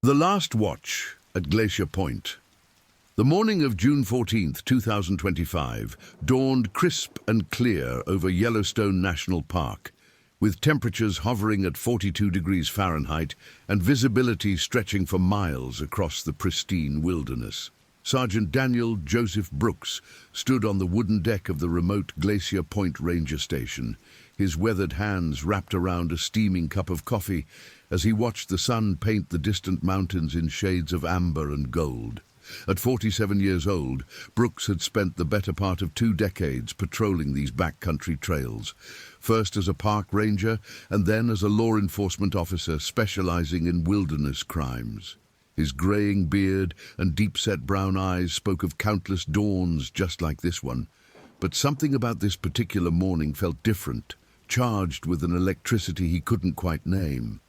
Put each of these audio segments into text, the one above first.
The Last Watch at Glacier Point. The morning of June 14th, 2025, dawned crisp and clear over Yellowstone National Park, with temperatures hovering at 42 degrees Fahrenheit and visibility stretching for miles across the pristine wilderness. Sergeant Daniel Joseph Brooks stood on the wooden deck of the remote Glacier Point Ranger Station, his weathered hands wrapped around a steaming cup of coffee as he watched the sun paint the distant mountains in shades of amber and gold. At 47 years old, Brooks had spent the better part of 2 decades patrolling these backcountry trails, first as a park ranger and then as a law enforcement officer specializing in wilderness crimes. His graying beard and deep-set brown eyes spoke of countless dawns just like this one. But something about this particular morning felt different, charged with an electricity he couldn't quite name.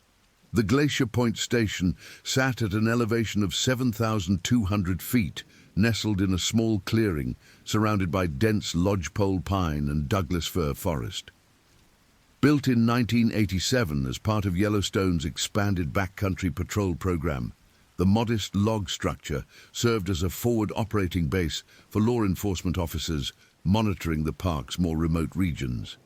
The Glacier Point Station sat at an elevation of 7,200 feet, nestled in a small clearing, surrounded by dense lodgepole pine and Douglas fir forest. Built in 1987 as part of Yellowstone's expanded backcountry patrol program, the modest log structure served as a forward operating base for law enforcement officers monitoring the park's more remote regions.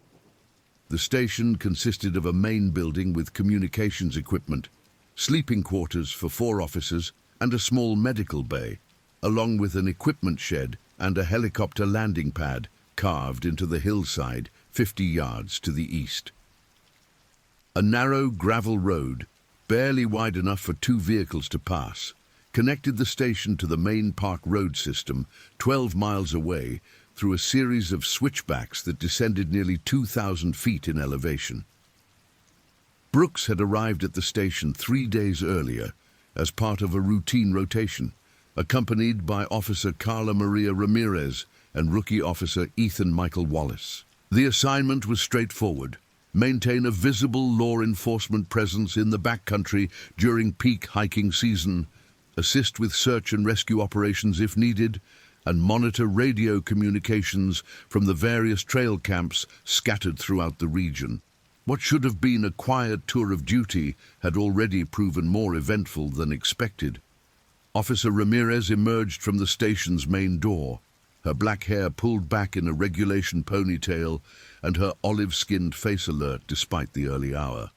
The station consisted of a main building with communications equipment, sleeping quarters for 4 officers, and a small medical bay, along with an equipment shed and a helicopter landing pad carved into the hillside 50 yards to the east. A narrow gravel road, barely wide enough for 2 vehicles to pass, connected the station to the main park road system 12 miles away through a series of switchbacks that descended nearly 2,000 feet in elevation. Brooks had arrived at the station 3 days earlier as part of a routine rotation, accompanied by Officer Carla Maria Ramirez and Rookie Officer Ethan Michael Wallace. The assignment was straightforward: maintain a visible law enforcement presence in the backcountry during peak hiking season, assist with search and rescue operations if needed, and monitor radio communications from the various trail camps scattered throughout the region. What should have been a quiet tour of duty had already proven more eventful than expected. Officer Ramirez emerged from the station's main door, her black hair pulled back in a regulation ponytail and her olive-skinned face alert despite the early hour.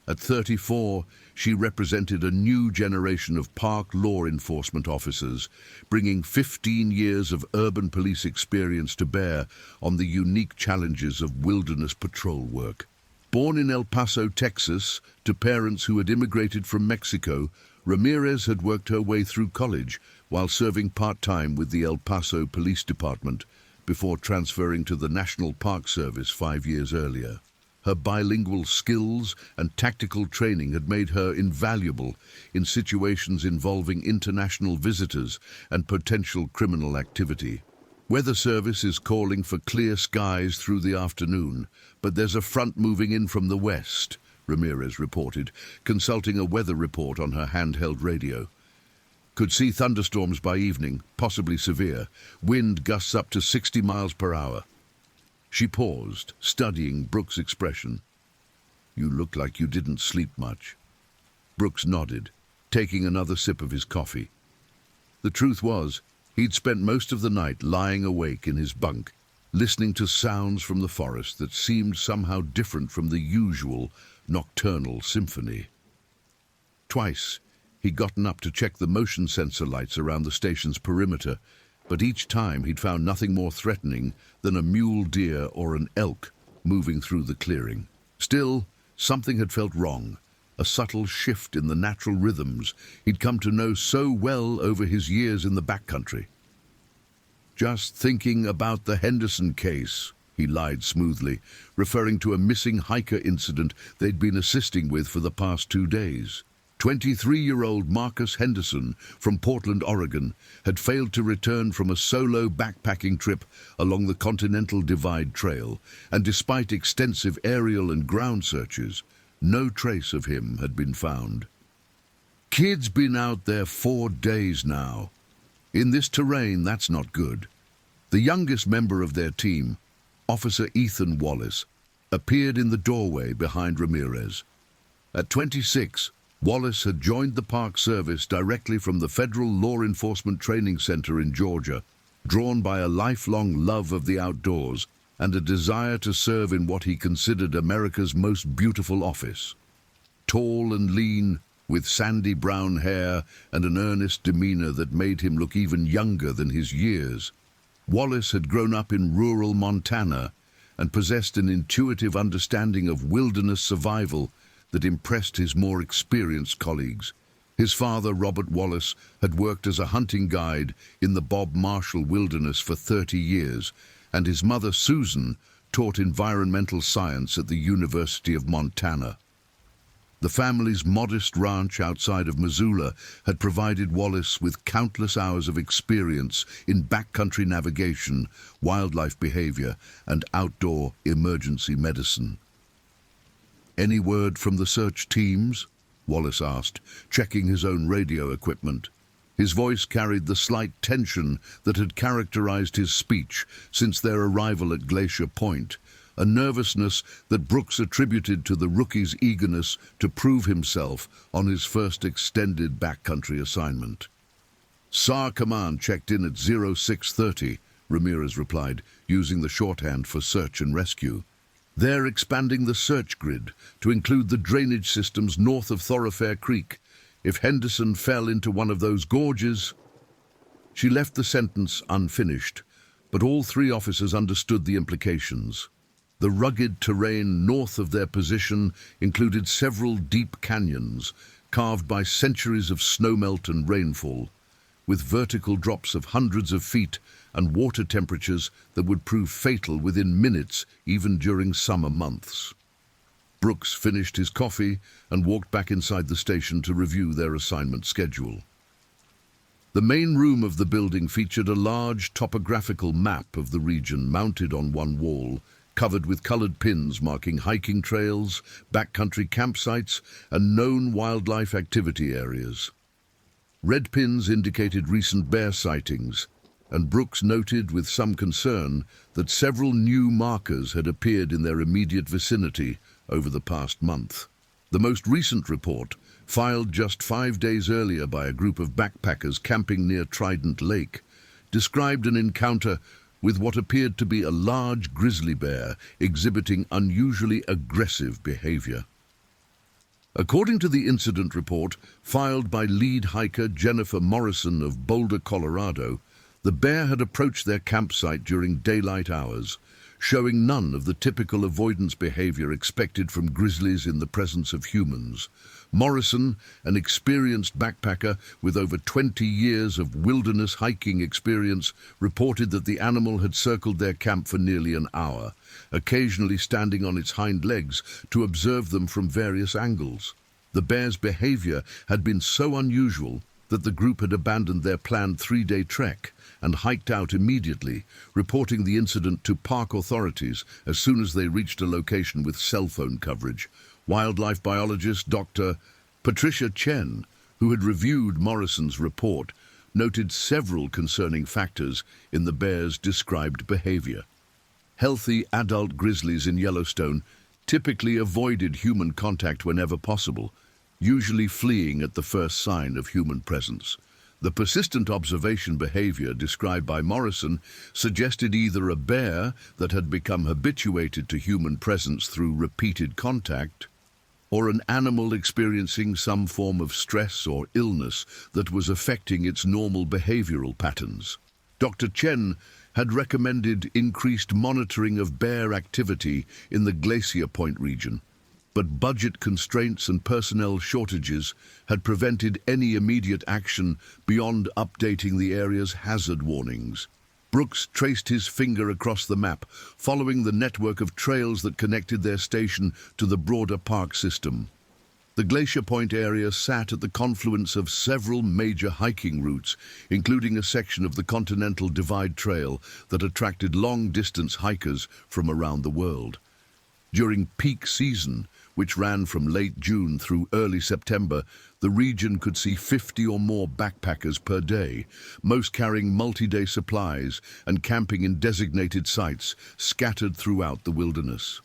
At 34, she represented a new generation of park law enforcement officers, bringing 15 years of urban police experience to bear on the unique challenges of wilderness patrol work. Born in El Paso, Texas, to parents who had immigrated from Mexico, Ramirez had worked her way through college while serving part-time with the El Paso Police Department before transferring to the National Park Service 5 years earlier. Her bilingual skills and tactical training had made her invaluable in situations involving international visitors and potential criminal activity. Weather Service is calling for clear skies through the afternoon, but there's a front moving in from the west, Ramirez reported, consulting a weather report on her handheld radio. Could see thunderstorms by evening, possibly severe. Wind gusts up to 60 miles per hour. She paused, studying Brooks' expression. "You look like you didn't sleep much." Brooks nodded, taking another sip of his coffee. The truth was, he'd spent most of the night lying awake in his bunk, listening to sounds from the forest that seemed somehow different from the usual nocturnal symphony. Twice, he'd gotten up to check the motion sensor lights around the station's perimeter, but each time he'd found nothing more threatening than a mule deer or an elk moving through the clearing. Still, something had felt wrong, a subtle shift in the natural rhythms he'd come to know so well over his years in the backcountry. "Just thinking about the Henderson case," he lied smoothly, referring to a missing hiker incident they'd been assisting with for the past 2 days. 23-year-old Marcus Henderson from Portland, Oregon, had failed to return from a solo backpacking trip along the Continental Divide Trail, and despite extensive aerial and ground searches, no trace of him had been found. "Kid's been out there 4 days now. In this terrain, that's not good." The youngest member of their team, Officer Ethan Wallace, appeared in the doorway behind Ramirez. At 26, Wallace had joined the Park Service directly from the Federal Law Enforcement Training Center in Georgia, drawn by a lifelong love of the outdoors and a desire to serve in what he considered America's most beautiful office. Tall and lean, with sandy brown hair and an earnest demeanor that made him look even younger than his years, Wallace had grown up in rural Montana and possessed an intuitive understanding of wilderness survival that impressed his more experienced colleagues. His father, Robert Wallace, had worked as a hunting guide in the Bob Marshall Wilderness for 30 years, and his mother, Susan, taught environmental science at the University of Montana. The family's modest ranch outside of Missoula had provided Wallace with countless hours of experience in backcountry navigation, wildlife behavior, and outdoor emergency medicine. "Any word from the search teams?" Wallace asked, checking his own radio equipment. His voice carried the slight tension that had characterized his speech since their arrival at Glacier Point, a nervousness that Brooks attributed to the rookie's eagerness to prove himself on his first extended backcountry assignment. "SAR Command checked in at 0630, Ramirez replied, using the shorthand for search and rescue. "They're expanding the search grid to include the drainage systems north of Thoroughfare Creek. If Henderson fell into one of those gorges—" She left the sentence unfinished, but all three officers understood the implications. The rugged terrain north of their position included several deep canyons, carved by centuries of snowmelt and rainfall, with vertical drops of hundreds of feet and water temperatures that would prove fatal within minutes, even during summer months. Brooks finished his coffee and walked back inside the station to review their assignment schedule. The main room of the building featured a large topographical map of the region mounted on one wall, covered with colored pins marking hiking trails, backcountry campsites, and known wildlife activity areas. Red pins indicated recent bear sightings, and Brooks noted with some concern that several new markers had appeared in their immediate vicinity over the past month. The most recent report, filed just 5 days earlier by a group of backpackers camping near Trident Lake, described an encounter with what appeared to be a large grizzly bear exhibiting unusually aggressive behavior. According to the incident report filed by lead hiker Jennifer Morrison of Boulder, Colorado, the bear had approached their campsite during daylight hours, showing none of the typical avoidance behavior expected from grizzlies in the presence of humans. Morrison, an experienced backpacker with over 20 years of wilderness hiking experience, reported that the animal had circled their camp for nearly an hour, occasionally standing on its hind legs to observe them from various angles. The bear's behavior had been so unusual that the group had abandoned their planned 3-day trek and hiked out immediately, reporting the incident to park authorities as soon as they reached a location with cell phone coverage. Wildlife biologist Dr. Patricia Chen, who had reviewed Morrison's report, noted several concerning factors in the bear's described behavior. Healthy adult grizzlies in Yellowstone typically avoided human contact whenever possible, usually fleeing at the first sign of human presence. The persistent observation behavior described by Morrison suggested either a bear that had become habituated to human presence through repeated contact, or an animal experiencing some form of stress or illness that was affecting its normal behavioral patterns. Dr. Chen had recommended increased monitoring of bear activity in the Glacier Point region, but budget constraints and personnel shortages had prevented any immediate action beyond updating the area's hazard warnings. Brooks traced his finger across the map, following the network of trails that connected their station to the broader park system. The Glacier Point area sat at the confluence of several major hiking routes, including a section of the Continental Divide Trail that attracted long-distance hikers from around the world. During peak season, which ran from late June through early September, the region could see 50 or more backpackers per day, most carrying multi-day supplies and camping in designated sites scattered throughout the wilderness.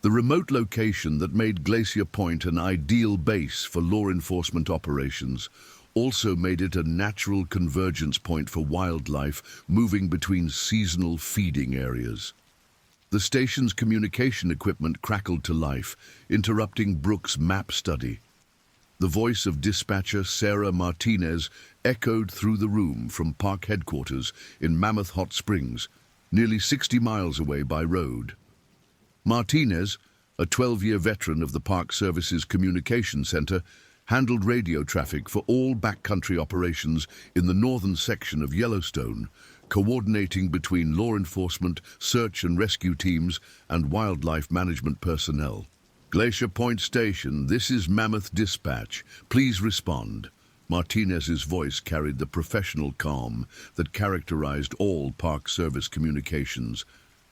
The remote location that made Glacier Point an ideal base for law enforcement operations also made it a natural convergence point for wildlife moving between seasonal feeding areas. The station's communication equipment crackled to life, interrupting Brooks' map study. The voice of dispatcher Sarah Martinez echoed through the room from park headquarters in Mammoth Hot Springs, nearly 60 miles away by road. Martinez, a 12-year veteran of the Park Service's Communication Center, handled radio traffic for all backcountry operations in the northern section of Yellowstone, coordinating between law enforcement, search and rescue teams, and wildlife management personnel. Glacier Point Station, this is Mammoth Dispatch. Please respond. Martinez's voice carried the professional calm that characterized all Park Service communications,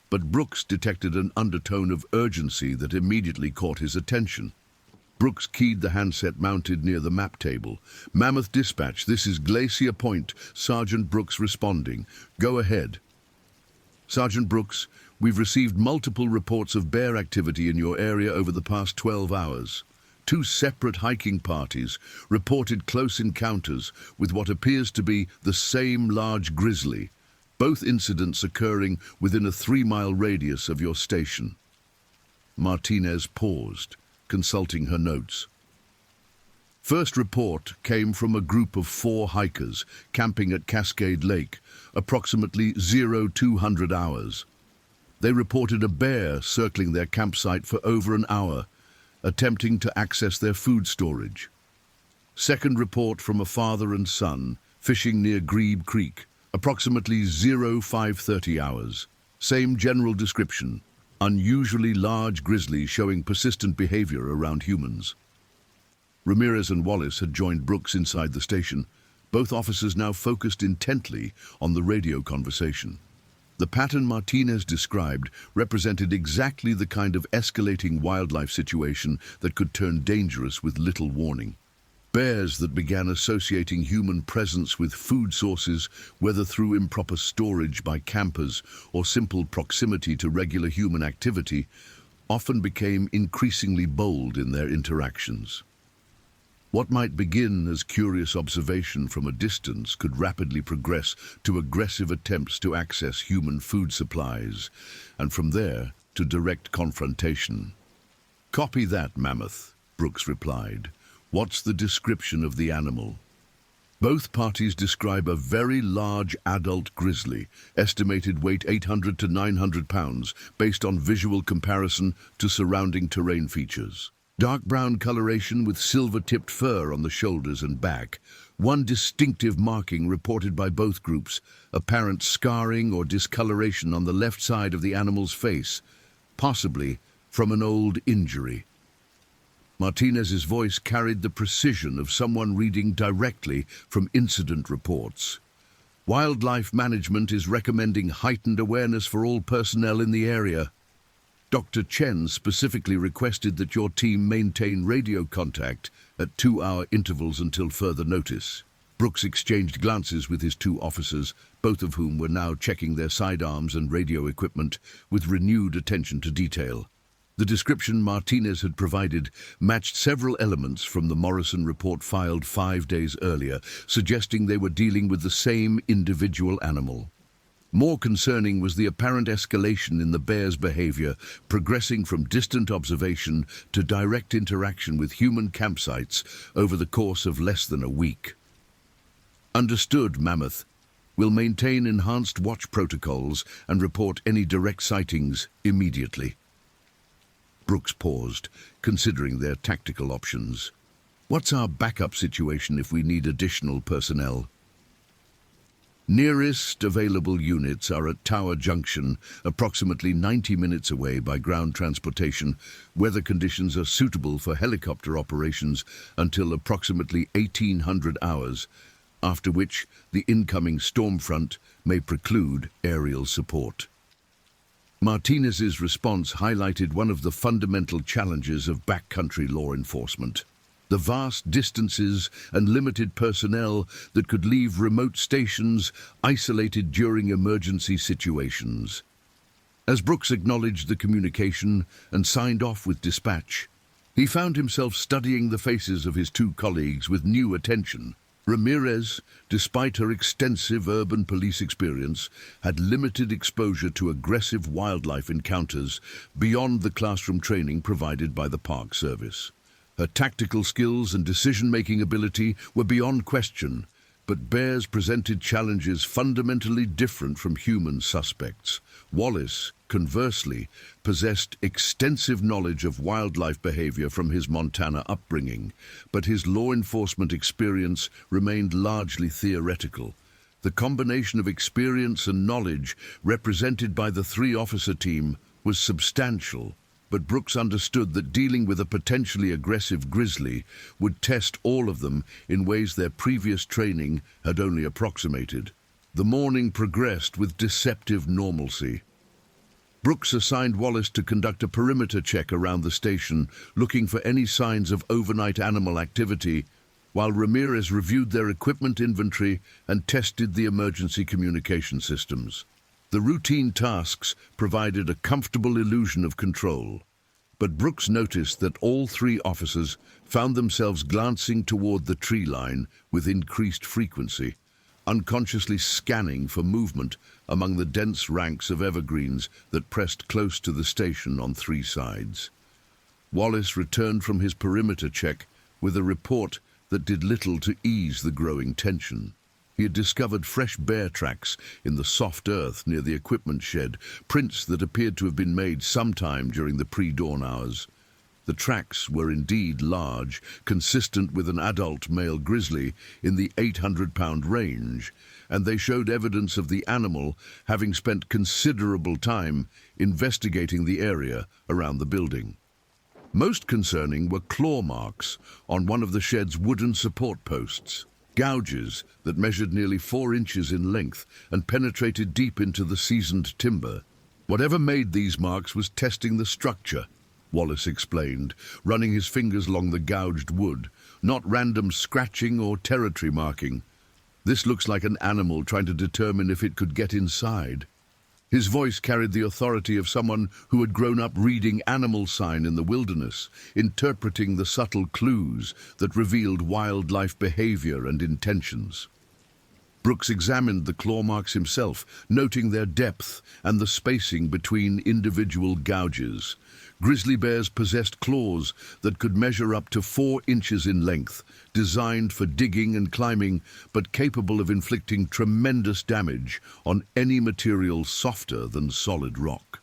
but Brooks detected an undertone of urgency that immediately caught his attention. Brooks keyed the handset mounted near the map table. Mammoth Dispatch, this is Glacier Point. Sergeant Brooks responding. Go ahead. Sergeant Brooks, we've received multiple reports of bear activity in your area over the past 12 hours. 2 separate hiking parties reported close encounters with what appears to be the same large grizzly, both incidents occurring within a 3-mile radius of your station. Martinez paused, consulting her notes. First report came from a group of 4 hikers camping at Cascade Lake, approximately 0200 hours. They reported a bear circling their campsite for over an hour, attempting to access their food storage. Second report from a father and son fishing near Grebe Creek, approximately 0530 hours. Same general description, unusually large grizzly showing persistent behavior around humans. Ramirez and Wallace had joined Brooks inside the station, both officers now focused intently on the radio conversation. The pattern Martinez described represented exactly the kind of escalating wildlife situation that could turn dangerous with little warning. Bears that began associating human presence with food sources, whether through improper storage by campers or simple proximity to regular human activity, often became increasingly bold in their interactions. What might begin as curious observation from a distance could rapidly progress to aggressive attempts to access human food supplies, and from there to direct confrontation. Copy that, Mammoth, Brooks replied. What's the description of the animal? Both parties describe a very large adult grizzly, estimated weight 800 to 900 pounds, based on visual comparison to surrounding terrain features. Dark brown coloration with silver-tipped fur on the shoulders and back. One distinctive marking reported by both groups, apparent scarring or discoloration on the left side of the animal's face, possibly from an old injury. Martinez's voice carried the precision of someone reading directly from incident reports. Wildlife Management is recommending heightened awareness for all personnel in the area. Dr. Chen specifically requested that your team maintain radio contact at 2-hour intervals until further notice. Brooks exchanged glances with his 2 officers, both of whom were now checking their sidearms and radio equipment with renewed attention to detail. The description Martinez had provided matched several elements from the Morrison report filed 5 days earlier, suggesting they were dealing with the same individual animal. More concerning was the apparent escalation in the bear's behavior, progressing from distant observation to direct interaction with human campsites over the course of less than a week. Understood, Mammoth. We'll maintain enhanced watch protocols and report any direct sightings immediately. Brooks paused, considering their tactical options. What's our backup situation if we need additional personnel? Nearest available units are at Tower Junction, approximately 90 minutes away by ground transportation. Weather conditions are suitable for helicopter operations until approximately 1800 hours, after which the incoming storm front may preclude aerial support. Martinez's response highlighted one of the fundamental challenges of backcountry law enforcement: the vast distances and limited personnel that could leave remote stations isolated during emergency situations. As Brooks acknowledged the communication and signed off with dispatch, he found himself studying the faces of his two colleagues with new attention. Ramirez, despite her extensive urban police experience, had limited exposure to aggressive wildlife encounters beyond the classroom training provided by the Park Service. Her tactical skills and decision-making ability were beyond question, but bears presented challenges fundamentally different from human suspects. Wallace, conversely, possessed extensive knowledge of wildlife behavior from his Montana upbringing, but his law enforcement experience remained largely theoretical. The combination of experience and knowledge represented by the three-officer team was substantial, but Brooks understood that dealing with a potentially aggressive grizzly would test all of them in ways their previous training had only approximated. The morning progressed with deceptive normalcy. Brooks assigned Wallace to conduct a perimeter check around the station, looking for any signs of overnight animal activity, while Ramirez reviewed their equipment inventory and tested the emergency communication systems. The routine tasks provided a comfortable illusion of control, but Brooks noticed that all three officers found themselves glancing toward the tree line with increased frequency, unconsciously scanning for movement among the dense ranks of evergreens that pressed close to the station on three sides. Wallace returned from his perimeter check with a report that did little to ease the growing tension. He had discovered fresh bear tracks in the soft earth near the equipment shed, prints that appeared to have been made sometime during the pre-dawn hours. The tracks were indeed large, consistent with an adult male grizzly in the 800-pound range, and they showed evidence of the animal having spent considerable time investigating the area around the building. Most concerning were claw marks on one of the shed's wooden support posts. Gouges that measured nearly 4 inches in length and penetrated deep into the seasoned timber. Whatever made these marks was testing the structure, Wallace explained, running his fingers along the gouged wood, not random scratching or territory marking. This looks like an animal trying to determine if it could get inside. His voice carried the authority of someone who had grown up reading animal sign in the wilderness, interpreting the subtle clues that revealed wildlife behavior and intentions. Brooks examined the claw marks himself, noting their depth and the spacing between individual gouges. Grizzly bears possessed claws that could measure up to 4 inches in length, designed for digging and climbing, but capable of inflicting tremendous damage on any material softer than solid rock.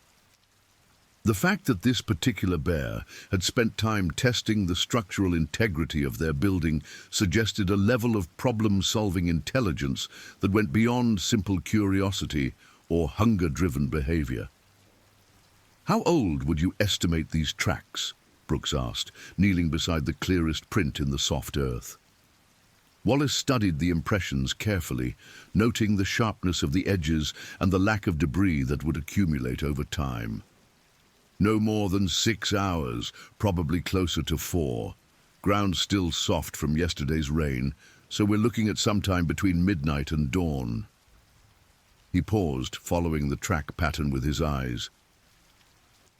The fact that this particular bear had spent time testing the structural integrity of their building suggested a level of problem-solving intelligence that went beyond simple curiosity or hunger-driven behavior. "How old would you estimate these tracks?" Brooks asked, kneeling beside the clearest print in the soft earth. Wallace studied the impressions carefully, noting the sharpness of the edges and the lack of debris that would accumulate over time. "No more than 6 hours, probably closer to 4. Ground still soft from yesterday's rain, so we're looking at sometime between midnight and dawn." He paused, following the track pattern with his eyes.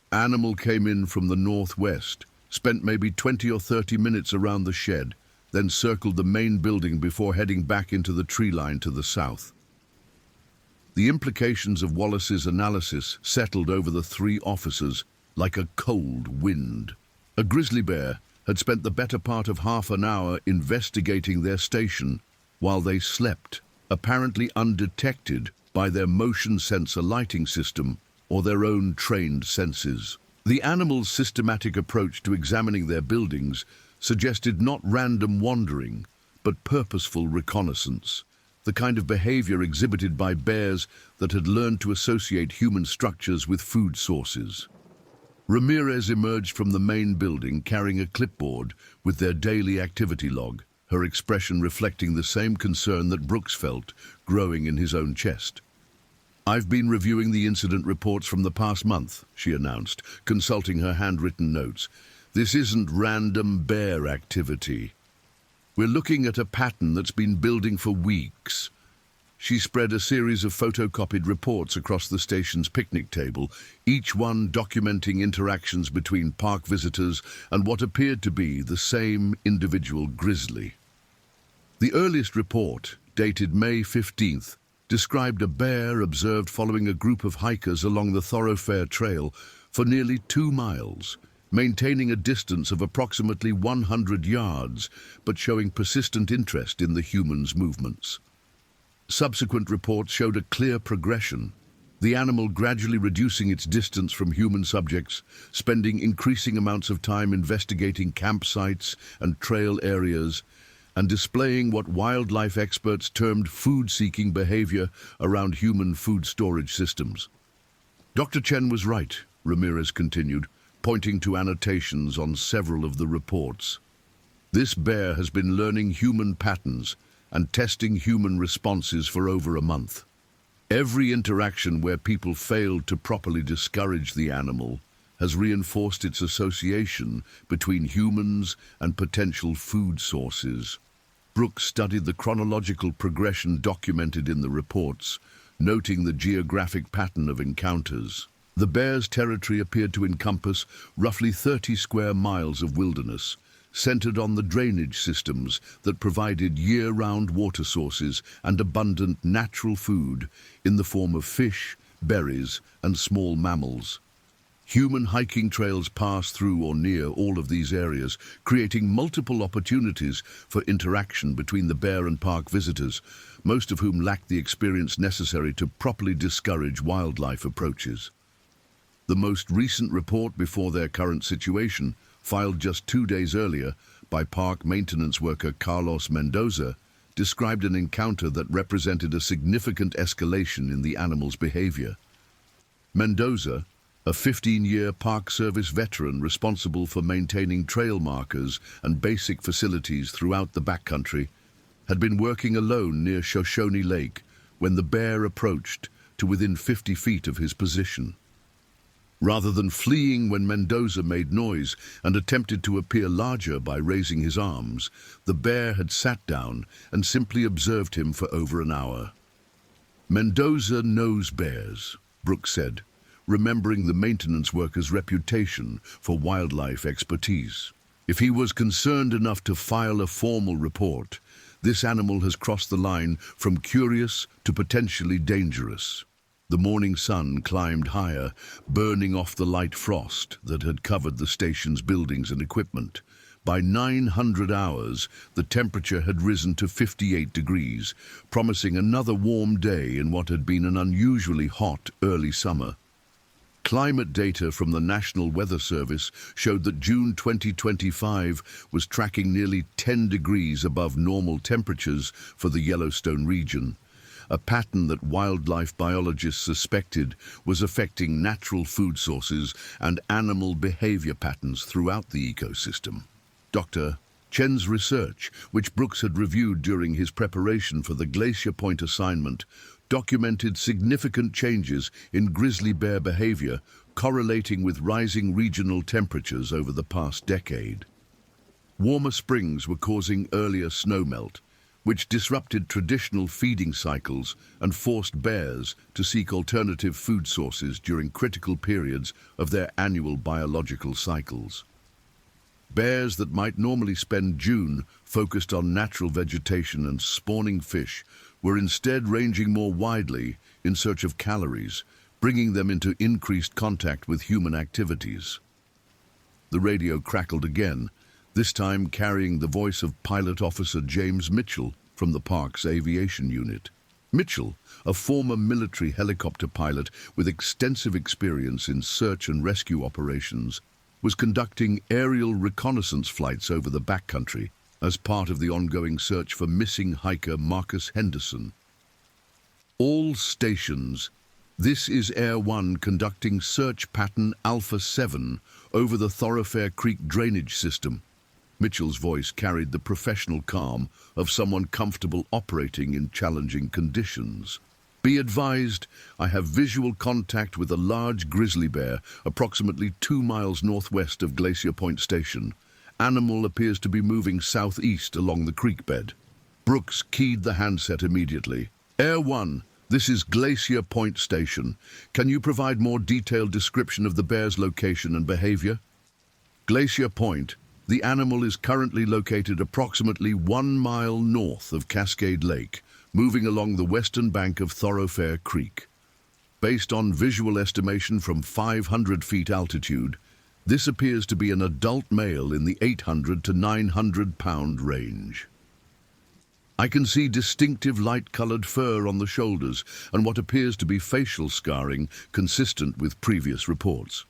"Animal came in from the northwest, spent maybe 20 or 30 minutes around the shed, then circled the main building before heading back into the tree line to the south." The implications of Wallace's analysis settled over the three officers like a cold wind. A grizzly bear had spent the better part of half an hour investigating their station while they slept, apparently undetected by their motion sensor lighting system or their own trained senses. The animal's systematic approach to examining their buildings suggested not random wandering, but purposeful reconnaissance, the kind of behavior exhibited by bears that had learned to associate human structures with food sources. Ramirez emerged from the main building carrying a clipboard with their daily activity log, her expression reflecting the same concern that Brooks felt growing in his own chest. "I've been reviewing the incident reports from the past month," she announced, consulting her handwritten notes. "This isn't random bear activity. We're looking at a pattern that's been building for weeks. She spread a series of photocopied reports across the station's picnic table, each one documenting interactions between park visitors and what appeared to be the same individual grizzly. The earliest report, dated May 15th, described a bear observed following a group of hikers along the thoroughfare trail for nearly 2 miles, maintaining a distance of approximately 100 yards, but showing persistent interest in the human's movements. Subsequent reports showed a clear progression, the animal gradually reducing its distance from human subjects, spending increasing amounts of time investigating campsites and trail areas, and displaying what wildlife experts termed food-seeking behavior around human food storage systems. Dr. Chen was right, Ramirez continued, pointing to annotations on several of the reports. This bear has been learning human patterns and testing human responses for over a month. Every interaction where people failed to properly discourage the animal has reinforced its association between humans and potential food sources. Brooks studied the chronological progression documented in the reports, noting the geographic pattern of encounters. The bear's territory appeared to encompass roughly 30 square miles of wilderness, centered on the drainage systems that provided year-round water sources and abundant natural food in the form of fish, berries, and small mammals. Human hiking trails pass through or near all of these areas, creating multiple opportunities for interaction between the bear and park visitors, most of whom lacked the experience necessary to properly discourage wildlife approaches. The most recent report before their current situation, filed just 2 days earlier by park maintenance worker Carlos Mendoza, described an encounter that represented a significant escalation in the animal's behavior. Mendoza, a 15-year Park Service veteran responsible for maintaining trail markers and basic facilities throughout the backcountry, had been working alone near Shoshone Lake when the bear approached to within 50 feet of his position. Rather than fleeing when Mendoza made noise and attempted to appear larger by raising his arms, the bear had sat down and simply observed him for over an hour. Mendoza knows bears, Brooks said, remembering the maintenance worker's reputation for wildlife expertise. If he was concerned enough to file a formal report, this animal has crossed the line from curious to potentially dangerous. The morning sun climbed higher, burning off the light frost that had covered the station's buildings and equipment. By 900 hours, the temperature had risen to 58 degrees, promising another warm day in what had been an unusually hot early summer. Climate data from the National Weather Service showed that June 2025 was tracking nearly 10 degrees above normal temperatures for the Yellowstone region, a pattern that wildlife biologists suspected was affecting natural food sources and animal behavior patterns throughout the ecosystem. Dr. Chen's research, which Brooks had reviewed during his preparation for the Glacier Point assignment, documented significant changes in grizzly bear behavior correlating with rising regional temperatures over the past decade. Warmer springs were causing earlier snowmelt, which disrupted traditional feeding cycles and forced bears to seek alternative food sources during critical periods of their annual biological cycles. Bears that might normally spend June focused on natural vegetation and spawning fish were instead ranging more widely in search of calories, bringing them into increased contact with human activities. The radio crackled again, this time carrying the voice of Pilot Officer James Mitchell from the park's aviation unit. Mitchell, a former military helicopter pilot with extensive experience in search and rescue operations, was conducting aerial reconnaissance flights over the backcountry as part of the ongoing search for missing hiker Marcus Henderson. All stations. This is Air 1 conducting search pattern Alpha 7 over the Thoroughfare Creek drainage system. Mitchell's voice carried the professional calm of someone comfortable operating in challenging conditions. Be advised, I have visual contact with a large grizzly bear approximately 2 miles northwest of Glacier Point Station. Animal appears to be moving southeast along the creek bed. Brooks keyed the handset immediately. Air 1, this is Glacier Point Station. Can you provide more detailed description of the bear's location and behavior? Glacier Point, the animal is currently located approximately 1 mile north of Cascade Lake, moving along the western bank of Thoroughfare Creek. Based on visual estimation from 500 feet altitude, this appears to be an adult male in the 800 to 900 pound range. I can see distinctive light-colored fur on the shoulders and what appears to be facial scarring consistent with previous reports.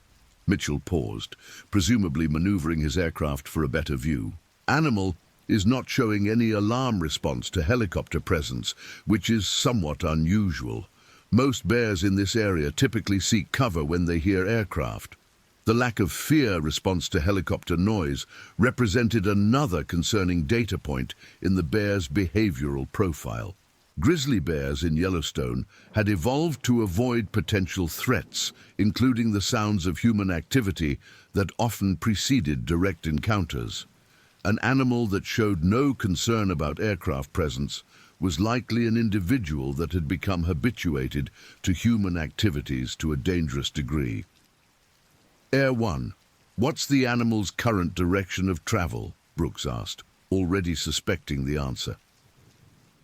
Mitchell paused, presumably maneuvering his aircraft for a better view. Animal is not showing any alarm response to helicopter presence, which is somewhat unusual. Most bears in this area typically seek cover when they hear aircraft. The lack of fear response to helicopter noise represented another concerning data point in the bear's behavioral profile. Grizzly bears in Yellowstone had evolved to avoid potential threats, including the sounds of human activity that often preceded direct encounters. An animal that showed no concern about aircraft presence was likely an individual that had become habituated to human activities to a dangerous degree. Air 1, what's the animal's current direction of travel? Brooks asked, already suspecting the answer.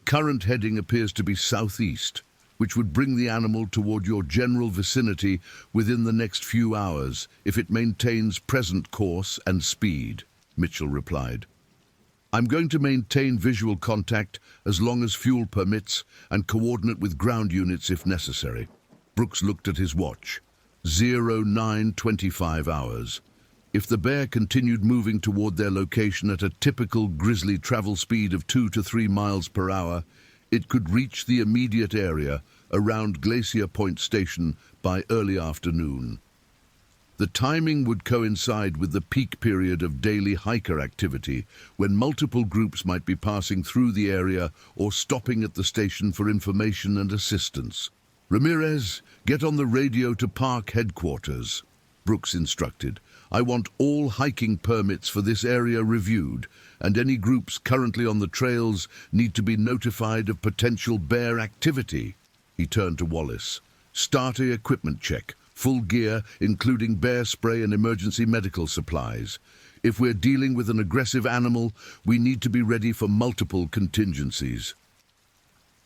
Current heading appears to be southeast, which would bring the animal toward your general vicinity within the next few hours if it maintains present course and speed, Mitchell replied. I'm going to maintain visual contact as long as fuel permits and coordinate with ground units if necessary. Brooks looked at his watch. 09:25 hours. If the bear continued moving toward their location at a typical grizzly travel speed of 2 to 3 miles per hour, it could reach the immediate area around Glacier Point Station by early afternoon. The timing would coincide with the peak period of daily hiker activity, when multiple groups might be passing through the area or stopping at the station for information and assistance. Ramirez, get on the radio to park headquarters, Brooks instructed. I want all hiking permits for this area reviewed, and any groups currently on the trails need to be notified of potential bear activity. He turned to Wallace. Starter equipment check, full gear, including bear spray and emergency medical supplies. If we're dealing with an aggressive animal, we need to be ready for multiple contingencies.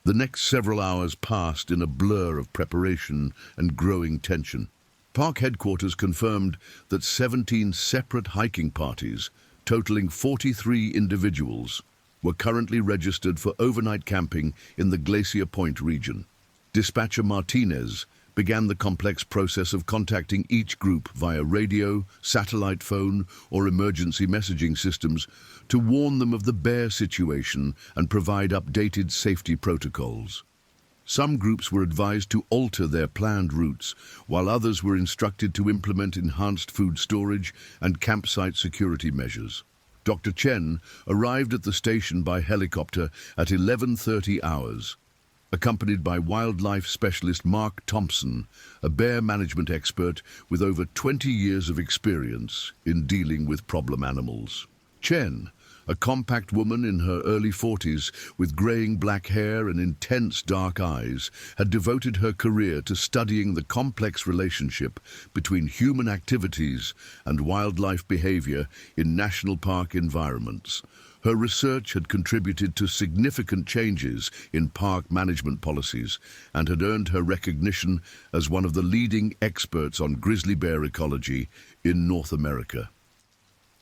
The next several hours passed in a blur of preparation and growing tension. Park headquarters confirmed that 17 separate hiking parties, totaling 43 individuals, were currently registered for overnight camping in the Glacier Point region. Dispatcher Martinez began the complex process of contacting each group via radio, satellite phone, or emergency messaging systems to warn them of the bear situation and provide updated safety protocols. Some groups were advised to alter their planned routes, while others were instructed to implement enhanced food storage and campsite security measures. Dr. Chen arrived at the station by helicopter at 11:30 hours, accompanied by wildlife specialist Mark Thompson, a bear management expert with over 20 years of experience in dealing with problem animals. Chen, a compact woman in her early 40s with graying black hair and intense dark eyes, had devoted her career to studying the complex relationship between human activities and wildlife behavior in national park environments. Her research had contributed to significant changes in park management policies and had earned her recognition as one of the leading experts on grizzly bear ecology in North America.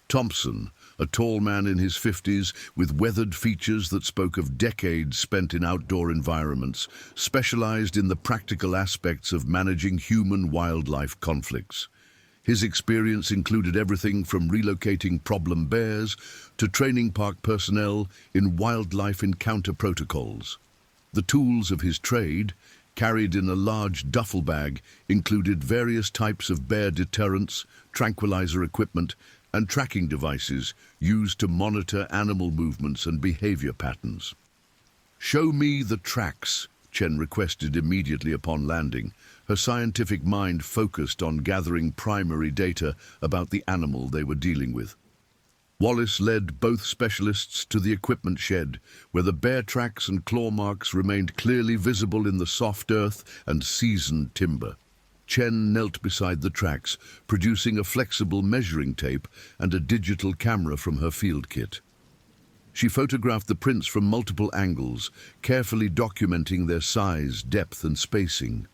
Thompson, a tall man in his 50s with weathered features that spoke of decades spent in outdoor environments, specialized in the practical aspects of managing human-wildlife conflicts. His experience included everything from relocating problem bears to training park personnel in wildlife encounter protocols. The tools of his trade, carried in a large duffel bag, included various types of bear deterrents, tranquilizer equipment, and tracking devices used to monitor animal movements and behavior patterns. "Show me the tracks," Chen requested immediately upon landing, her scientific mind focused on gathering primary data about the animal they were dealing with. Wallace led both specialists to the equipment shed, where the bear tracks and claw marks remained clearly visible in the soft earth and seasoned timber. Chen knelt beside the tracks, producing a flexible measuring tape and a digital camera from her field kit. She photographed the prints from multiple angles, carefully documenting their size, depth, and spacing.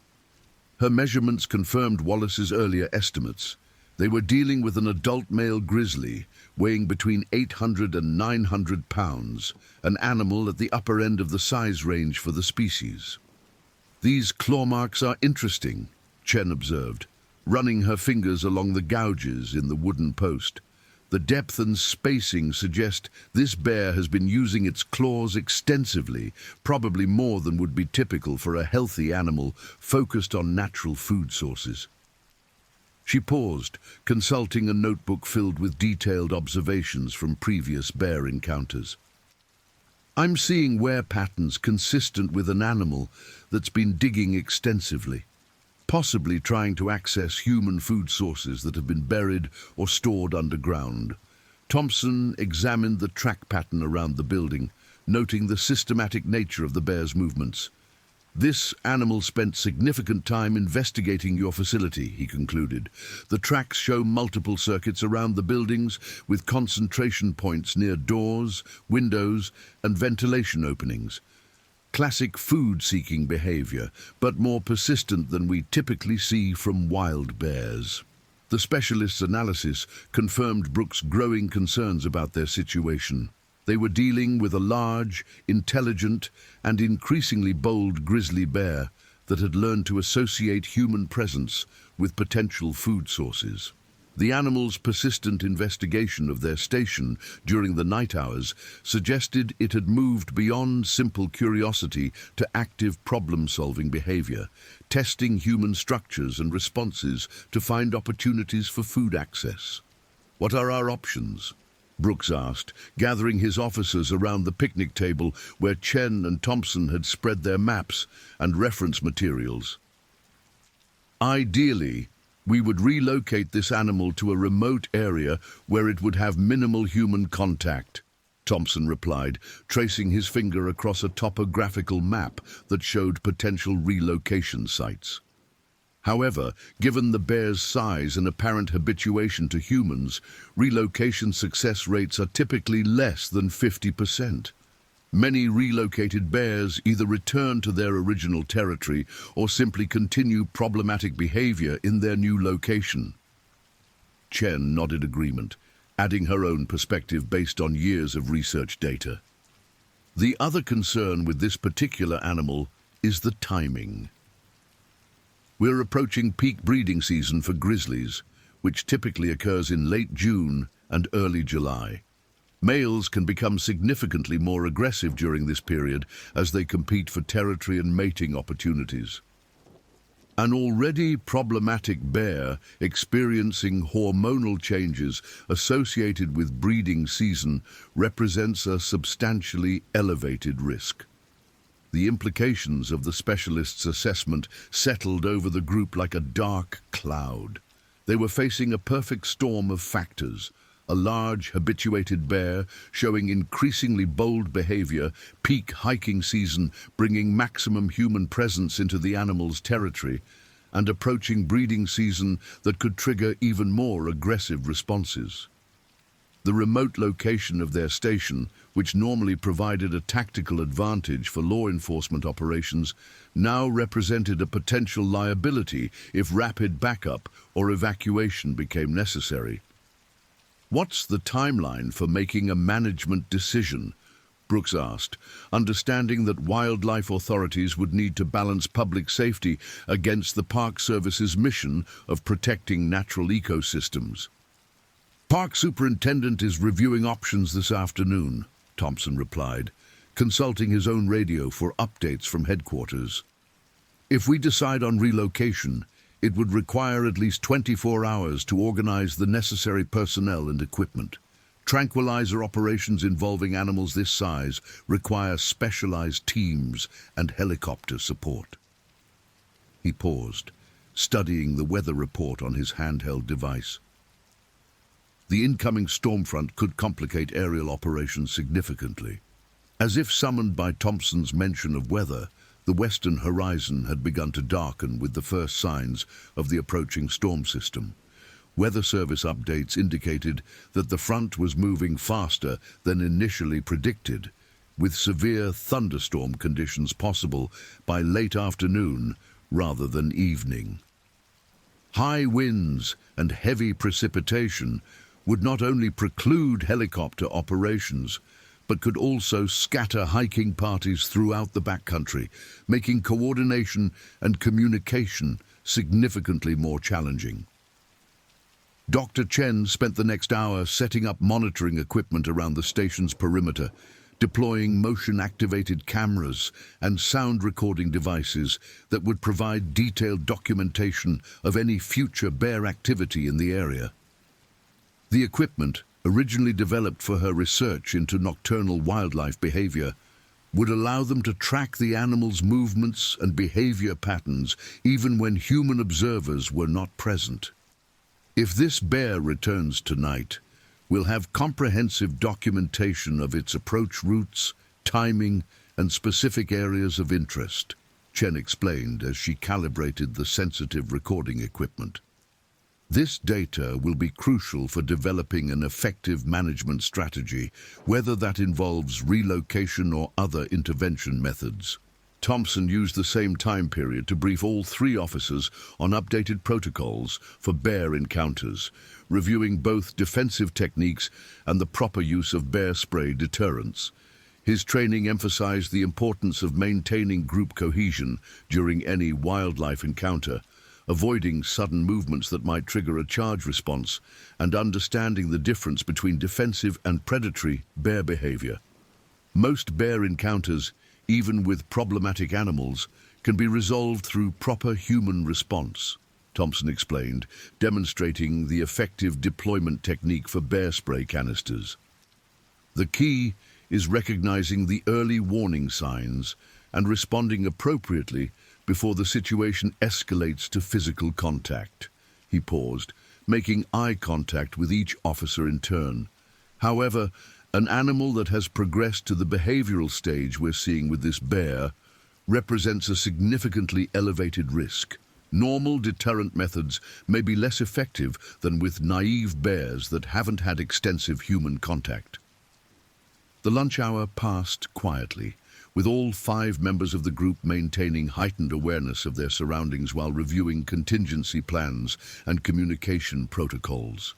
Her measurements confirmed Wallace's earlier estimates. They were dealing with an adult male grizzly, weighing between 800 and 900 pounds, an animal at the upper end of the size range for the species. "These claw marks are interesting," Chen observed, running her fingers along the gouges in the wooden post. "The depth and spacing suggest this bear has been using its claws extensively, probably more than would be typical for a healthy animal focused on natural food sources." She paused, consulting a notebook filled with detailed observations from previous bear encounters. "I'm seeing wear patterns consistent with an animal that's been digging extensively, possibly trying to access human food sources that have been buried or stored underground." Thompson examined the track pattern around the building, noting the systematic nature of the bear's movements. "This animal spent significant time investigating your facility," he concluded. "The tracks show multiple circuits around the buildings, with concentration points near doors, windows, and ventilation openings. Classic food-seeking behavior, but more persistent than we typically see from wild bears." The specialist's analysis confirmed Brooks' growing concerns about their situation. They were dealing with a large, intelligent, and increasingly bold grizzly bear that had learned to associate human presence with potential food sources. The animal's persistent investigation of their station during the night hours suggested it had moved beyond simple curiosity to active problem-solving behavior, testing human structures and responses to find opportunities for food access. "What are our options?" Brooks asked, gathering his officers around the picnic table where Chen and Thompson had spread their maps and reference materials. "Ideally, we would relocate this animal to a remote area where it would have minimal human contact," Thompson replied, tracing his finger across a topographical map that showed potential relocation sites. However, given the bear's size and apparent habituation to humans, relocation success rates are typically less than 50%. Many relocated bears either return to their original territory or simply continue problematic behavior in their new location. Chen nodded agreement, adding her own perspective based on years of research data. "The other concern with this particular animal is the timing. We're approaching peak breeding season for grizzlies, which typically occurs in late June and early July. Males can become significantly more aggressive during this period as they compete for territory and mating opportunities. An already problematic bear experiencing hormonal changes associated with breeding season represents a substantially elevated risk." The implications of the specialist's assessment settled over the group like a dark cloud. They were facing a perfect storm of factors: a large, habituated bear showing increasingly bold behavior, peak hiking season bringing maximum human presence into the animal's territory, and approaching breeding season that could trigger even more aggressive responses. The remote location of their station, which normally provided a tactical advantage for law enforcement operations, now represented a potential liability if rapid backup or evacuation became necessary. "What's the timeline for making a management decision?" Brooks asked, understanding that wildlife authorities would need to balance public safety against the Park Service's mission of protecting natural ecosystems. "Park Superintendent is reviewing options this afternoon," Thompson replied, consulting his own radio for updates from headquarters. "If we decide on relocation, it would require at least 24 hours to organize the necessary personnel and equipment. Tranquilizer operations involving animals this size require specialized teams and helicopter support." He paused, studying the weather report on his handheld device. the incoming storm front could complicate aerial operations significantly. As if summoned by Thompson's mention of weather, the western horizon had begun to darken with the first signs of the approaching storm system. Weather Service updates indicated that the front was moving faster than initially predicted, with severe thunderstorm conditions possible by late afternoon rather than evening. High winds and heavy precipitation would not only preclude helicopter operations, but could also scatter hiking parties throughout the backcountry, making coordination and communication significantly more challenging. Dr. Chen spent the next hour setting up monitoring equipment around the station's perimeter, deploying motion-activated cameras and sound recording devices that would provide detailed documentation of any future bear activity in the area. The equipment, originally developed for her research into nocturnal wildlife behavior, would allow them to track the animal's movements and behavior patterns even when human observers were not present. If this bear returns tonight, we'll have comprehensive documentation of its approach routes, timing, and specific areas of interest, Chen explained as she calibrated the sensitive recording equipment. This data will be crucial for developing an effective management strategy, whether that involves relocation or other intervention methods. Thompson used the same time period to brief all 3 officers on updated protocols for bear encounters, reviewing both defensive techniques and the proper use of bear spray deterrents. His training emphasized the importance of maintaining group cohesion during any wildlife encounter, avoiding sudden movements that might trigger a charge response, and understanding the difference between defensive and predatory bear behavior. Most bear encounters, even with problematic animals, can be resolved through proper human response, Thompson explained, demonstrating the effective deployment technique for bear spray canisters. The key is recognizing the early warning signs and responding appropriately before the situation escalates to physical contact. He paused, making eye contact with each officer in turn. However, an animal that has progressed to the behavioral stage we're seeing with this bear represents a significantly elevated risk. Normal deterrent methods may be less effective than with naive bears that haven't had extensive human contact. The lunch hour passed quietly, with all 5 members of the group maintaining heightened awareness of their surroundings while reviewing contingency plans and communication protocols.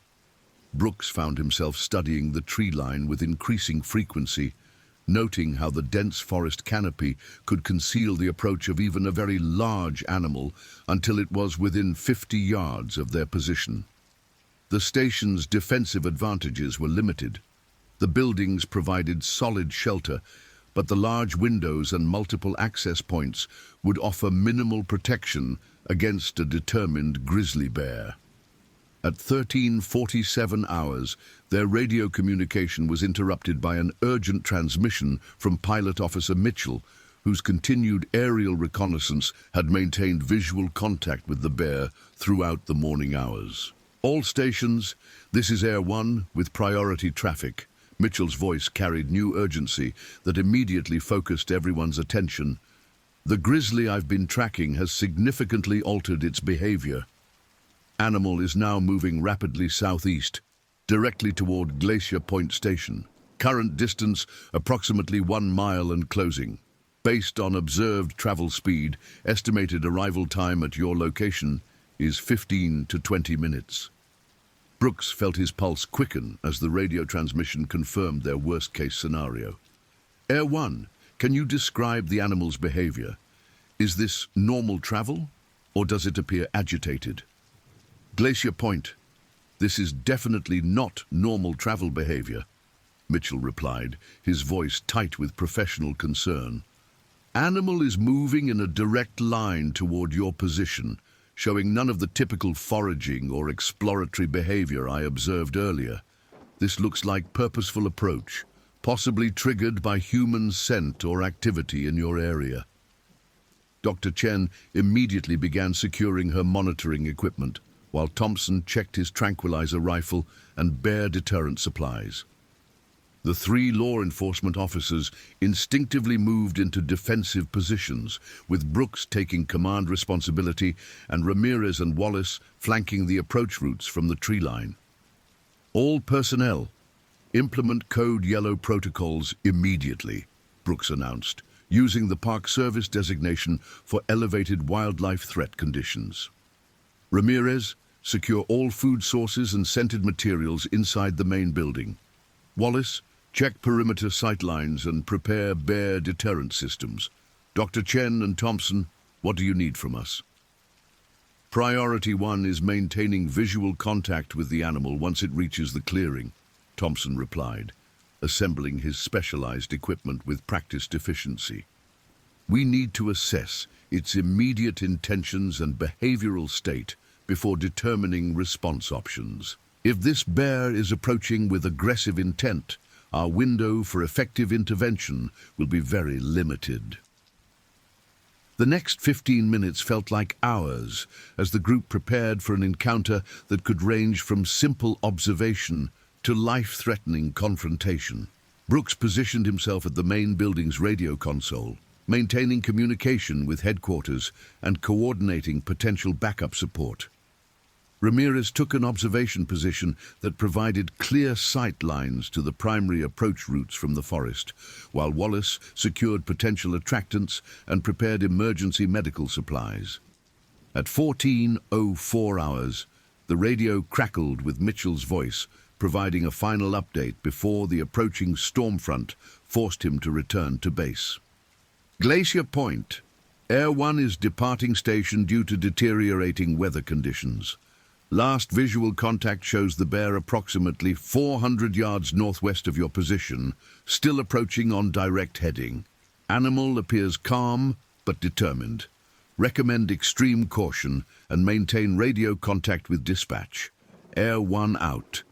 Brooks found himself studying the tree line with increasing frequency, noting how the dense forest canopy could conceal the approach of even a very large animal until it was within 50 yards of their position. The station's defensive advantages were limited. The buildings provided solid shelter, but the large windows and multiple access points would offer minimal protection against a determined grizzly bear. At 13:47 hours, their radio communication was interrupted by an urgent transmission from Pilot Officer Mitchell, whose continued aerial reconnaissance had maintained visual contact with the bear throughout the morning hours. All stations, this is Air 1 with priority traffic. Mitchell's voice carried new urgency that immediately focused everyone's attention. The grizzly I've been tracking has significantly altered its behavior. Animal is now moving rapidly southeast, directly toward Glacier Point Station. Current distance approximately 1 mile and closing. Based on observed travel speed, estimated arrival time at your location is 15 to 20 minutes. Brooks felt his pulse quicken as the radio transmission confirmed their worst-case scenario. Air 1, can you describe the animal's behavior? Is this normal travel, or does it appear agitated? Glacier Point, this is definitely not normal travel behavior, Mitchell replied, his voice tight with professional concern. Animal is moving in a direct line toward your position, showing none of the typical foraging or exploratory behavior I observed earlier. This looks like purposeful approach, possibly triggered by human scent or activity in your area. Dr. Chen immediately began securing her monitoring equipment, while Thompson checked his tranquilizer rifle and bear deterrent supplies. The three law enforcement officers instinctively moved into defensive positions, with Brooks taking command responsibility and Ramirez and Wallace flanking the approach routes from the tree line. "All personnel, implement Code Yellow protocols immediately," Brooks announced, using the Park Service designation for elevated wildlife threat conditions. "Ramirez, secure all food sources and scented materials inside the main building. Wallace, check perimeter sightlines and prepare bear deterrent systems. Dr. Chen and Thompson, what do you need from us?" "Priority 1 is maintaining visual contact with the animal once it reaches the clearing," Thompson replied, assembling his specialized equipment with practiced efficiency. "We need to assess its immediate intentions and behavioral state before determining response options. If this bear is approaching with aggressive intent, our window for effective intervention will be very limited." The next 15 minutes felt like hours as the group prepared for an encounter that could range from simple observation to life-threatening confrontation. Brooks positioned himself at the main building's radio console, maintaining communication with headquarters and coordinating potential backup support. Ramirez took an observation position that provided clear sight lines to the primary approach routes from the forest, while Wallace secured potential attractants and prepared emergency medical supplies. At 14:04 hours, the radio crackled with Mitchell's voice, providing a final update before the approaching storm front forced him to return to base. "Glacier Point. Air 1 is departing station due to deteriorating weather conditions. Last visual contact shows the bear approximately 400 yards northwest of your position, still approaching on direct heading. Animal appears calm but determined. Recommend extreme caution and maintain radio contact with dispatch. Air 1 out."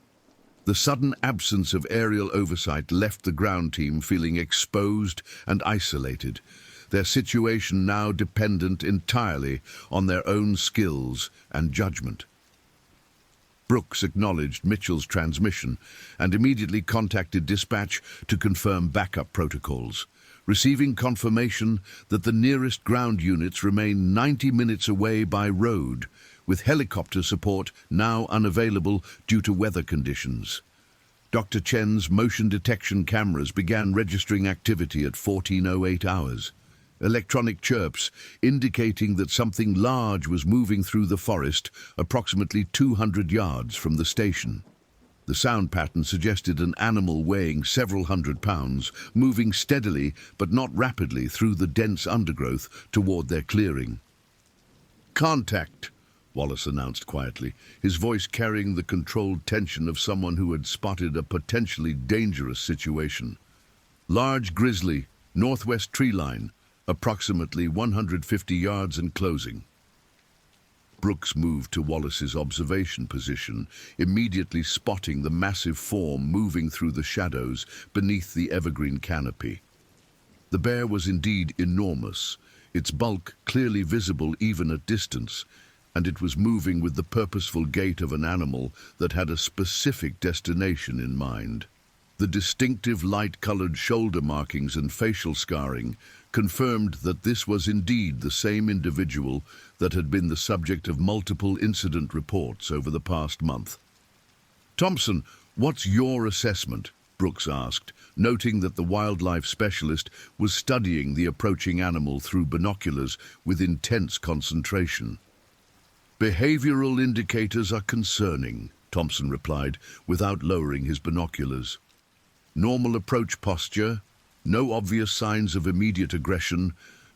The sudden absence of aerial oversight left the ground team feeling exposed and isolated, their situation now dependent entirely on their own skills and judgment. Brooks acknowledged Mitchell's transmission and immediately contacted dispatch to confirm backup protocols, receiving confirmation that the nearest ground units remain 90 minutes away by road, with helicopter support now unavailable due to weather conditions. Dr. Chen's motion detection cameras began registering activity at 14:08 hours. Electronic chirps indicating that something large was moving through the forest approximately 200 yards from the station. The sound pattern suggested an animal weighing several hundred pounds, moving steadily but not rapidly through the dense undergrowth toward their clearing. "Contact," Wallace announced quietly, his voice carrying the controlled tension of someone who had spotted a potentially dangerous situation. "Large grizzly, northwest tree line, approximately 150 yards and closing." Brooks moved to Wallace's observation position, immediately spotting the massive form moving through the shadows beneath the evergreen canopy. The bear was indeed enormous, its bulk clearly visible even at distance, and it was moving with the purposeful gait of an animal that had a specific destination in mind. The distinctive light-colored shoulder markings and facial scarring confirmed that this was indeed the same individual that had been the subject of multiple incident reports over the past month. "Thompson, what's your assessment?" Brooks asked, noting that the wildlife specialist was studying the approaching animal through binoculars with intense concentration. "Behavioral indicators are concerning," Thompson replied, without lowering his binoculars. "Normal approach posture, no obvious signs of immediate aggression,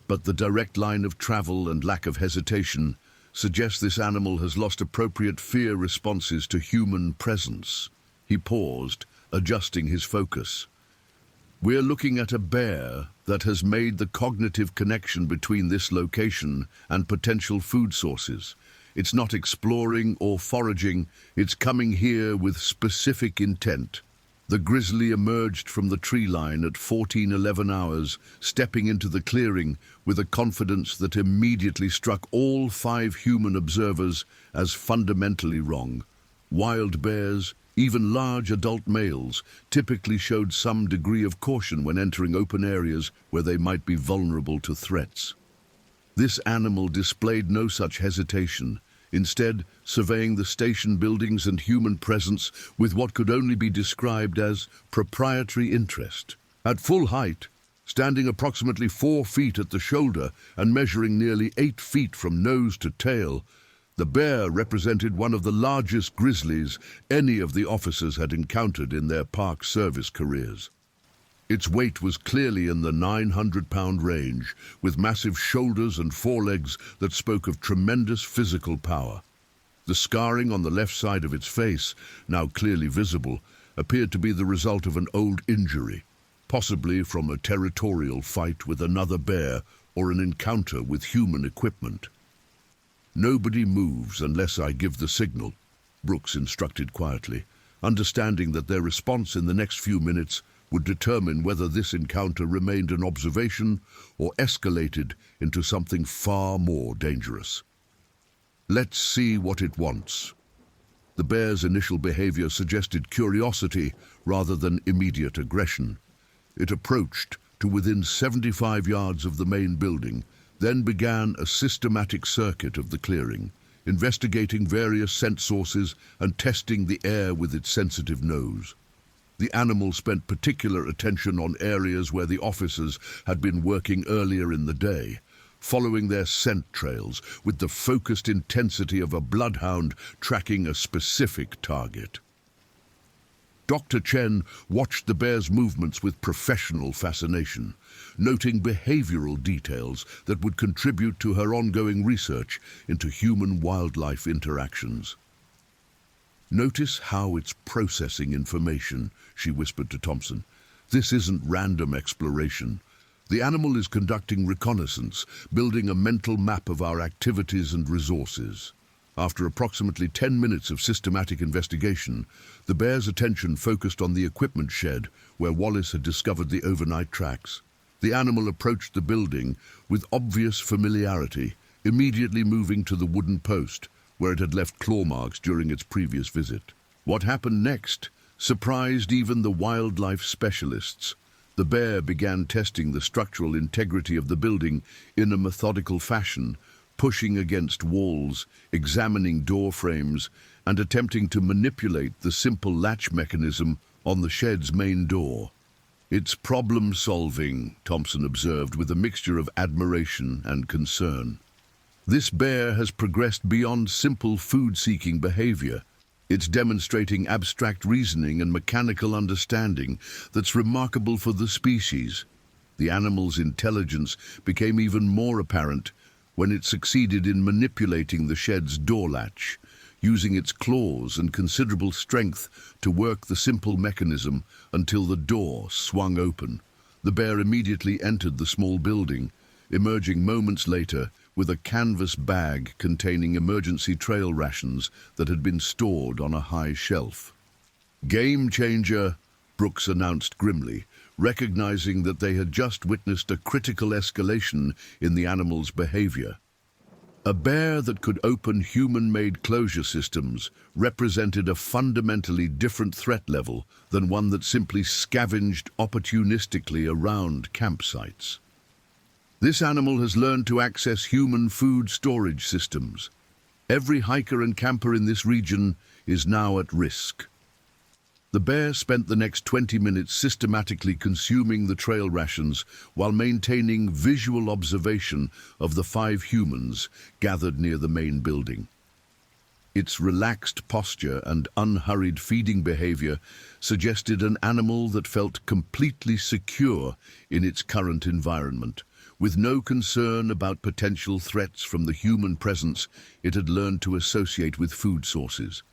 but the direct line of travel and lack of hesitation suggests this animal has lost appropriate fear responses to human presence." He paused, adjusting his focus. "We're looking at a bear that has made the cognitive connection between this location and potential food sources. It's not exploring or foraging, it's coming here with specific intent." The grizzly emerged from the tree line at 14:11 hours, stepping into the clearing with a confidence that immediately struck all 5 human observers as fundamentally wrong. Wild bears, even large adult males, typically showed some degree of caution when entering open areas where they might be vulnerable to threats. This animal displayed no such hesitation, instead surveying the station buildings and human presence with what could only be described as proprietary interest. At full height, standing approximately 4 feet at the shoulder and measuring nearly 8 feet from nose to tail, the bear represented one of the largest grizzlies any of the officers had encountered in their park service careers. Its weight was clearly in the 900-pound range, with massive shoulders and forelegs that spoke of tremendous physical power. The scarring on the left side of its face, now clearly visible, appeared to be the result of an old injury, possibly from a territorial fight with another bear or an encounter with human equipment. "Nobody moves unless I give the signal," Brooks instructed quietly, understanding that their response in the next few minutes would determine whether this encounter remained an observation or escalated into something far more dangerous. "Let's see what it wants." The bear's initial behavior suggested curiosity rather than immediate aggression. It approached to within 75 yards of the main building, then began a systematic circuit of the clearing, investigating various scent sources and testing the air with its sensitive nose. The animal spent particular attention on areas where the officers had been working earlier in the day, following their scent trails with the focused intensity of a bloodhound tracking a specific target. Dr. Chen watched the bear's movements with professional fascination, noting behavioral details that would contribute to her ongoing research into human-wildlife interactions. "Notice how it's processing information," she whispered to Thompson. "This isn't random exploration. The animal is conducting reconnaissance, building a mental map of our activities and resources." After approximately 10 minutes of systematic investigation, the bear's attention focused on the equipment shed where Wallace had discovered the overnight tracks. The animal approached the building with obvious familiarity, immediately moving to the wooden post, where it had left claw marks during its previous visit. What happened next surprised even the wildlife specialists. The bear began testing the structural integrity of the building in a methodical fashion, pushing against walls, examining door frames, and attempting to manipulate the simple latch mechanism on the shed's main door. "It's problem-solving," Thompson observed with a mixture of admiration and concern. "This bear has progressed beyond simple food-seeking behavior. It's demonstrating abstract reasoning and mechanical understanding that's remarkable for the species." The animal's intelligence became even more apparent when it succeeded in manipulating the shed's door latch, using its claws and considerable strength to work the simple mechanism until the door swung open. The bear immediately entered the small building, emerging moments later with a canvas bag containing emergency trail rations that had been stored on a high shelf. "Game changer," Brooks announced grimly, recognizing that they had just witnessed a critical escalation in the animal's behavior. A bear that could open human-made closure systems represented a fundamentally different threat level than one that simply scavenged opportunistically around campsites. This animal has learned to access human food storage systems. Every hiker and camper in this region is now at risk. The bear spent the next 20 minutes systematically consuming the trail rations while maintaining visual observation of the 5 humans gathered near the main building. Its relaxed posture and unhurried feeding behavior suggested an animal that felt completely secure in its current environment, with no concern about potential threats from the human presence it had learned to associate with food sources.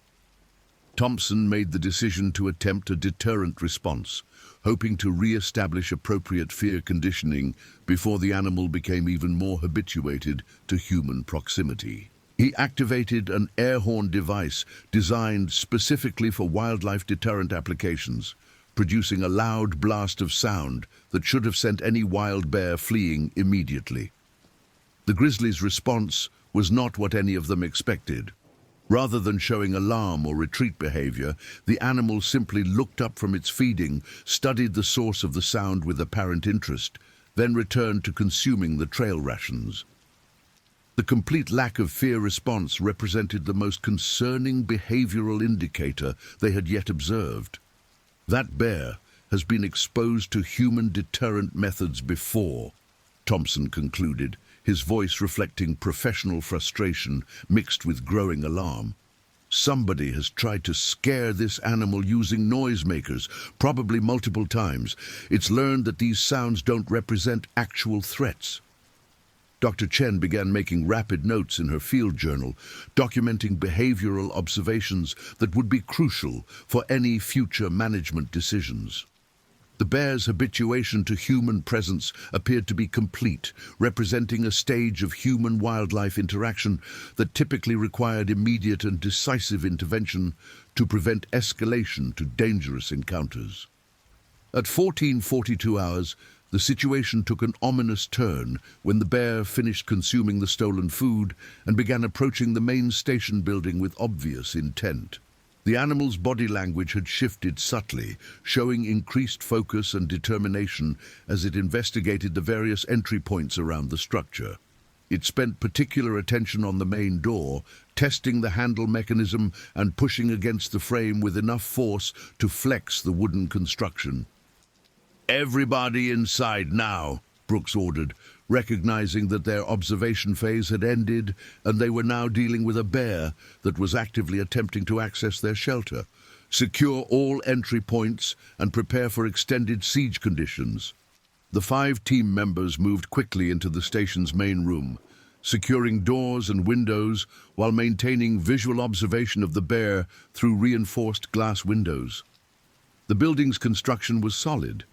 Thompson made the decision to attempt a deterrent response, hoping to re-establish appropriate fear conditioning before the animal became even more habituated to human proximity. He activated an air horn device designed specifically for wildlife deterrent applications, producing a loud blast of sound that should have sent any wild bear fleeing immediately. The grizzly's response was not what any of them expected. Rather than showing alarm or retreat behavior, the animal simply looked up from its feeding, studied the source of the sound with apparent interest, then returned to consuming the trail rations. The complete lack of fear response represented the most concerning behavioral indicator they had yet observed. That bear has been exposed to human deterrent methods before, Thompson concluded, his voice reflecting professional frustration mixed with growing alarm. Somebody has tried to scare this animal using noisemakers, probably multiple times. It's learned that these sounds don't represent actual threats. Dr. Chen began making rapid notes in her field journal, documenting behavioral observations that would be crucial for any future management decisions. The bear's habituation to human presence appeared to be complete, representing a stage of human-wildlife interaction that typically required immediate and decisive intervention to prevent escalation to dangerous encounters. At 14:42 hours, the situation took an ominous turn when the bear finished consuming the stolen food and began approaching the main station building with obvious intent. The animal's body language had shifted subtly, showing increased focus and determination as it investigated the various entry points around the structure. It spent particular attention on the main door, testing the handle mechanism and pushing against the frame with enough force to flex the wooden construction. "Everybody inside now," Brooks ordered, recognizing that their observation phase had ended and they were now dealing with a bear that was actively attempting to access their shelter. "Secure all entry points and prepare for extended siege conditions." The 5 team members moved quickly into the station's main room, securing doors and windows while maintaining visual observation of the bear through reinforced glass windows. The building's construction was solid,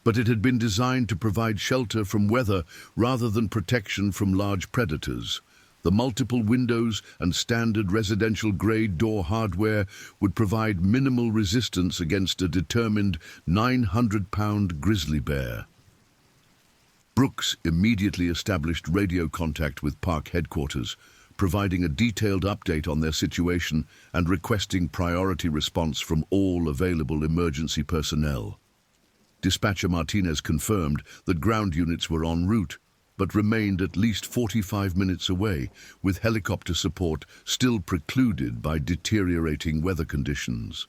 but it had been designed to provide shelter from weather rather than protection from large predators. The multiple windows and standard residential-grade door hardware would provide minimal resistance against a determined 900-pound grizzly bear. Brooks immediately established radio contact with park headquarters, providing a detailed update on their situation and requesting priority response from all available emergency personnel. Dispatcher Martinez confirmed that ground units were en route, but remained at least 45 minutes away, with helicopter support still precluded by deteriorating weather conditions.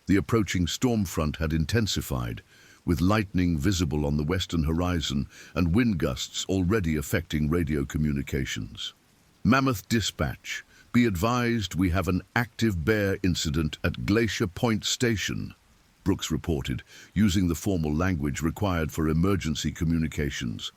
The approaching storm front had intensified, with lightning visible on the western horizon and wind gusts already affecting radio communications. "Mammoth Dispatch, be advised we have an active bear incident at Glacier Point Station," Brooks reported, using the formal language required for emergency communications.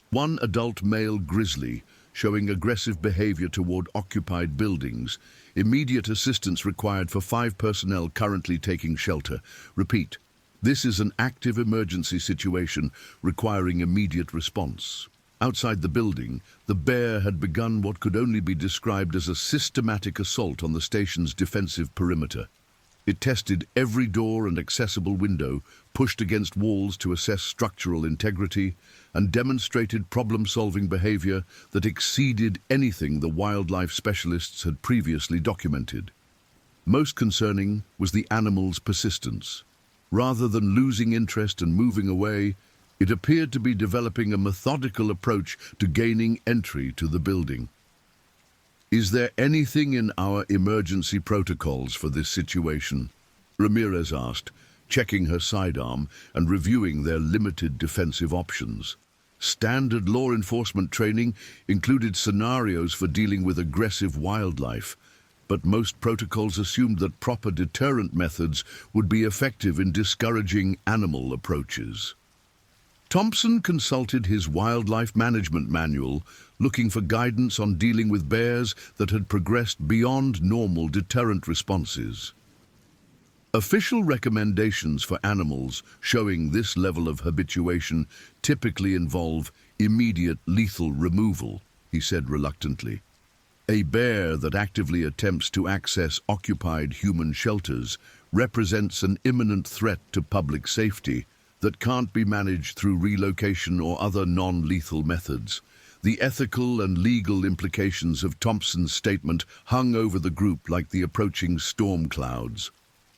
"One adult male grizzly showing aggressive behavior toward occupied buildings. Immediate assistance required for 5 personnel currently taking shelter. Repeat, this is an active emergency situation requiring immediate response." Outside the building, the bear had begun what could only be described as a systematic assault on the station's defensive perimeter. It tested every door and accessible window, pushed against walls to assess structural integrity, and demonstrated problem-solving behavior that exceeded anything the wildlife specialists had previously documented. Most concerning was the animal's persistence. Rather than losing interest and moving away, it appeared to be developing a methodical approach to gaining entry to the building. "Is there anything in our emergency protocols for this situation?" Ramirez asked, checking her sidearm and reviewing their limited defensive options. Standard law enforcement training included scenarios for dealing with aggressive wildlife, but most protocols assumed that proper deterrent methods would be effective in discouraging animal approaches. Thompson consulted his wildlife management manual, looking for guidance on dealing with bears that had progressed beyond normal deterrent responses. Official recommendations for animals showing this level of habituation typically involve immediate lethal removal, he said reluctantly. A bear that actively attempts to access occupied human shelters represents an imminent threat to public safety that can't be managed through relocation or other non-lethal methods. The ethical and legal implications of Thompson's statement hung over the group like the approaching storm clouds.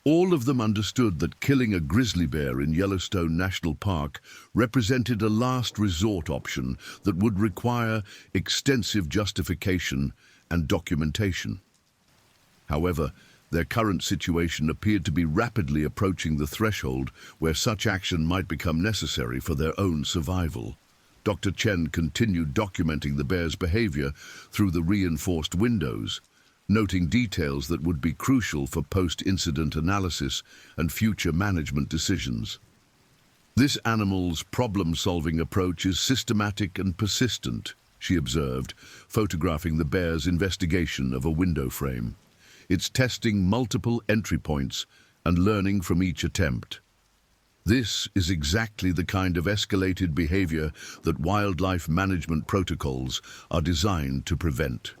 All of them understood that killing a grizzly bear in Yellowstone National Park represented a last resort option that would require extensive justification and documentation. However, their current situation appeared to be rapidly approaching the threshold where such action might become necessary for their own survival. Dr. Chen continued documenting the bear's behavior through the reinforced windows, noting details that would be crucial for post-incident analysis and future management decisions. This animal's problem-solving approach is systematic and persistent, she observed, photographing the bear's investigation of a window frame. It's testing multiple entry points and learning from each attempt. This is exactly the kind of escalated behavior that wildlife management protocols are designed to prevent.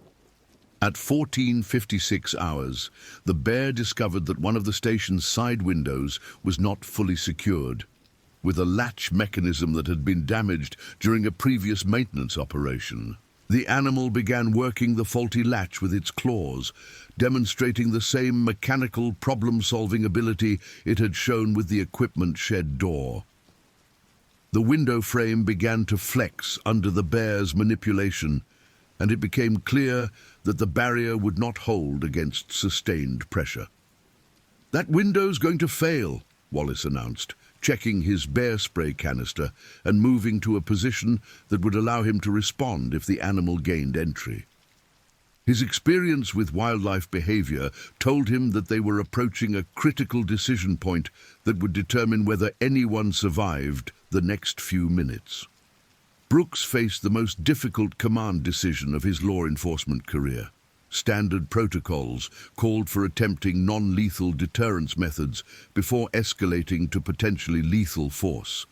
At 14:56 hours, the bear discovered that one of the station's side windows was not fully secured, with a latch mechanism that had been damaged during a previous maintenance operation. The animal began working the faulty latch with its claws, demonstrating the same mechanical problem-solving ability it had shown with the equipment shed door. The window frame began to flex under the bear's manipulation, and it became clear that the barrier would not hold against sustained pressure. "That window's going to fail," Wallace announced, checking his bear spray canister and moving to a position that would allow him to respond if the animal gained entry. His experience with wildlife behavior told him that they were approaching a critical decision point that would determine whether anyone survived the next few minutes. Brooks faced the most difficult command decision of his law enforcement career. Standard protocols called for attempting non-lethal deterrence methods before escalating to potentially lethal force.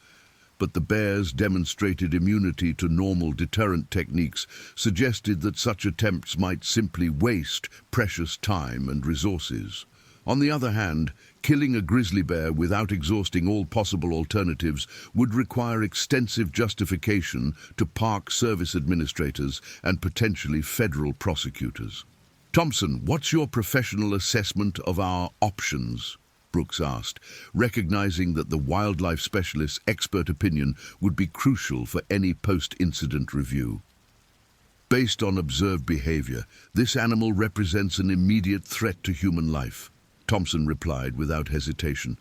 But the bear's demonstrated immunity to normal deterrent techniques suggested that such attempts might simply waste precious time and resources. On the other hand, killing a grizzly bear without exhausting all possible alternatives would require extensive justification to Park Service administrators and potentially federal prosecutors. "Thompson, what's your professional assessment of our options?" Brooks asked, recognizing that the wildlife specialist's expert opinion would be crucial for any post-incident review. "Based on observed behavior, this animal represents an immediate threat to human life," Thompson replied without hesitation.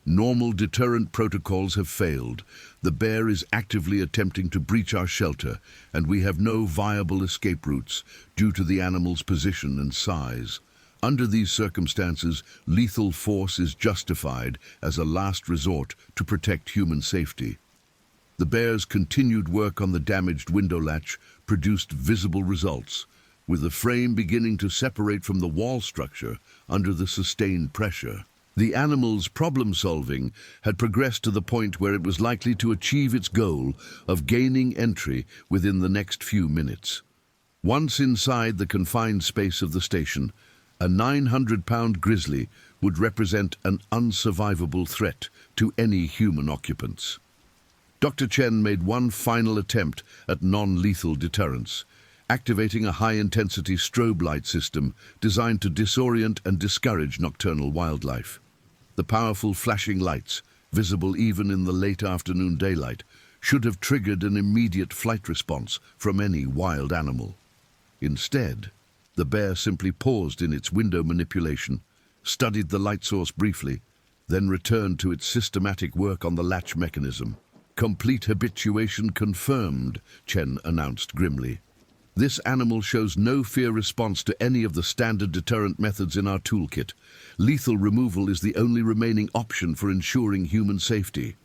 "Normal deterrent protocols have failed. The bear is actively attempting to breach our shelter, and we have no viable escape routes due to the animal's position and size. Under these circumstances, lethal force is justified as a last resort to protect human safety." The bear's continued work on the damaged window latch produced visible results, with the frame beginning to separate from the wall structure under the sustained pressure. The animal's problem-solving had progressed to the point where it was likely to achieve its goal of gaining entry within the next few minutes. Once inside the confined space of the station, a 900-pound grizzly would represent an unsurvivable threat to any human occupants. Dr. Chen made one final attempt at non-lethal deterrence, activating a high-intensity strobe light system designed to disorient and discourage nocturnal wildlife. The powerful flashing lights, visible even in the late afternoon daylight, should have triggered an immediate flight response from any wild animal. Instead, the bear simply paused in its window manipulation, studied the light source briefly, then returned to its systematic work on the latch mechanism. "Complete habituation confirmed," Chen announced grimly. "This animal shows no fear response to any of the standard deterrent methods in our toolkit. Lethal removal is the only remaining option for ensuring human safety."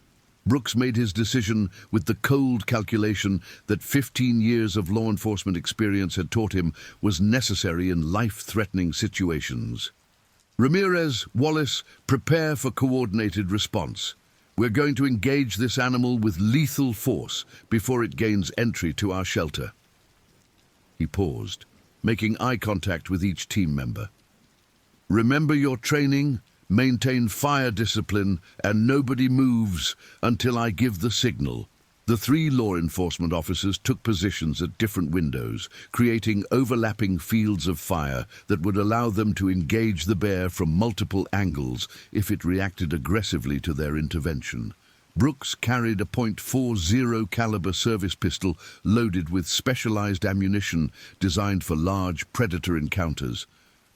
Brooks made his decision with the cold calculation that 15 years of law enforcement experience had taught him was necessary in life-threatening situations. "Ramirez, Wallace, prepare for coordinated response. We're going to engage this animal with lethal force before it gains entry to our shelter." He paused, making eye contact with each team member. "Remember your training? Maintain fire discipline and nobody moves until I give the signal. The three law enforcement officers took positions at different windows, creating overlapping fields of fire that would allow them to engage the bear from multiple angles if it reacted aggressively to their intervention. Brooks carried a .40 caliber service pistol loaded with specialized ammunition designed for large predator encounters,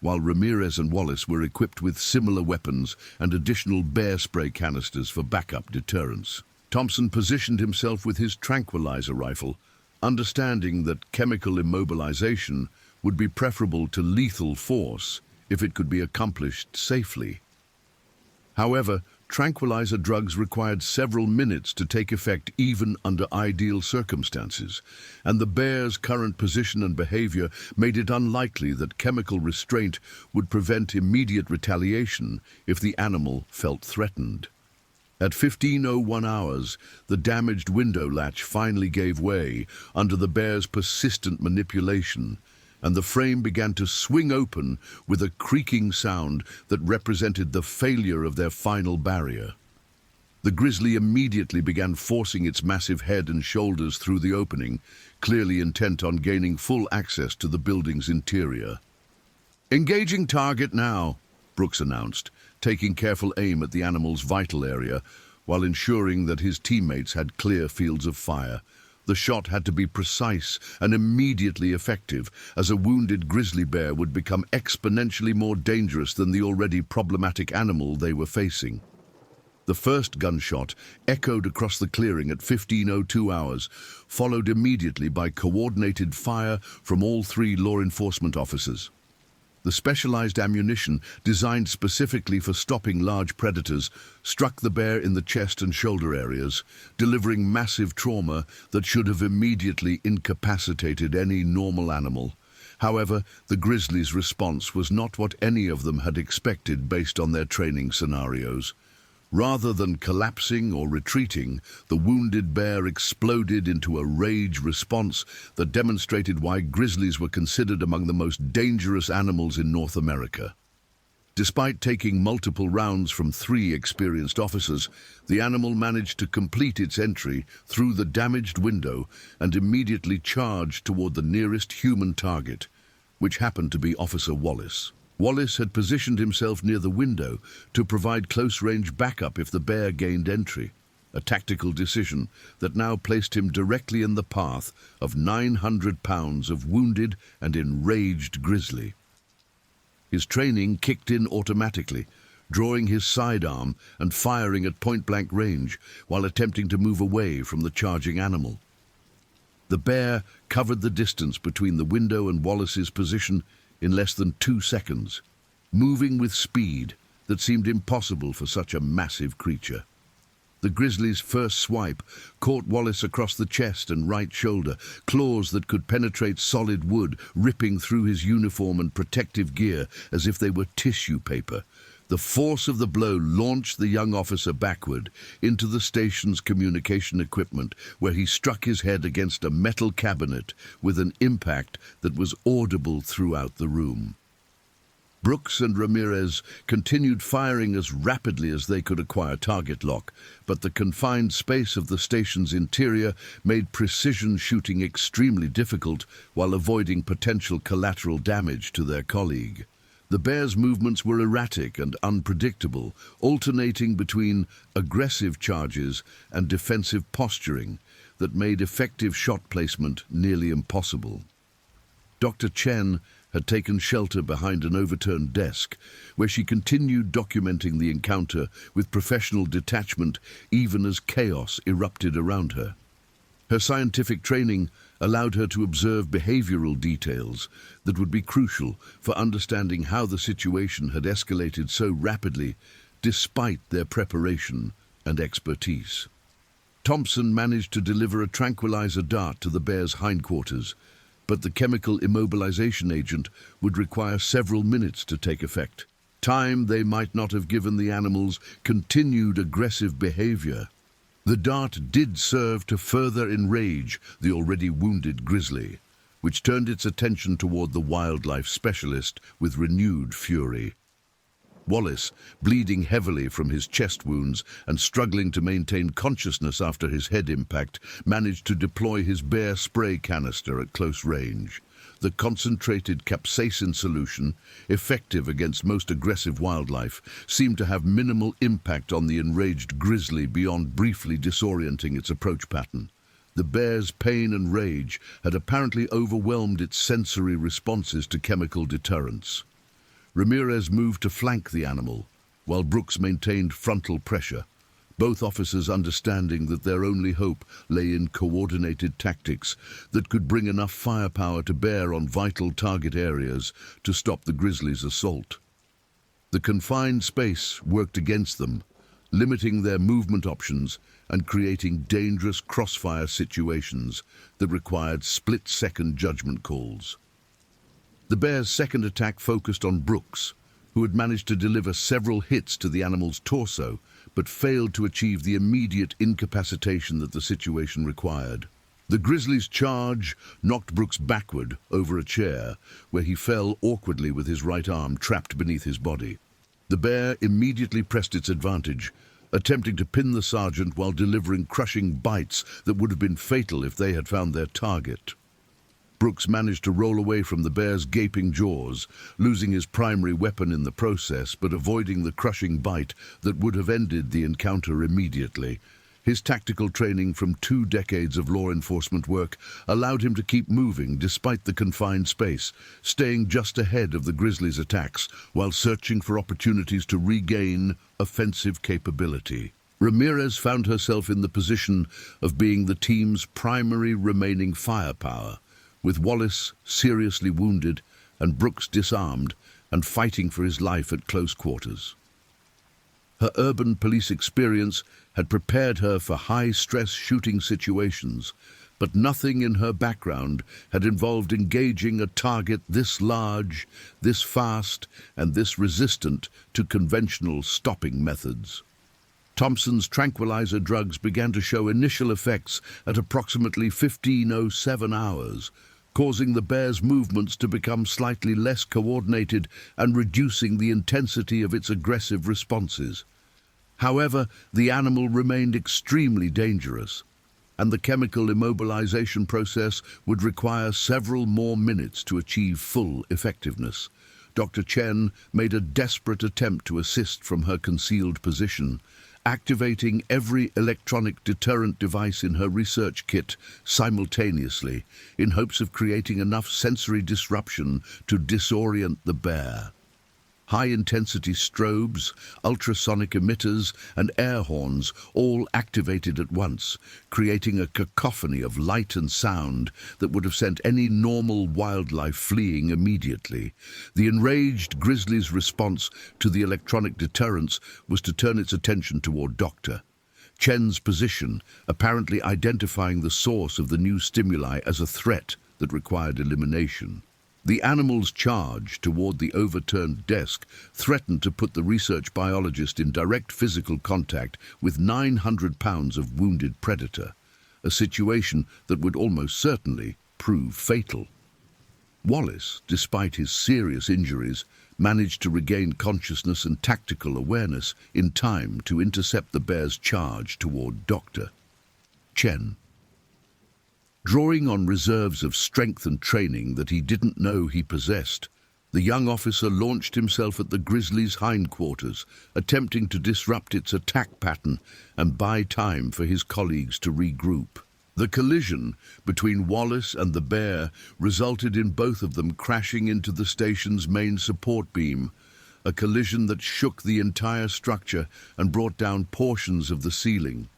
while Ramirez and Wallace were equipped with similar weapons and additional bear spray canisters for backup deterrence. Thompson positioned himself with his tranquilizer rifle, understanding that chemical immobilization would be preferable to lethal force if it could be accomplished safely. However, tranquilizer drugs required several minutes to take effect even under ideal circumstances, and the bear's current position and behavior made it unlikely that chemical restraint would prevent immediate retaliation if the animal felt threatened. At 15:01 hours, the damaged window latch finally gave way under the bear's persistent manipulation, and the frame began to swing open with a creaking sound that represented the failure of their final barrier. The grizzly immediately began forcing its massive head and shoulders through the opening, clearly intent on gaining full access to the building's interior. "Engaging target now," Brooks announced, taking careful aim at the animal's vital area while ensuring that his teammates had clear fields of fire. The shot had to be precise and immediately effective, as a wounded grizzly bear would become exponentially more dangerous than the already problematic animal they were facing. The first gunshot echoed across the clearing at 15:02 hours, followed immediately by coordinated fire from all three law enforcement officers. The specialized ammunition, designed specifically for stopping large predators, struck the bear in the chest and shoulder areas, delivering massive trauma that should have immediately incapacitated any normal animal. However, the grizzly's response was not what any of them had expected based on their training scenarios. Rather than collapsing or retreating, the wounded bear exploded into a rage response that demonstrated why grizzlies were considered among the most dangerous animals in North America. Despite taking multiple rounds from three experienced officers, the animal managed to complete its entry through the damaged window and immediately charged toward the nearest human target, which happened to be Officer Wallace. Wallace had positioned himself near the window to provide close-range backup if the bear gained entry, a tactical decision that now placed him directly in the path of 900 pounds of wounded and enraged grizzly. His training kicked in automatically, drawing his sidearm and firing at point-blank range while attempting to move away from the charging animal. The bear covered the distance between the window and Wallace's position in less than 2 seconds, moving with speed that seemed impossible for such a massive creature. The grizzly's first swipe caught Wallace across the chest and right shoulder, claws that could penetrate solid wood, ripping through his uniform and protective gear as if they were tissue paper. The force of the blow launched the young officer backward into the station's communication equipment, where he struck his head against a metal cabinet with an impact that was audible throughout the room. Brooks and Ramirez continued firing as rapidly as they could acquire target lock, but the confined space of the station's interior made precision shooting extremely difficult while avoiding potential collateral damage to their colleague. The bear's movements were erratic and unpredictable, alternating between aggressive charges and defensive posturing that made effective shot placement nearly impossible. Dr. Chen had taken shelter behind an overturned desk, where she continued documenting the encounter with professional detachment even as chaos erupted around her. Her scientific training allowed her to observe behavioral details that would be crucial for understanding how the situation had escalated so rapidly despite their preparation and expertise. Thompson managed to deliver a tranquilizer dart to the bear's hindquarters, but the chemical immobilization agent would require several minutes to take effect, time they might not have given the animal's continued aggressive behavior. The dart did serve to further enrage the already wounded grizzly, which turned its attention toward the wildlife specialist with renewed fury. Wallace, bleeding heavily from his chest wounds and struggling to maintain consciousness after his head impact, managed to deploy his bear spray canister at close range. The concentrated capsaicin solution, effective against most aggressive wildlife, seemed to have minimal impact on the enraged grizzly beyond briefly disorienting its approach pattern. The bear's pain and rage had apparently overwhelmed its sensory responses to chemical deterrents. Ramirez moved to flank the animal, while Brooks maintained frontal pressure, both officers understanding that their only hope lay in coordinated tactics that could bring enough firepower to bear on vital target areas to stop the grizzly's assault. The confined space worked against them, limiting their movement options and creating dangerous crossfire situations that required split-second judgment calls. The bear's second attack focused on Brooks, who had managed to deliver several hits to the animal's torso, but failed to achieve the immediate incapacitation that the situation required. The grizzly's charge knocked Brooks backward over a chair, where he fell awkwardly with his right arm trapped beneath his body. The bear immediately pressed its advantage, attempting to pin the sergeant while delivering crushing bites that would have been fatal if they had found their target. Brooks managed to roll away from the bear's gaping jaws, losing his primary weapon in the process, but avoiding the crushing bite that would have ended the encounter immediately. His tactical training from 2 decades of law enforcement work allowed him to keep moving despite the confined space, staying just ahead of the grizzly's attacks while searching for opportunities to regain offensive capability. Ramirez found herself in the position of being the team's primary remaining firepower, with Wallace seriously wounded and Brooks disarmed and fighting for his life at close quarters. Her urban police experience had prepared her for high-stress shooting situations, but nothing in her background had involved engaging a target this large, this fast, and this resistant to conventional stopping methods. Thompson's tranquilizer drugs began to show initial effects at approximately 15:07 hours, causing the bear's movements to become slightly less coordinated and reducing the intensity of its aggressive responses. However, the animal remained extremely dangerous, and the chemical immobilization process would require several more minutes to achieve full effectiveness. Dr. Chen made a desperate attempt to assist from her concealed position, activating every electronic deterrent device in her research kit simultaneously, in hopes of creating enough sensory disruption to disorient the bear. High-intensity strobes, ultrasonic emitters, and air horns all activated at once, creating a cacophony of light and sound that would have sent any normal wildlife fleeing immediately. The enraged grizzly's response to the electronic deterrents was to turn its attention toward Doctor Chen's position, apparently identifying the source of the new stimuli as a threat that required elimination. The animal's charge toward the overturned desk threatened to put the research biologist in direct physical contact with 900 pounds of wounded predator, a situation that would almost certainly prove fatal. Wallace, despite his serious injuries, managed to regain consciousness and tactical awareness in time to intercept the bear's charge toward Dr. Chen. Drawing on reserves of strength and training that he didn't know he possessed, the young officer launched himself at the grizzly's hindquarters, attempting to disrupt its attack pattern and buy time for his colleagues to regroup. The collision between Wallace and the bear resulted in both of them crashing into the station's main support beam, a collision that shook the entire structure and brought down portions of the ceiling.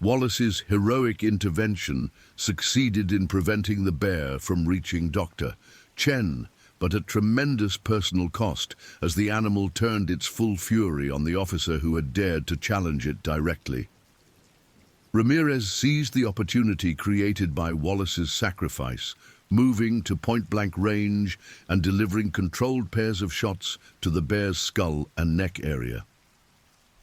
Wallace's heroic intervention succeeded in preventing the bear from reaching Dr. Chen, but at tremendous personal cost, as the animal turned its full fury on the officer who had dared to challenge it directly. Ramirez seized the opportunity created by Wallace's sacrifice, moving to point-blank range and delivering controlled pairs of shots to the bear's skull and neck area.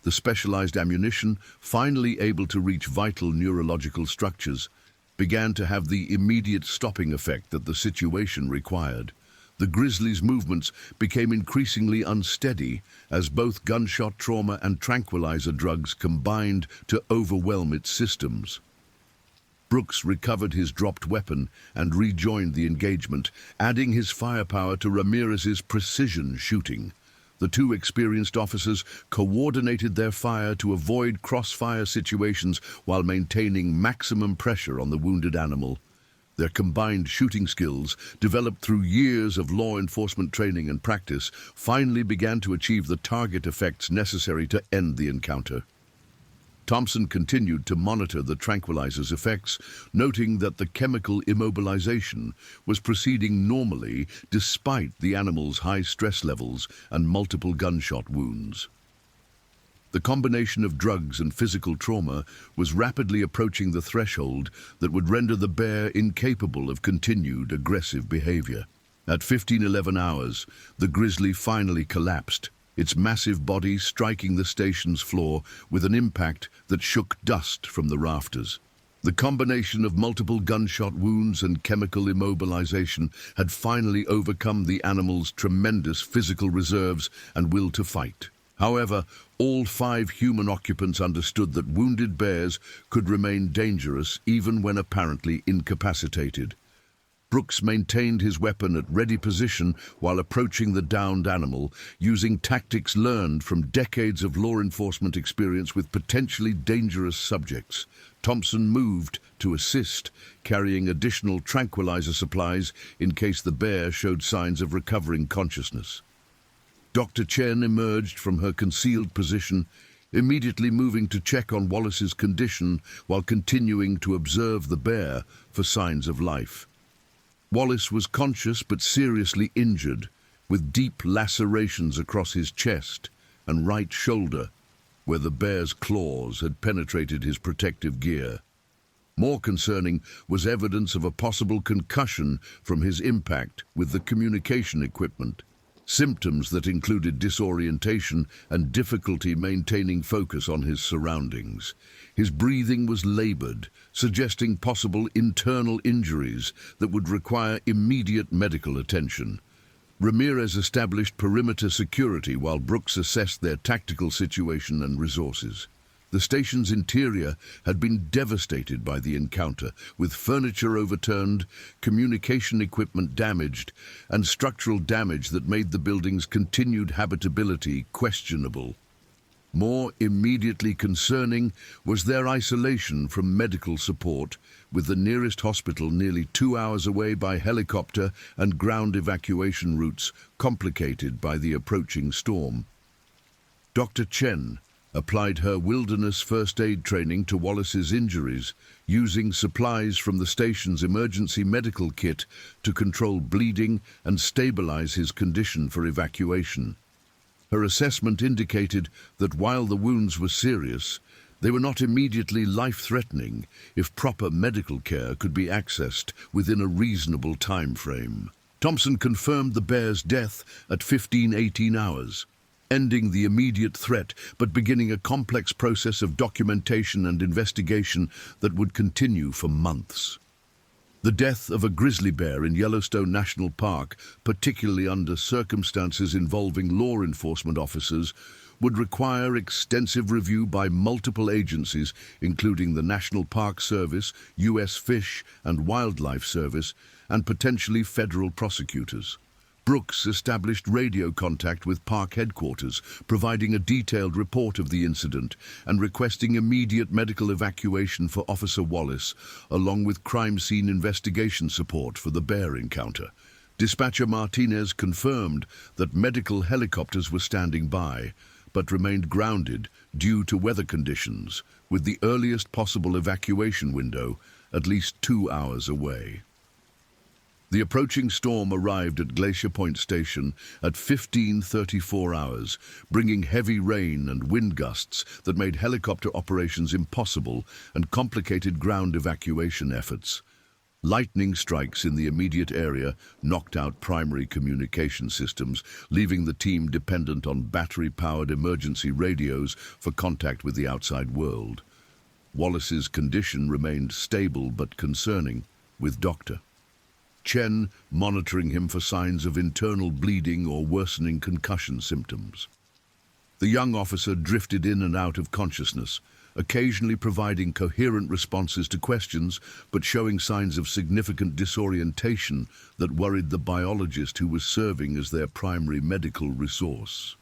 The specialized ammunition, finally able to reach vital neurological structures, began to have the immediate stopping effect that the situation required. The grizzly's movements became increasingly unsteady as both gunshot trauma and tranquilizer drugs combined to overwhelm its systems. Brooks recovered his dropped weapon and rejoined the engagement, adding his firepower to Ramirez's precision shooting. The two experienced officers coordinated their fire to avoid crossfire situations while maintaining maximum pressure on the wounded animal. Their combined shooting skills, developed through years of law enforcement training and practice, finally began to achieve the target effects necessary to end the encounter. Thompson continued to monitor the tranquilizer's effects, noting that the chemical immobilization was proceeding normally despite the animal's high stress levels and multiple gunshot wounds. The combination of drugs and physical trauma was rapidly approaching the threshold that would render the bear incapable of continued aggressive behavior. At 15:11 hours, the grizzly finally collapsed, its massive body striking the station's floor with an impact that shook dust from the rafters. The combination of multiple gunshot wounds and chemical immobilization had finally overcome the animal's tremendous physical reserves and will to fight. However, all 5 human occupants understood that wounded bears could remain dangerous even when apparently incapacitated. Brooks maintained his weapon at ready position while approaching the downed animal, using tactics learned from decades of law enforcement experience with potentially dangerous subjects. Thompson moved to assist, carrying additional tranquilizer supplies in case the bear showed signs of recovering consciousness. Dr. Chen emerged from her concealed position, immediately moving to check on Wallace's condition while continuing to observe the bear for signs of life. Wallace was conscious but seriously injured, with deep lacerations across his chest and right shoulder, where the bear's claws had penetrated his protective gear. More concerning was evidence of a possible concussion from his impact with the communication equipment, symptoms that included disorientation and difficulty maintaining focus on his surroundings. His breathing was labored, suggesting possible internal injuries that would require immediate medical attention. Ramirez established perimeter security while Brooks assessed their tactical situation and resources. The station's interior had been devastated by the encounter, with furniture overturned, communication equipment damaged, and structural damage that made the building's continued habitability questionable. More immediately concerning was their isolation from medical support, with the nearest hospital nearly 2 hours away by helicopter and ground evacuation routes complicated by the approaching storm. Dr. Chen applied her wilderness first aid training to Wallace's injuries, using supplies from the station's emergency medical kit to control bleeding and stabilize his condition for evacuation. Her assessment indicated that while the wounds were serious, they were not immediately life-threatening if proper medical care could be accessed within a reasonable time frame. Thompson confirmed the bear's death at 15:18 hours, ending the immediate threat but beginning a complex process of documentation and investigation that would continue for months. The death of a grizzly bear in Yellowstone National Park, particularly under circumstances involving law enforcement officers, would require extensive review by multiple agencies, including the National Park Service, U.S. Fish and Wildlife Service, and potentially federal prosecutors. Brooks established radio contact with park headquarters, providing a detailed report of the incident and requesting immediate medical evacuation for Officer Wallace, along with crime scene investigation support for the bear encounter. Dispatcher Martinez confirmed that medical helicopters were standing by, but remained grounded due to weather conditions, with the earliest possible evacuation window at least 2 hours away. The approaching storm arrived at Glacier Point Station at 15:34 hours, bringing heavy rain and wind gusts that made helicopter operations impossible and complicated ground evacuation efforts. Lightning strikes in the immediate area knocked out primary communication systems, leaving the team dependent on battery-powered emergency radios for contact with the outside world. Wallace's condition remained stable but concerning, with Dr. Chen monitoring him for signs of internal bleeding or worsening concussion symptoms. The young officer drifted in and out of consciousness, occasionally providing coherent responses to questions, but showing signs of significant disorientation that worried the biologist who was serving as their primary medical resource.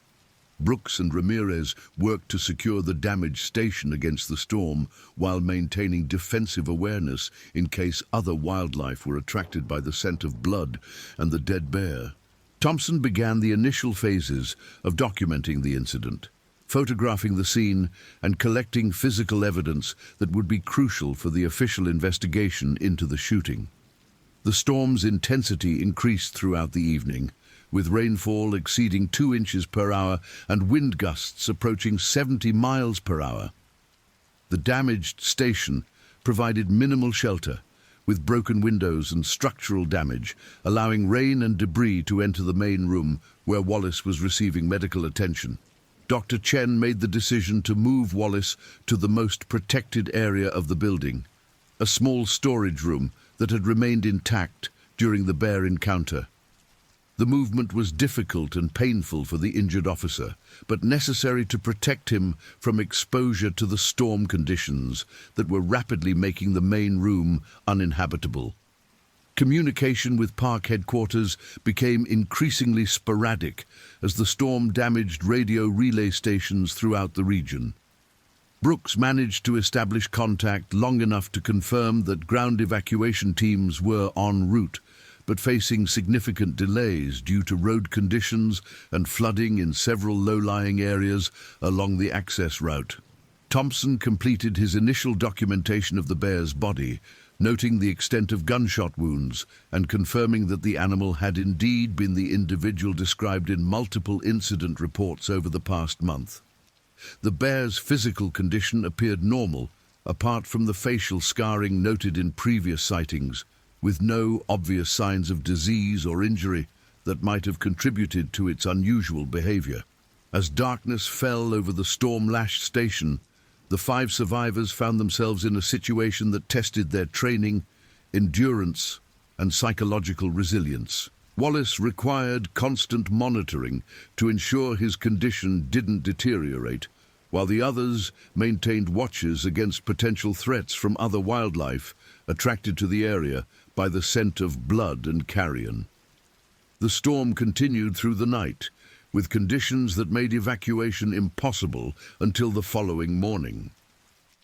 Brooks and Ramirez worked to secure the damaged station against the storm while maintaining defensive awareness in case other wildlife were attracted by the scent of blood and the dead bear. Thompson began the initial phases of documenting the incident, photographing the scene and collecting physical evidence that would be crucial for the official investigation into the shooting. The storm's intensity increased throughout the evening, with rainfall exceeding 2 inches per hour and wind gusts approaching 70 miles per hour. The damaged station provided minimal shelter, with broken windows and structural damage, allowing rain and debris to enter the main room where Wallace was receiving medical attention. Dr. Chen made the decision to move Wallace to the most protected area of the building, a small storage room that had remained intact during the bear encounter. The movement was difficult and painful for the injured officer, but necessary to protect him from exposure to the storm conditions that were rapidly making the main room uninhabitable. Communication with park headquarters became increasingly sporadic as the storm damaged radio relay stations throughout the region. Brooks managed to establish contact long enough to confirm that ground evacuation teams were en route, but facing significant delays due to road conditions and flooding in several low-lying areas along the access route. Thompson completed his initial documentation of the bear's body, noting the extent of gunshot wounds and confirming that the animal had indeed been the individual described in multiple incident reports over the past month. The bear's physical condition appeared normal, apart from the facial scarring noted in previous sightings, with no obvious signs of disease or injury that might have contributed to its unusual behavior. As darkness fell over the storm-lashed station, the 5 survivors found themselves in a situation that tested their training, endurance, and psychological resilience. Wallace required constant monitoring to ensure his condition didn't deteriorate, while the others maintained watches against potential threats from other wildlife attracted to the area by the scent of blood and carrion. The storm continued through the night, with conditions that made evacuation impossible until the following morning.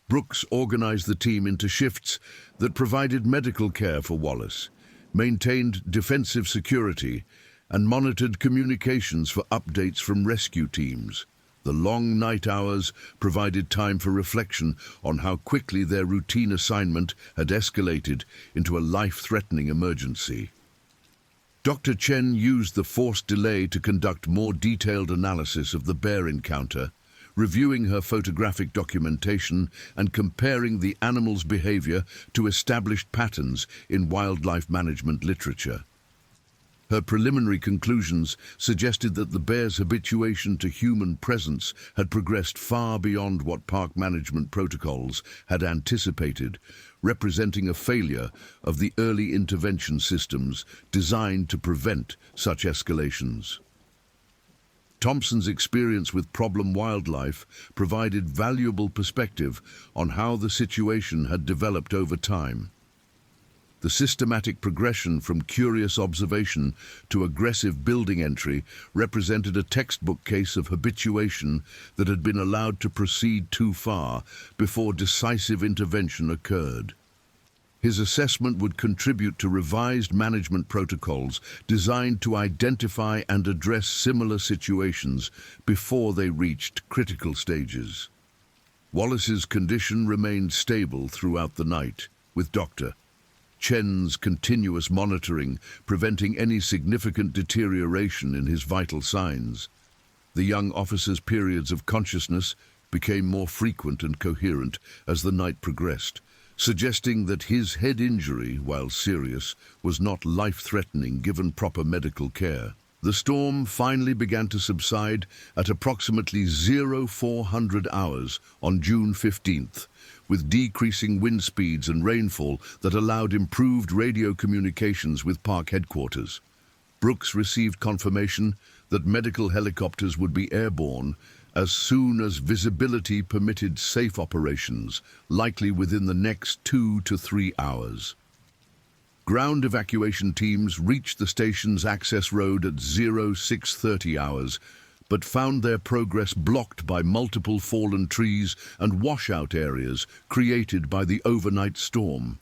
Brooks organized the team into shifts that provided medical care for Wallace, maintained defensive security, and monitored communications for updates from rescue teams. The long night hours provided time for reflection on how quickly their routine assignment had escalated into a life-threatening emergency. Dr. Chen used the forced delay to conduct more detailed analysis of the bear encounter, reviewing her photographic documentation and comparing the animal's behavior to established patterns in wildlife management literature. Her preliminary conclusions suggested that the bear's habituation to human presence had progressed far beyond what park management protocols had anticipated, representing a failure of the early intervention systems designed to prevent such escalations. Thompson's experience with problem wildlife provided valuable perspective on how the situation had developed over time. The systematic progression from curious observation to aggressive building entry represented a textbook case of habituation that had been allowed to proceed too far before decisive intervention occurred. His assessment would contribute to revised management protocols designed to identify and address similar situations before they reached critical stages. Wallace's condition remained stable throughout the night, with Dr. Chen's continuous monitoring preventing any significant deterioration in his vital signs. The young officer's periods of consciousness became more frequent and coherent as the night progressed, suggesting that his head injury, while serious, was not life-threatening given proper medical care. The storm finally began to subside at approximately 0400 hours on June 15th, with decreasing wind speeds and rainfall that allowed improved radio communications with park headquarters. Brooks received confirmation that medical helicopters would be airborne as soon as visibility permitted safe operations, likely within the next 2 to 3 hours. Ground evacuation teams reached the station's access road at 0630 hours, but found their progress blocked by multiple fallen trees and washout areas created by the overnight storm.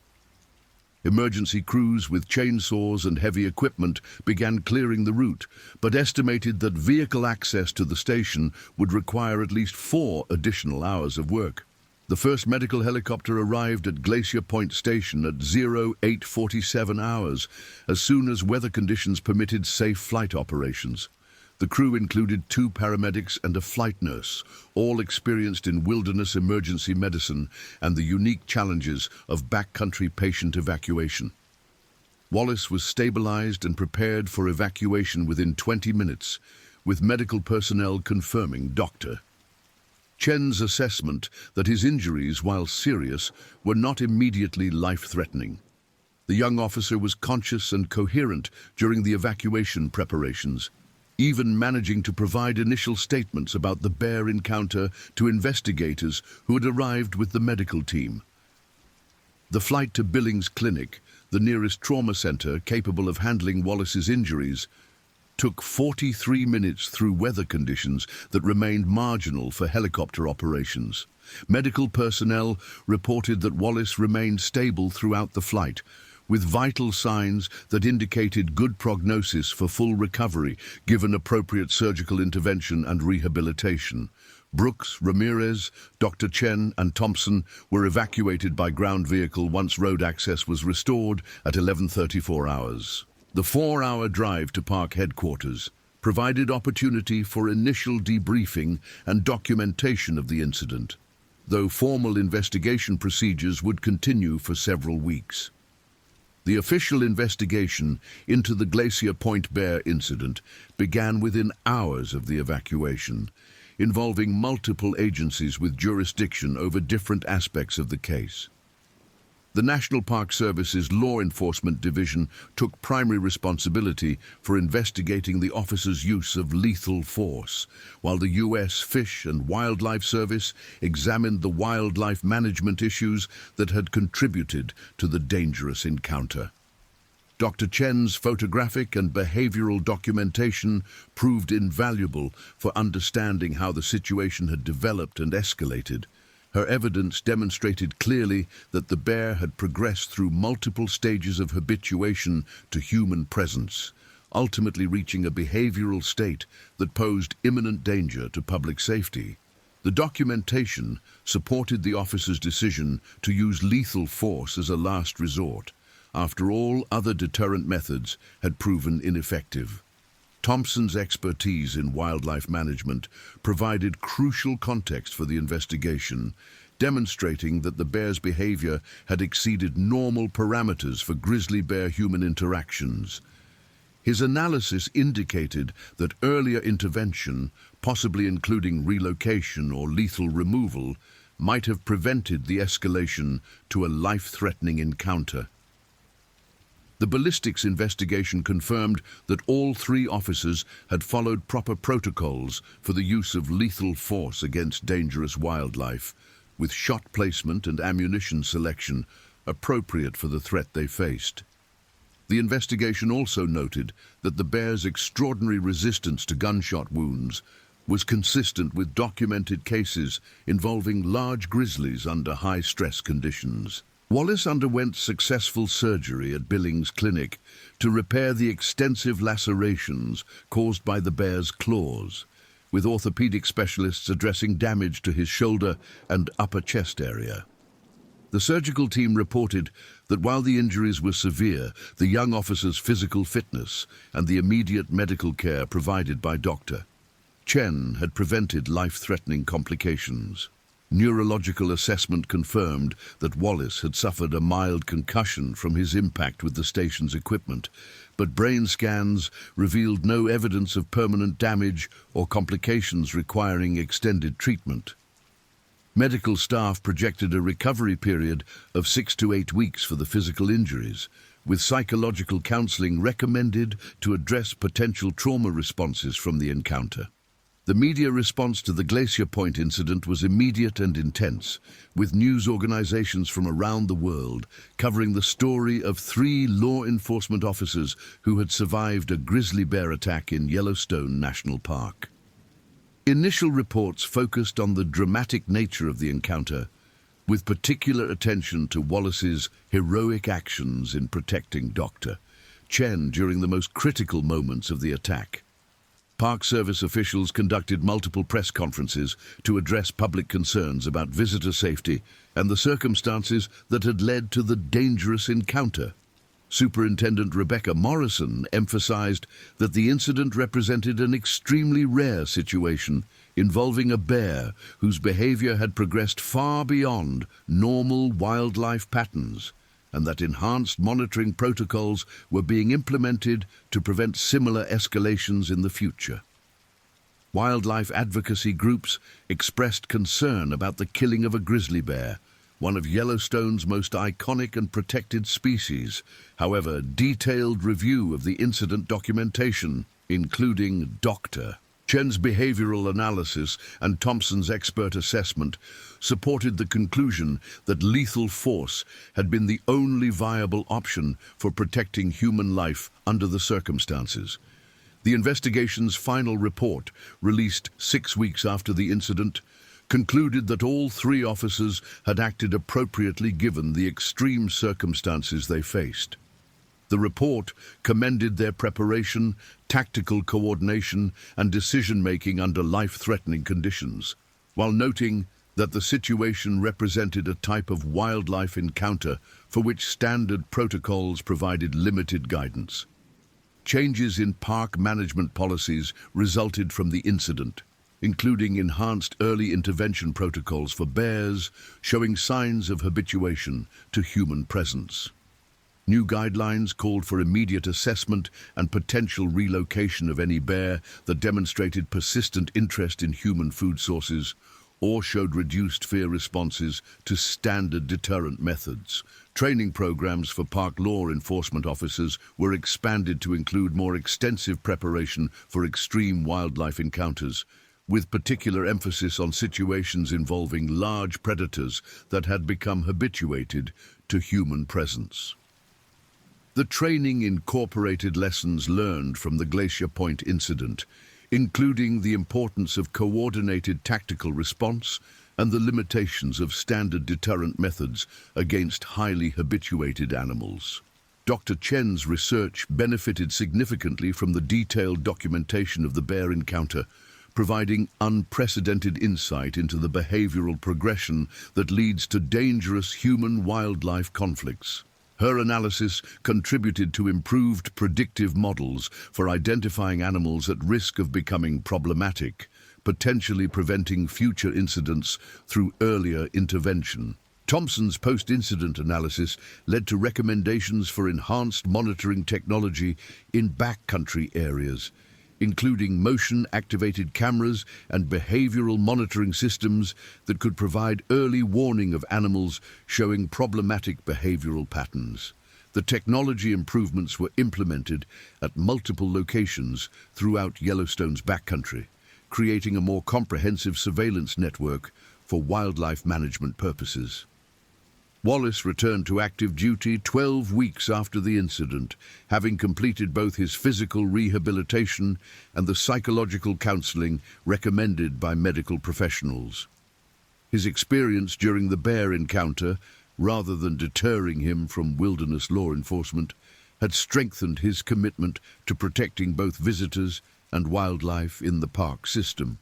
Emergency crews with chainsaws and heavy equipment began clearing the route, but estimated that vehicle access to the station would require at least 4 additional hours of work. The first medical helicopter arrived at Glacier Point Station at 0847 hours, as soon as weather conditions permitted safe flight operations. The crew included 2 paramedics and a flight nurse, all experienced in wilderness emergency medicine and the unique challenges of backcountry patient evacuation. Wallace was stabilized and prepared for evacuation within 20 minutes, with medical personnel confirming Dr. Chen's assessment that his injuries, while serious, were not immediately life-threatening. The young officer was conscious and coherent during the evacuation preparations, even managing to provide initial statements about the bear encounter to investigators who had arrived with the medical team. The flight to Billings Clinic, the nearest trauma center capable of handling Wallace's injuries, took 43 minutes through weather conditions that remained marginal for helicopter operations. Medical personnel reported that Wallace remained stable throughout the flight, with vital signs that indicated good prognosis for full recovery given appropriate surgical intervention and rehabilitation. Brooks, Ramirez, Dr. Chen and Thompson were evacuated by ground vehicle once road access was restored at 11:34 hours. The 4-hour drive to park headquarters provided opportunity for initial debriefing and documentation of the incident, though formal investigation procedures would continue for several weeks. The official investigation into the Glacier Point Bear incident began within hours of the evacuation, involving multiple agencies with jurisdiction over different aspects of the case. The National Park Service's Law Enforcement Division took primary responsibility for investigating the officer's use of lethal force, while the U.S. Fish and Wildlife Service examined the wildlife management issues that had contributed to the dangerous encounter. Dr. Chen's photographic and behavioral documentation proved invaluable for understanding how the situation had developed and escalated. Her evidence demonstrated clearly that the bear had progressed through multiple stages of habituation to human presence, ultimately reaching a behavioral state that posed imminent danger to public safety. The documentation supported the officer's decision to use lethal force as a last resort, after all other deterrent methods had proven ineffective. Thompson's expertise in wildlife management provided crucial context for the investigation, demonstrating that the bear's behavior had exceeded normal parameters for grizzly bear-human interactions. His analysis indicated that earlier intervention, possibly including relocation or lethal removal, might have prevented the escalation to a life-threatening encounter. The ballistics investigation confirmed that all 3 officers had followed proper protocols for the use of lethal force against dangerous wildlife, with shot placement and ammunition selection appropriate for the threat they faced. The investigation also noted that the bear's extraordinary resistance to gunshot wounds was consistent with documented cases involving large grizzlies under high-stress conditions. Wallace underwent successful surgery at Billings Clinic to repair the extensive lacerations caused by the bear's claws, with orthopedic specialists addressing damage to his shoulder and upper chest area. The surgical team reported that while the injuries were severe, the young officer's physical fitness and the immediate medical care provided by Dr. Chen had prevented life-threatening complications. Neurological assessment confirmed that Wallace had suffered a mild concussion from his impact with the station's equipment, but brain scans revealed no evidence of permanent damage or complications requiring extended treatment. Medical staff projected a recovery period of 6 to 8 weeks for the physical injuries, with psychological counseling recommended to address potential trauma responses from the encounter. The media response to the Glacier Point incident was immediate and intense, with news organizations from around the world covering the story of 3 law enforcement officers who had survived a grizzly bear attack in Yellowstone National Park. Initial reports focused on the dramatic nature of the encounter, with particular attention to Wallace's heroic actions in protecting Dr. Chen during the most critical moments of the attack. Park Service officials conducted multiple press conferences to address public concerns about visitor safety and the circumstances that had led to the dangerous encounter. Superintendent Rebecca Morrison emphasized that the incident represented an extremely rare situation involving a bear whose behavior had progressed far beyond normal wildlife patterns, and that enhanced monitoring protocols were being implemented to prevent similar escalations in the future. Wildlife advocacy groups expressed concern about the killing of a grizzly bear, one of Yellowstone's most iconic and protected species. However, detailed review of the incident documentation, including Dr. Chen's behavioral analysis and Thompson's expert assessment, supported the conclusion that lethal force had been the only viable option for protecting human life under the circumstances. The investigation's final report, released 6 weeks after the incident, concluded that all 3 officers had acted appropriately given the extreme circumstances they faced. The report commended their preparation, tactical coordination, and decision-making under life-threatening conditions, while noting that the situation represented a type of wildlife encounter for which standard protocols provided limited guidance. Changes in park management policies resulted from the incident, including enhanced early intervention protocols for bears showing signs of habituation to human presence. New guidelines called for immediate assessment and potential relocation of any bear that demonstrated persistent interest in human food sources or showed reduced fear responses to standard deterrent methods. Training programs for park law enforcement officers were expanded to include more extensive preparation for extreme wildlife encounters, with particular emphasis on situations involving large predators that had become habituated to human presence. The training incorporated lessons learned from the Glacier Point incident, including the importance of coordinated tactical response and the limitations of standard deterrent methods against highly habituated animals. Dr. Chen's research benefited significantly from the detailed documentation of the bear encounter, providing unprecedented insight into the behavioral progression that leads to dangerous human-wildlife conflicts. Her analysis contributed to improved predictive models for identifying animals at risk of becoming problematic, potentially preventing future incidents through earlier intervention. Thompson's post-incident analysis led to recommendations for enhanced monitoring technology in backcountry areas, including motion-activated cameras and behavioral monitoring systems that could provide early warning of animals showing problematic behavioral patterns. The technology improvements were implemented at multiple locations throughout Yellowstone's backcountry, creating a more comprehensive surveillance network for wildlife management purposes. Wallace returned to active duty 12 weeks after the incident, having completed both his physical rehabilitation and the psychological counseling recommended by medical professionals. His experience during the bear encounter, rather than deterring him from wilderness law enforcement, had strengthened his commitment to protecting both visitors and wildlife in the park system.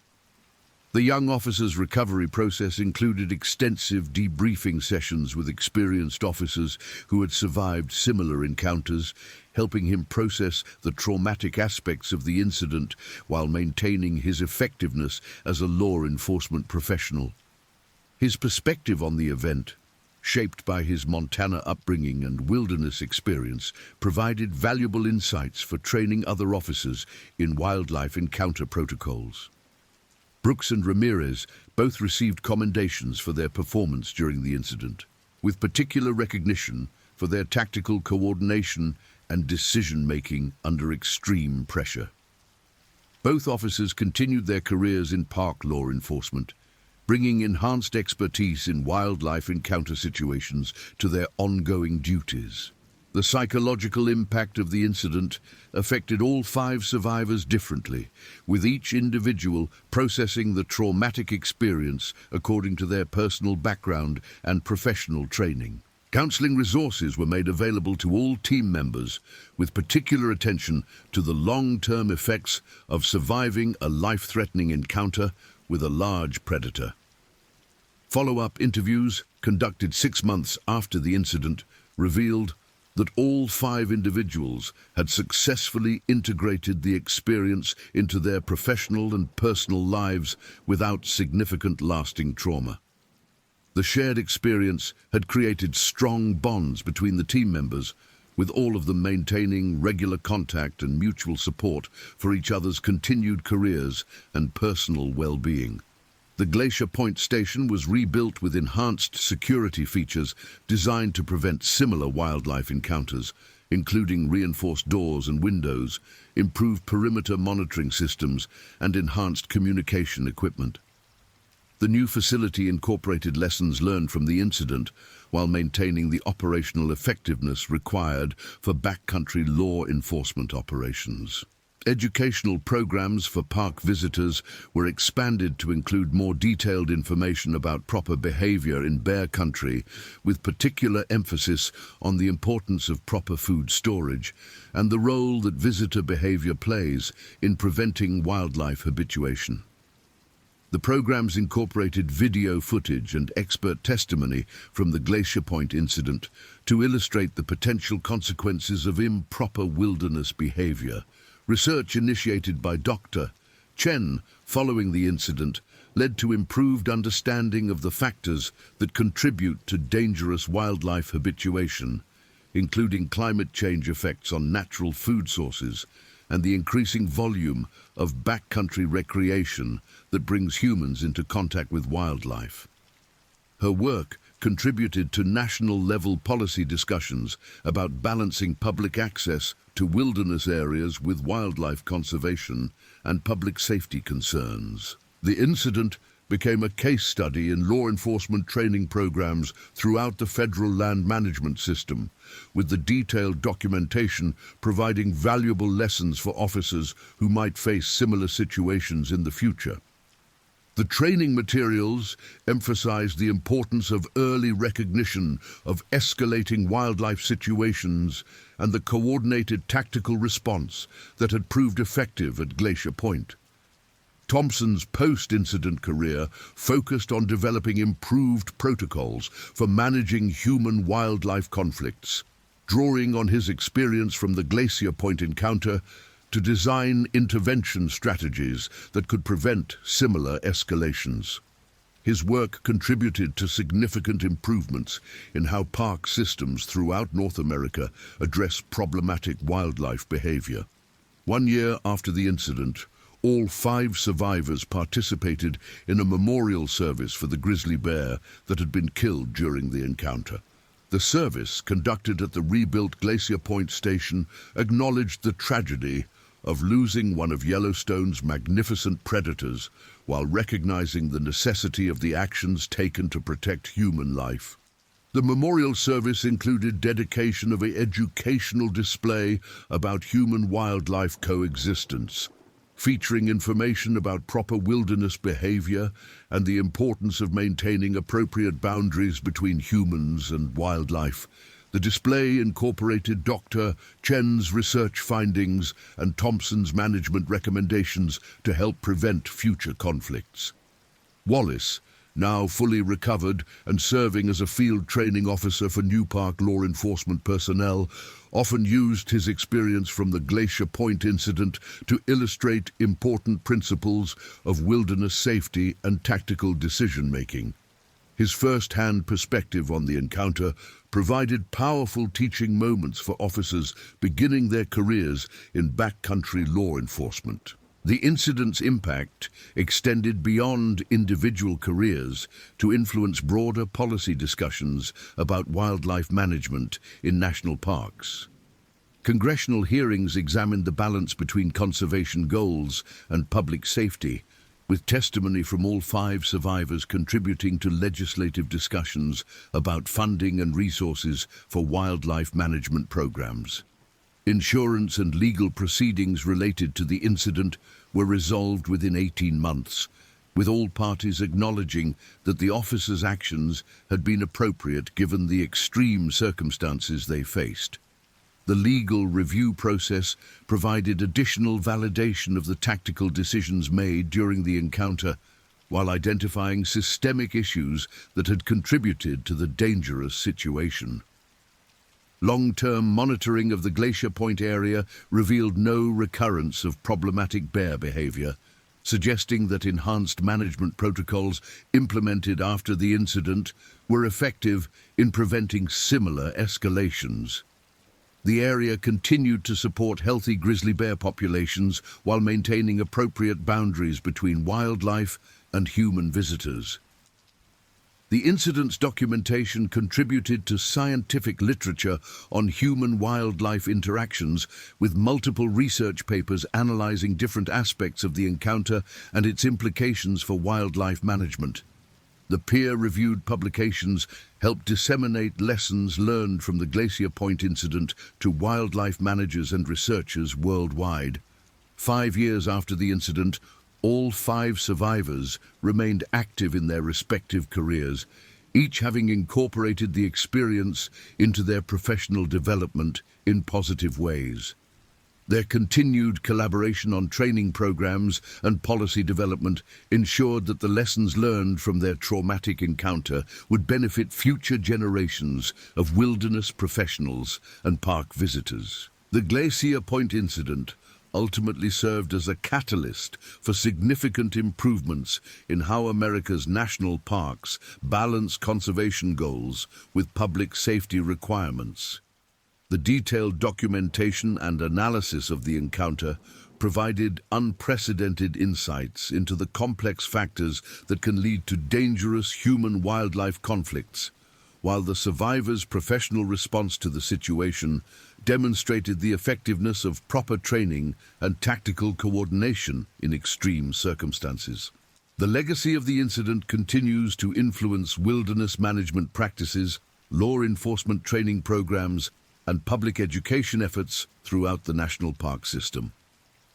The young officer's recovery process included extensive debriefing sessions with experienced officers who had survived similar encounters, helping him process the traumatic aspects of the incident while maintaining his effectiveness as a law enforcement professional. His perspective on the event, shaped by his Montana upbringing and wilderness experience, provided valuable insights for training other officers in wildlife encounter protocols. Brooks and Ramirez both received commendations for their performance during the incident, with particular recognition for their tactical coordination and decision-making under extreme pressure. Both officers continued their careers in park law enforcement, bringing enhanced expertise in wildlife encounter situations to their ongoing duties. The psychological impact of the incident affected all 5 survivors differently, with each individual processing the traumatic experience according to their personal background and professional training. Counseling resources were made available to all team members, with particular attention to the long-term effects of surviving a life-threatening encounter with a large predator. Follow-up interviews, conducted 6 months after the incident, revealed that all 5 individuals had successfully integrated the experience into their professional and personal lives without significant lasting trauma. The shared experience had created strong bonds between the team members, with all of them maintaining regular contact and mutual support for each other's continued careers and personal well-being. The Glacier Point station was rebuilt with enhanced security features designed to prevent similar wildlife encounters, including reinforced doors and windows, improved perimeter monitoring systems, and enhanced communication equipment. The new facility incorporated lessons learned from the incident while maintaining the operational effectiveness required for backcountry law enforcement operations. Educational programs for park visitors were expanded to include more detailed information about proper behavior in bear country, with particular emphasis on the importance of proper food storage and the role that visitor behavior plays in preventing wildlife habituation. The programs incorporated video footage and expert testimony from the Glacier Point incident to illustrate the potential consequences of improper wilderness behavior. Research initiated by Dr. Chen following the incident led to improved understanding of the factors that contribute to dangerous wildlife habituation, including climate change effects on natural food sources and the increasing volume of backcountry recreation that brings humans into contact with wildlife. Her work contributed to national-level policy discussions about balancing public access to wilderness areas with wildlife conservation and public safety concerns. The incident became a case study in law enforcement training programs throughout the federal land management system, with the detailed documentation providing valuable lessons for officers who might face similar situations in the future. The training materials emphasized the importance of early recognition of escalating wildlife situations and the coordinated tactical response that had proved effective at Glacier Point. Thompson's post-incident career focused on developing improved protocols for managing human-wildlife conflicts, drawing on his experience from the Glacier Point encounter to design intervention strategies that could prevent similar escalations. His work contributed to significant improvements in how park systems throughout North America address problematic wildlife behavior. 1 year after the incident, all 5 survivors participated in a memorial service for the grizzly bear that had been killed during the encounter. The service, conducted at the rebuilt Glacier Point station, acknowledged the tragedy of losing one of Yellowstone's magnificent predators while recognizing the necessity of the actions taken to protect human life. The memorial service included dedication of an educational display about human-wildlife coexistence, featuring information about proper wilderness behavior and the importance of maintaining appropriate boundaries between humans and wildlife. The display incorporated Dr. Chen's research findings and Thompson's management recommendations to help prevent future conflicts. Wallace, now fully recovered and serving as a field training officer for New Park law enforcement personnel, often used his experience from the Glacier Point incident to illustrate important principles of wilderness safety and tactical decision-making. His first-hand perspective on the encounter provided powerful teaching moments for officers beginning their careers in backcountry law enforcement. The incident's impact extended beyond individual careers to influence broader policy discussions about wildlife management in national parks. Congressional hearings examined the balance between conservation goals and public safety, with testimony from all 5 survivors contributing to legislative discussions about funding and resources for wildlife management programs. Insurance and legal proceedings related to the incident were resolved within 18 months, with all parties acknowledging that the officers' actions had been appropriate given the extreme circumstances they faced. The legal review process provided additional validation of the tactical decisions made during the encounter, while identifying systemic issues that had contributed to the dangerous situation. Long-term monitoring of the Glacier Point area revealed no recurrence of problematic bear behavior, suggesting that enhanced management protocols implemented after the incident were effective in preventing similar escalations. The area continued to support healthy grizzly bear populations while maintaining appropriate boundaries between wildlife and human visitors. The incident's documentation contributed to scientific literature on human-wildlife interactions, with multiple research papers analyzing different aspects of the encounter and its implications for wildlife management. The peer-reviewed publications helped disseminate lessons learned from the Glacier Point incident to wildlife managers and researchers worldwide. 5 years after the incident, all 5 survivors remained active in their respective careers, each having incorporated the experience into their professional development in positive ways. Their continued collaboration on training programs and policy development ensured that the lessons learned from their traumatic encounter would benefit future generations of wilderness professionals and park visitors. The Glacier Point incident ultimately served as a catalyst for significant improvements in how America's national parks balance conservation goals with public safety requirements. The detailed documentation and analysis of the encounter provided unprecedented insights into the complex factors that can lead to dangerous human-wildlife conflicts, while the survivors' professional response to the situation demonstrated the effectiveness of proper training and tactical coordination in extreme circumstances. The legacy of the incident continues to influence wilderness management practices, law enforcement training programs, and public education efforts throughout the national park system.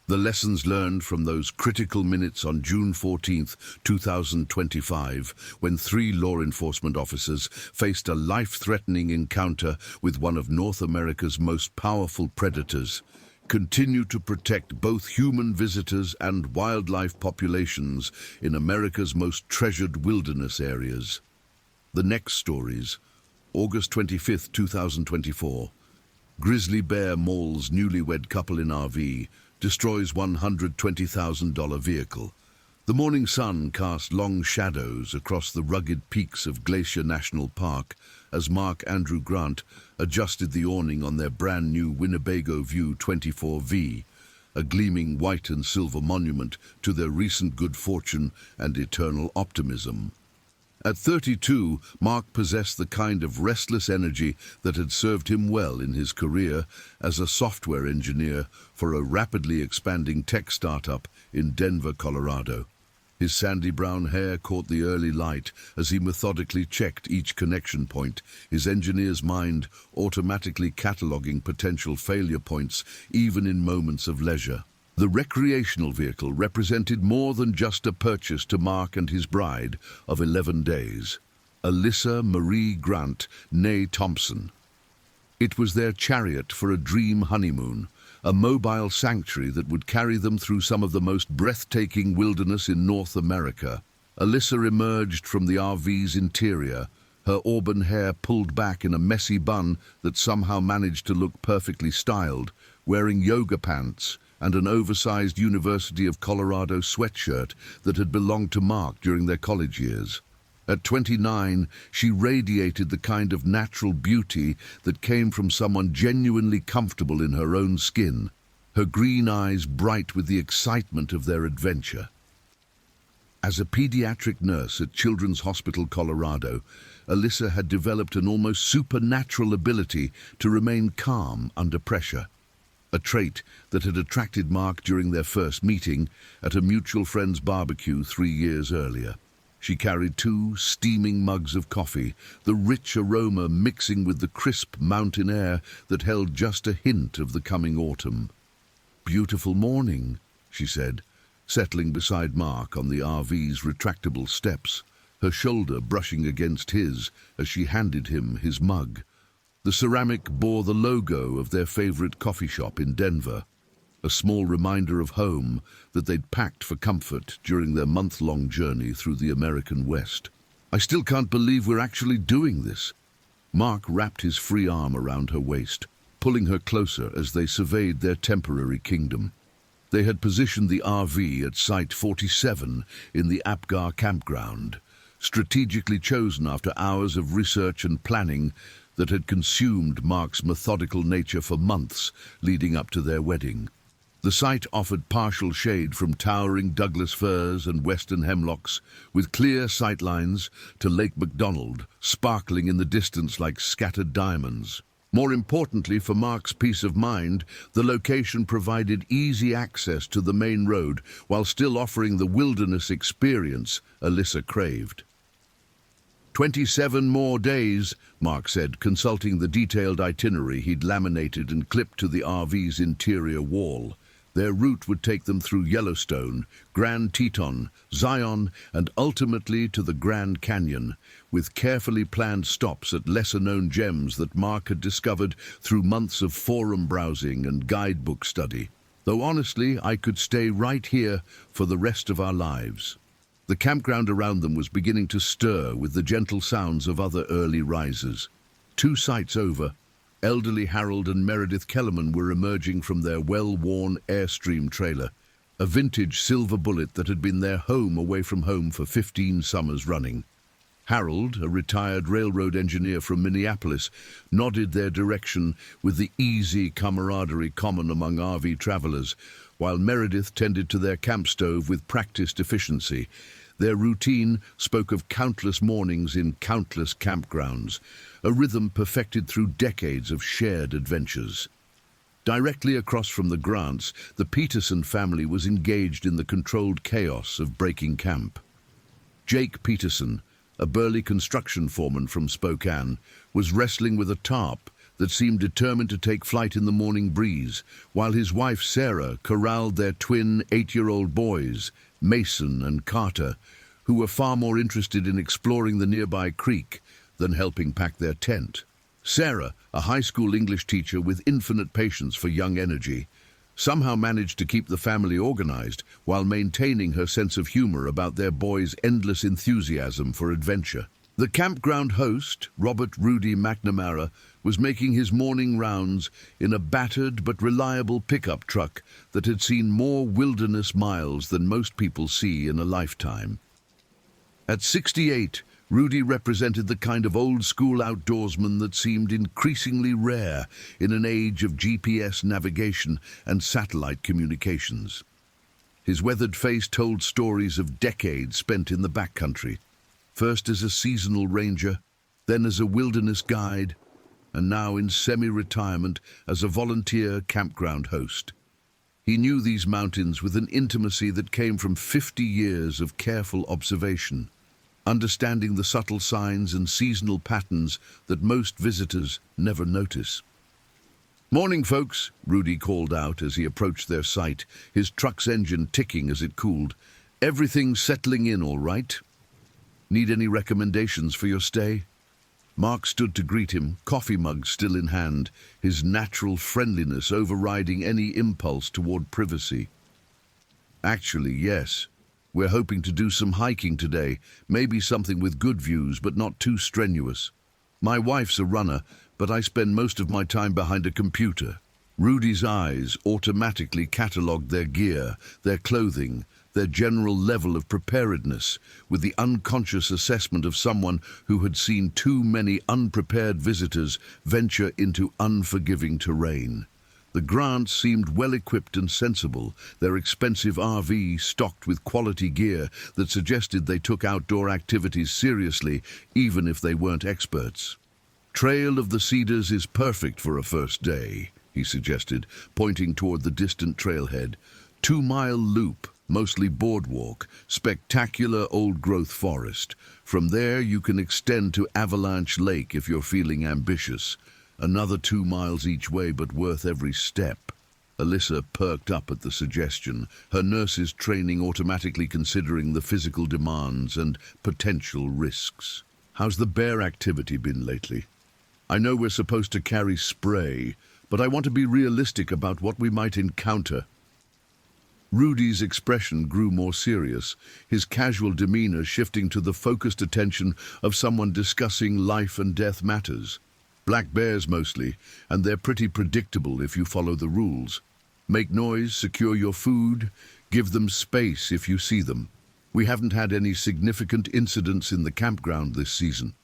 The lessons learned from those critical minutes on June 14, 2025, when 3 law enforcement officers faced a life-threatening encounter with one of North America's most powerful predators, continue to protect both human visitors and wildlife populations in America's most treasured wilderness areas. The next stories, August 25, 2024. Grizzly bear mauls newlywed couple in RV, destroys $120,000 vehicle. The morning sun cast long shadows across the rugged peaks of Glacier National Park as Mark Andrew Grant adjusted the awning on their brand new Winnebago View 24V, a gleaming white and silver monument to their recent good fortune and eternal optimism. At 32, Mark possessed the kind of restless energy that had served him well in his career as a software engineer for a rapidly expanding tech startup in Denver, Colorado. His sandy brown hair caught the early light as he methodically checked each connection point, his engineer's mind automatically cataloging potential failure points even in moments of leisure. The recreational vehicle represented more than just a purchase to Mark and his bride of 11 days, Alyssa Marie Grant, née Thompson. It was their chariot for a dream honeymoon, a mobile sanctuary that would carry them through some of the most breathtaking wilderness in North America. Alyssa emerged from the RV's interior, her auburn hair pulled back in a messy bun that somehow managed to look perfectly styled, wearing yoga pants and an oversized University of Colorado sweatshirt that had belonged to Mark during their college years. At 29, she radiated the kind of natural beauty that came from someone genuinely comfortable in her own skin, her green eyes bright with the excitement of their adventure. As a pediatric nurse at Children's Hospital Colorado, Alyssa had developed an almost supernatural ability to remain calm under pressure, a trait that had attracted Mark during their first meeting at a mutual friend's barbecue 3 years earlier. She carried 2 steaming mugs of coffee, the rich aroma mixing with the crisp mountain air that held just a hint of the coming autumn. "Beautiful morning," she said, settling beside Mark on the RV's retractable steps, her shoulder brushing against his as she handed him his mug. The ceramic bore the logo of their favorite coffee shop in Denver, a small reminder of home that they'd packed for comfort during their month-long journey through the American West. "I still can't believe we're actually doing this." Mark wrapped his free arm around her waist, pulling her closer as they surveyed their temporary kingdom. They had positioned the RV at Site 47 in the Apgar campground, strategically chosen after hours of research and planning that had consumed Mark's methodical nature for months leading up to their wedding. The site offered partial shade from towering Douglas firs and western hemlocks, with clear sightlines to Lake McDonald, sparkling in the distance like scattered diamonds. More importantly for Mark's peace of mind, the location provided easy access to the main road while still offering the wilderness experience Alyssa craved. 27 more days, Mark said, consulting the detailed itinerary he'd laminated and clipped to the RV's interior wall. Their route would take them through Yellowstone, Grand Teton, Zion, and ultimately to the Grand Canyon, with carefully planned stops at lesser-known gems that Mark had discovered through months of forum browsing and guidebook study. "Though honestly, I could stay right here for the rest of our lives." The campground around them was beginning to stir with the gentle sounds of other early risers. 2 sites over, elderly Harold and Meredith Kellerman were emerging from their well-worn Airstream trailer, a vintage silver Bullet that had been their home away from home for 15 summers running. Harold, a retired railroad engineer from Minneapolis, nodded their direction with the easy camaraderie common among RV travelers, while Meredith tended to their camp stove with practiced efficiency. Their routine spoke of countless mornings in countless campgrounds, a rhythm perfected through decades of shared adventures. Directly across from the Grants, the Peterson family was engaged in the controlled chaos of breaking camp. Jake Peterson, a burly construction foreman from Spokane, was wrestling with a tarp that seemed determined to take flight in the morning breeze, while his wife Sarah corralled their twin 8-year-old boys, Mason and Carter, who were far more interested in exploring the nearby creek than helping pack their tent. Sarah, a high school English teacher with infinite patience for young energy, somehow managed to keep the family organized while maintaining her sense of humor about their boys' endless enthusiasm for adventure. The campground host, Robert Rudy McNamara, was making his morning rounds in a battered but reliable pickup truck that had seen more wilderness miles than most people see in a lifetime. At 68, Rudy represented the kind of old-school outdoorsman that seemed increasingly rare in an age of GPS navigation and satellite communications. His weathered face told stories of decades spent in the backcountry, first as a seasonal ranger, then as a wilderness guide, and now in semi-retirement as a volunteer campground host. He knew these mountains with an intimacy that came from 50 years of careful observation, understanding the subtle signs and seasonal patterns that most visitors never notice. "Morning, folks," Rudy called out as he approached their site, his truck's engine ticking as it cooled. "Everything's settling in all right? Need any recommendations for your stay?" Mark stood to greet him, coffee mug still in hand, his natural friendliness overriding any impulse toward privacy. "Actually, yes. We're hoping to do some hiking today, maybe something with good views but not too strenuous. My wife's a runner, but I spend most of my time behind a computer." Rudy's eyes automatically catalogued their gear, their clothing, their general level of preparedness, with the unconscious assessment of someone who had seen too many unprepared visitors venture into unforgiving terrain. The Grants seemed well-equipped and sensible, their expensive RV stocked with quality gear that suggested they took outdoor activities seriously, even if they weren't experts. "Trail of the Cedars is perfect for a first day," he suggested, pointing toward the distant trailhead. 2-mile loop, mostly boardwalk, spectacular old-growth forest. From there you can extend to Avalanche Lake if you're feeling ambitious. Another 2 miles each way, but worth every step. Alyssa perked up at the suggestion, her nurse's training automatically considering the physical demands and potential risks. "How's the bear activity been lately? I know we're supposed to carry spray, but I want to be realistic about what we might encounter." Rudy's expression grew more serious, his casual demeanor shifting to the focused attention of someone discussing life and death matters. "Black bears mostly, and they're pretty predictable if you follow the rules. Make noise, secure your food, give them space if you see them. We haven't had any significant incidents in the campground this season."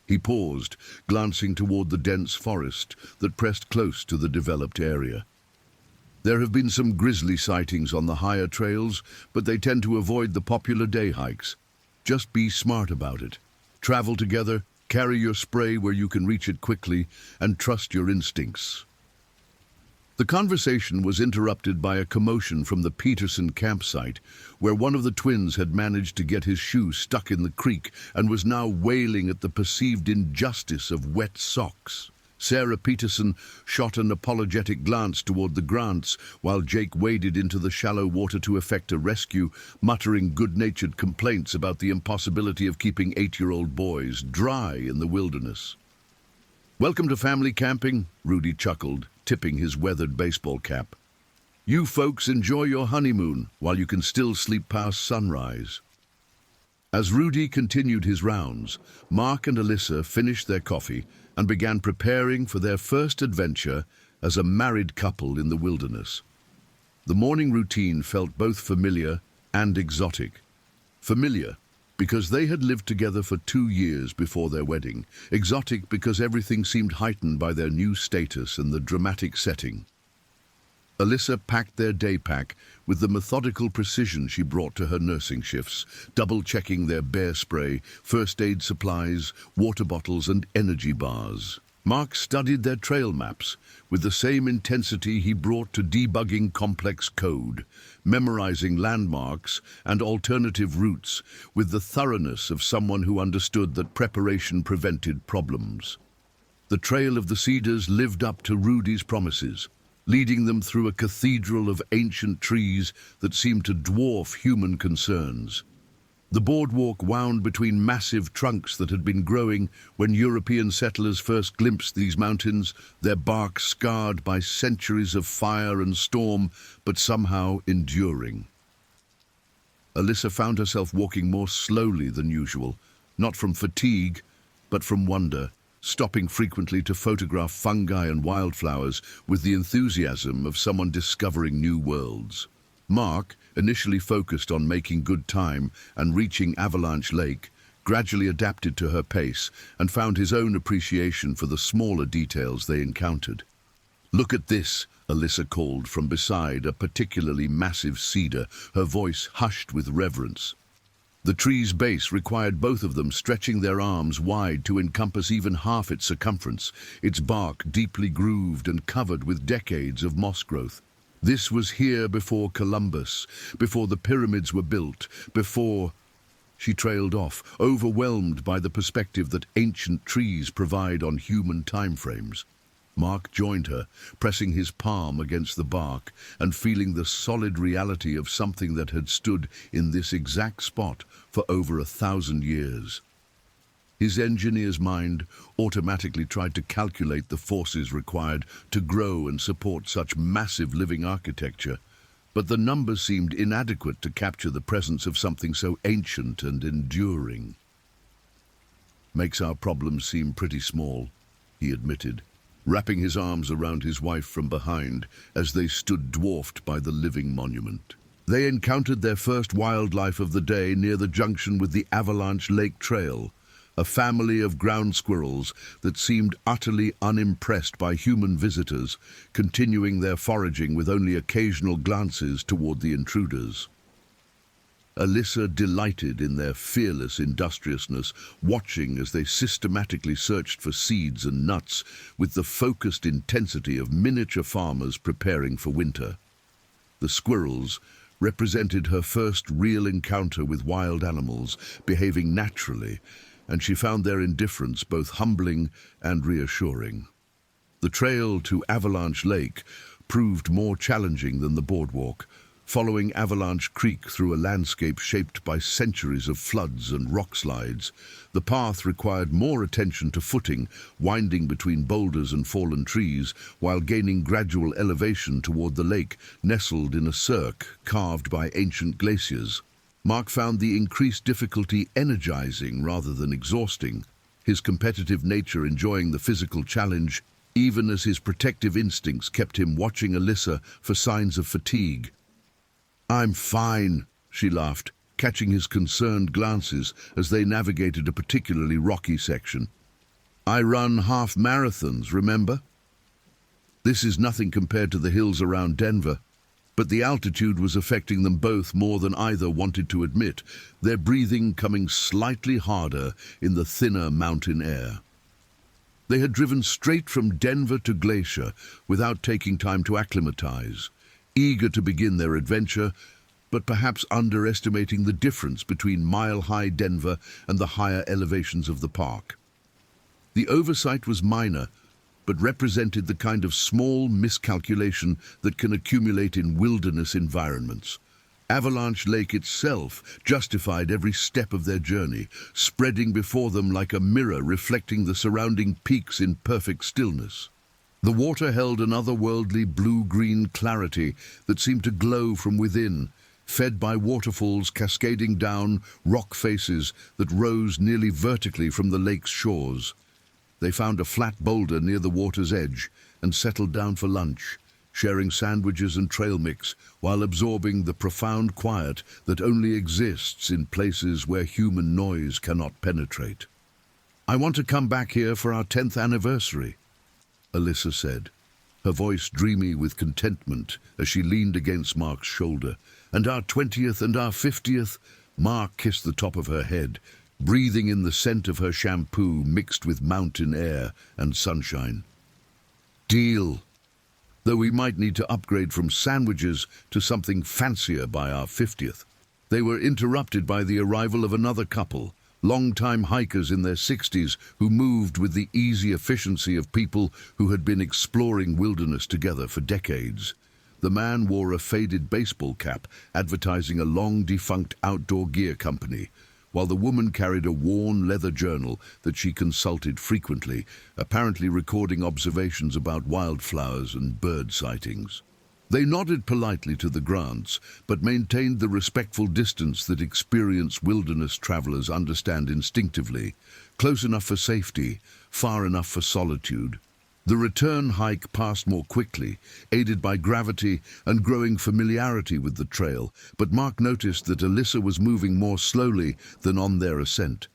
He paused, glancing toward the dense forest that pressed close to the developed area. "There have been some grizzly sightings on the higher trails, but they tend to avoid the popular day hikes. Just be smart about it. Travel together, carry your spray where you can reach it quickly, and trust your instincts." The conversation was interrupted by a commotion from the Peterson campsite, where one of the twins had managed to get his shoe stuck in the creek and was now wailing at the perceived injustice of wet socks. Sarah Peterson shot an apologetic glance toward the Grants, while Jake waded into the shallow water to effect a rescue, muttering good-natured complaints about the impossibility of keeping 8-year-old boys dry in the wilderness. "Welcome to family camping," Rudy chuckled, tipping his weathered baseball cap. "You folks enjoy your honeymoon while you can still sleep past sunrise." As Rudy continued his rounds, Mark and Alyssa finished their coffee and began preparing for their first adventure as a married couple in the wilderness. The morning routine felt both familiar and exotic. Familiar because they had lived together for 2 years before their wedding. Exotic because everything seemed heightened by their new status and the dramatic setting. Alyssa packed their day pack with the methodical precision she brought to her nursing shifts, double-checking their bear spray, first aid supplies, water bottles and energy bars. Mark studied their trail maps with the same intensity he brought to debugging complex code, memorizing landmarks and alternative routes with the thoroughness of someone who understood that preparation prevented problems. The Trail of the Cedars lived up to Rudy's promises, leading them through a cathedral of ancient trees that seemed to dwarf human concerns. The boardwalk wound between massive trunks that had been growing when European settlers first glimpsed these mountains, their bark scarred by centuries of fire and storm, but somehow enduring. Alyssa found herself walking more slowly than usual, not from fatigue, but from wonder, stopping frequently to photograph fungi and wildflowers with the enthusiasm of someone discovering new worlds. Mark, initially focused on making good time and reaching Avalanche Lake, gradually adapted to her pace and found his own appreciation for the smaller details they encountered. "Look at this," Alyssa called from beside a particularly massive cedar, her voice hushed with reverence. The tree's base required both of them stretching their arms wide to encompass even half its circumference, its bark deeply grooved and covered with decades of moss growth. This was here before Columbus, before the pyramids were built, before... She trailed off, overwhelmed by the perspective that ancient trees provide on human timeframes. Mark joined her, pressing his palm against the bark and feeling the solid reality of something that had stood in this exact spot for over 1,000 years. His engineer's mind automatically tried to calculate the forces required to grow and support such massive living architecture, but the numbers seemed inadequate to capture the presence of something so ancient and enduring. "Makes our problems seem pretty small," he admitted, wrapping his arms around his wife from behind as they stood dwarfed by the living monument. They encountered their first wildlife of the day near the junction with the Avalanche Lake Trail, a family of ground squirrels that seemed utterly unimpressed by human visitors, continuing their foraging with only occasional glances toward the intruders. Alyssa delighted in their fearless industriousness, watching as they systematically searched for seeds and nuts with the focused intensity of miniature farmers preparing for winter. The squirrels represented her first real encounter with wild animals, behaving naturally, and she found their indifference both humbling and reassuring. The trail to Avalanche Lake proved more challenging than the boardwalk, following Avalanche Creek through a landscape shaped by centuries of floods and rock slides. The path required more attention to footing, winding between boulders and fallen trees, while gaining gradual elevation toward the lake, nestled in a cirque carved by ancient glaciers. Mark found the increased difficulty energizing rather than exhausting, his competitive nature enjoying the physical challenge, even as his protective instincts kept him watching Alyssa for signs of fatigue. "I'm fine," she laughed, catching his concerned glances as they navigated a particularly rocky section. "I run half marathons, remember? This is nothing compared to the hills around Denver." But the altitude was affecting them both more than either wanted to admit, their breathing coming slightly harder in the thinner mountain air. They had driven straight from Denver to Glacier without taking time to acclimatize, eager to begin their adventure, but perhaps underestimating the difference between mile-high Denver and the higher elevations of the park. The oversight was minor, but represented the kind of small miscalculation that can accumulate in wilderness environments. Avalanche Lake itself justified every step of their journey, spreading before them like a mirror reflecting the surrounding peaks in perfect stillness. The water held an otherworldly blue-green clarity that seemed to glow from within, fed by waterfalls cascading down rock faces that rose nearly vertically from the lake's shores. They found a flat boulder near the water's edge and settled down for lunch, sharing sandwiches and trail mix while absorbing the profound quiet that only exists in places where human noise cannot penetrate. "I want to come back here for our 10th anniversary," Alyssa said, her voice dreamy with contentment as she leaned against Mark's shoulder. "And our 20th and our 50th, Mark kissed the top of her head, breathing in the scent of her shampoo mixed with mountain air and sunshine. "Deal. Though we might need to upgrade from sandwiches to something fancier by our 50th. They were interrupted by the arrival of another couple, long-time hikers in their 60s who moved with the easy efficiency of people who had been exploring wilderness together for decades. The man wore a faded baseball cap advertising a long-defunct outdoor gear company, while the woman carried a worn leather journal that she consulted frequently, apparently recording observations about wildflowers and bird sightings. They nodded politely to the Grants, but maintained the respectful distance that experienced wilderness travelers understand instinctively, close enough for safety, far enough for solitude. The return hike passed more quickly, aided by gravity and growing familiarity with the trail, but Mark noticed that Alyssa was moving more slowly than on their ascent.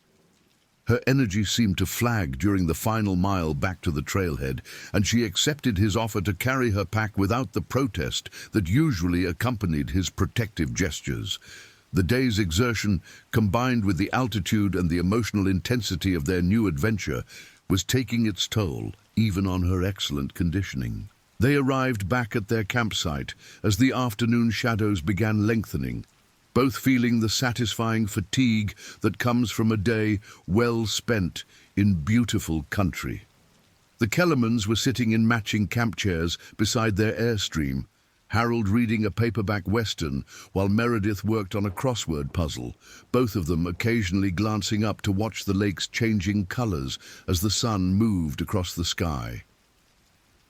Her energy seemed to flag during the final mile back to the trailhead, and she accepted his offer to carry her pack without the protest that usually accompanied his protective gestures. The day's exertion, combined with the altitude and the emotional intensity of their new adventure, was taking its toll, even on her excellent conditioning. They arrived back at their campsite as the afternoon shadows began lengthening, both feeling the satisfying fatigue that comes from a day well spent in beautiful country. The Kellermans were sitting in matching camp chairs beside their Airstream, Harold reading a paperback western while Meredith worked on a crossword puzzle, both of them occasionally glancing up to watch the lake's changing colors as the sun moved across the sky.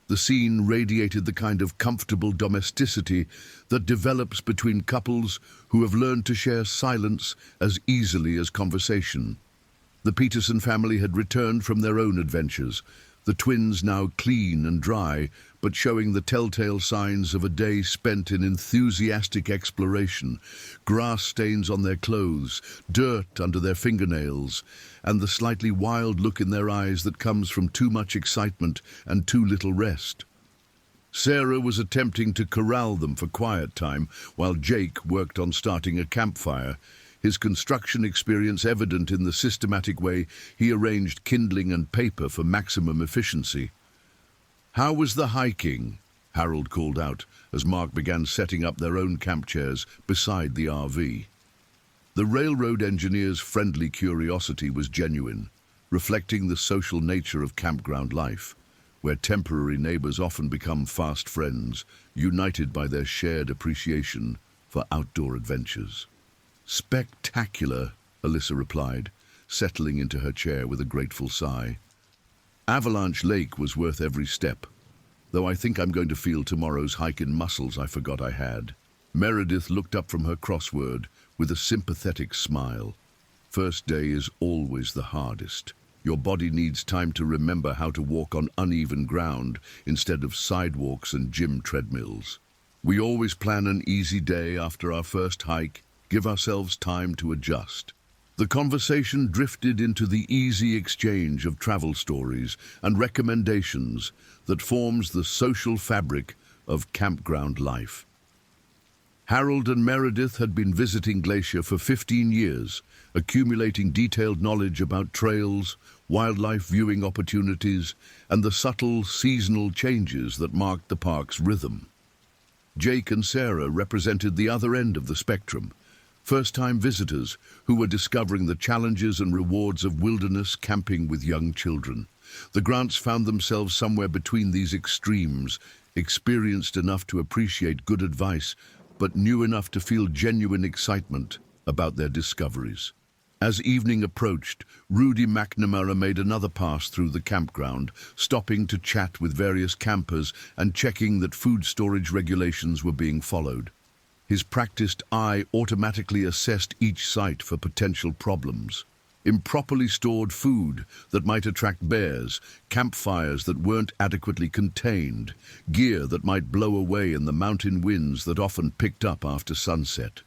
The scene radiated the kind of comfortable domesticity that develops between couples who have learned to share silence as easily as conversation. The Peterson family had returned from their own adventures, the twins now clean and dry, but showing the telltale signs of a day spent in enthusiastic exploration: grass stains on their clothes, dirt under their fingernails, and the slightly wild look in their eyes that comes from too much excitement and too little rest. Sarah was attempting to corral them for quiet time, while Jake worked on starting a campfire, his construction experience evident in the systematic way he arranged kindling and paper for maximum efficiency. "How was the hiking?" Harold called out as Mark began setting up their own camp chairs beside the RV. The railroad engineer's friendly curiosity was genuine, reflecting the social nature of campground life, where temporary neighbors often become fast friends, united by their shared appreciation for outdoor adventures. "Spectacular," Alyssa replied, settling into her chair with a grateful sigh. "Avalanche Lake was worth every step, though I think I'm going to feel tomorrow's hike in muscles I forgot I had." Meredith looked up from her crossword with a sympathetic smile. "First day is always the hardest. Your body needs time to remember how to walk on uneven ground instead of sidewalks and gym treadmills. We always plan an easy day after our first hike, give ourselves time to adjust." The conversation drifted into the easy exchange of travel stories and recommendations that forms the social fabric of campground life. Harold and Meredith had been visiting Glacier for 15 years, accumulating detailed knowledge about trails, wildlife viewing opportunities, and the subtle seasonal changes that marked the park's rhythm. Jake and Sarah represented the other end of the spectrum, first-time visitors who were discovering the challenges and rewards of wilderness camping with young children. The Grants found themselves somewhere between these extremes, experienced enough to appreciate good advice, but knew enough to feel genuine excitement about their discoveries. As evening approached, Rudy McNamara made another pass through the campground, stopping to chat with various campers and checking that food storage regulations were being followed. His practiced eye automatically assessed each site for potential problems. Improperly stored food that might attract bears, campfires that weren't adequately contained, gear that might blow away in the mountain winds that often picked up after sunset.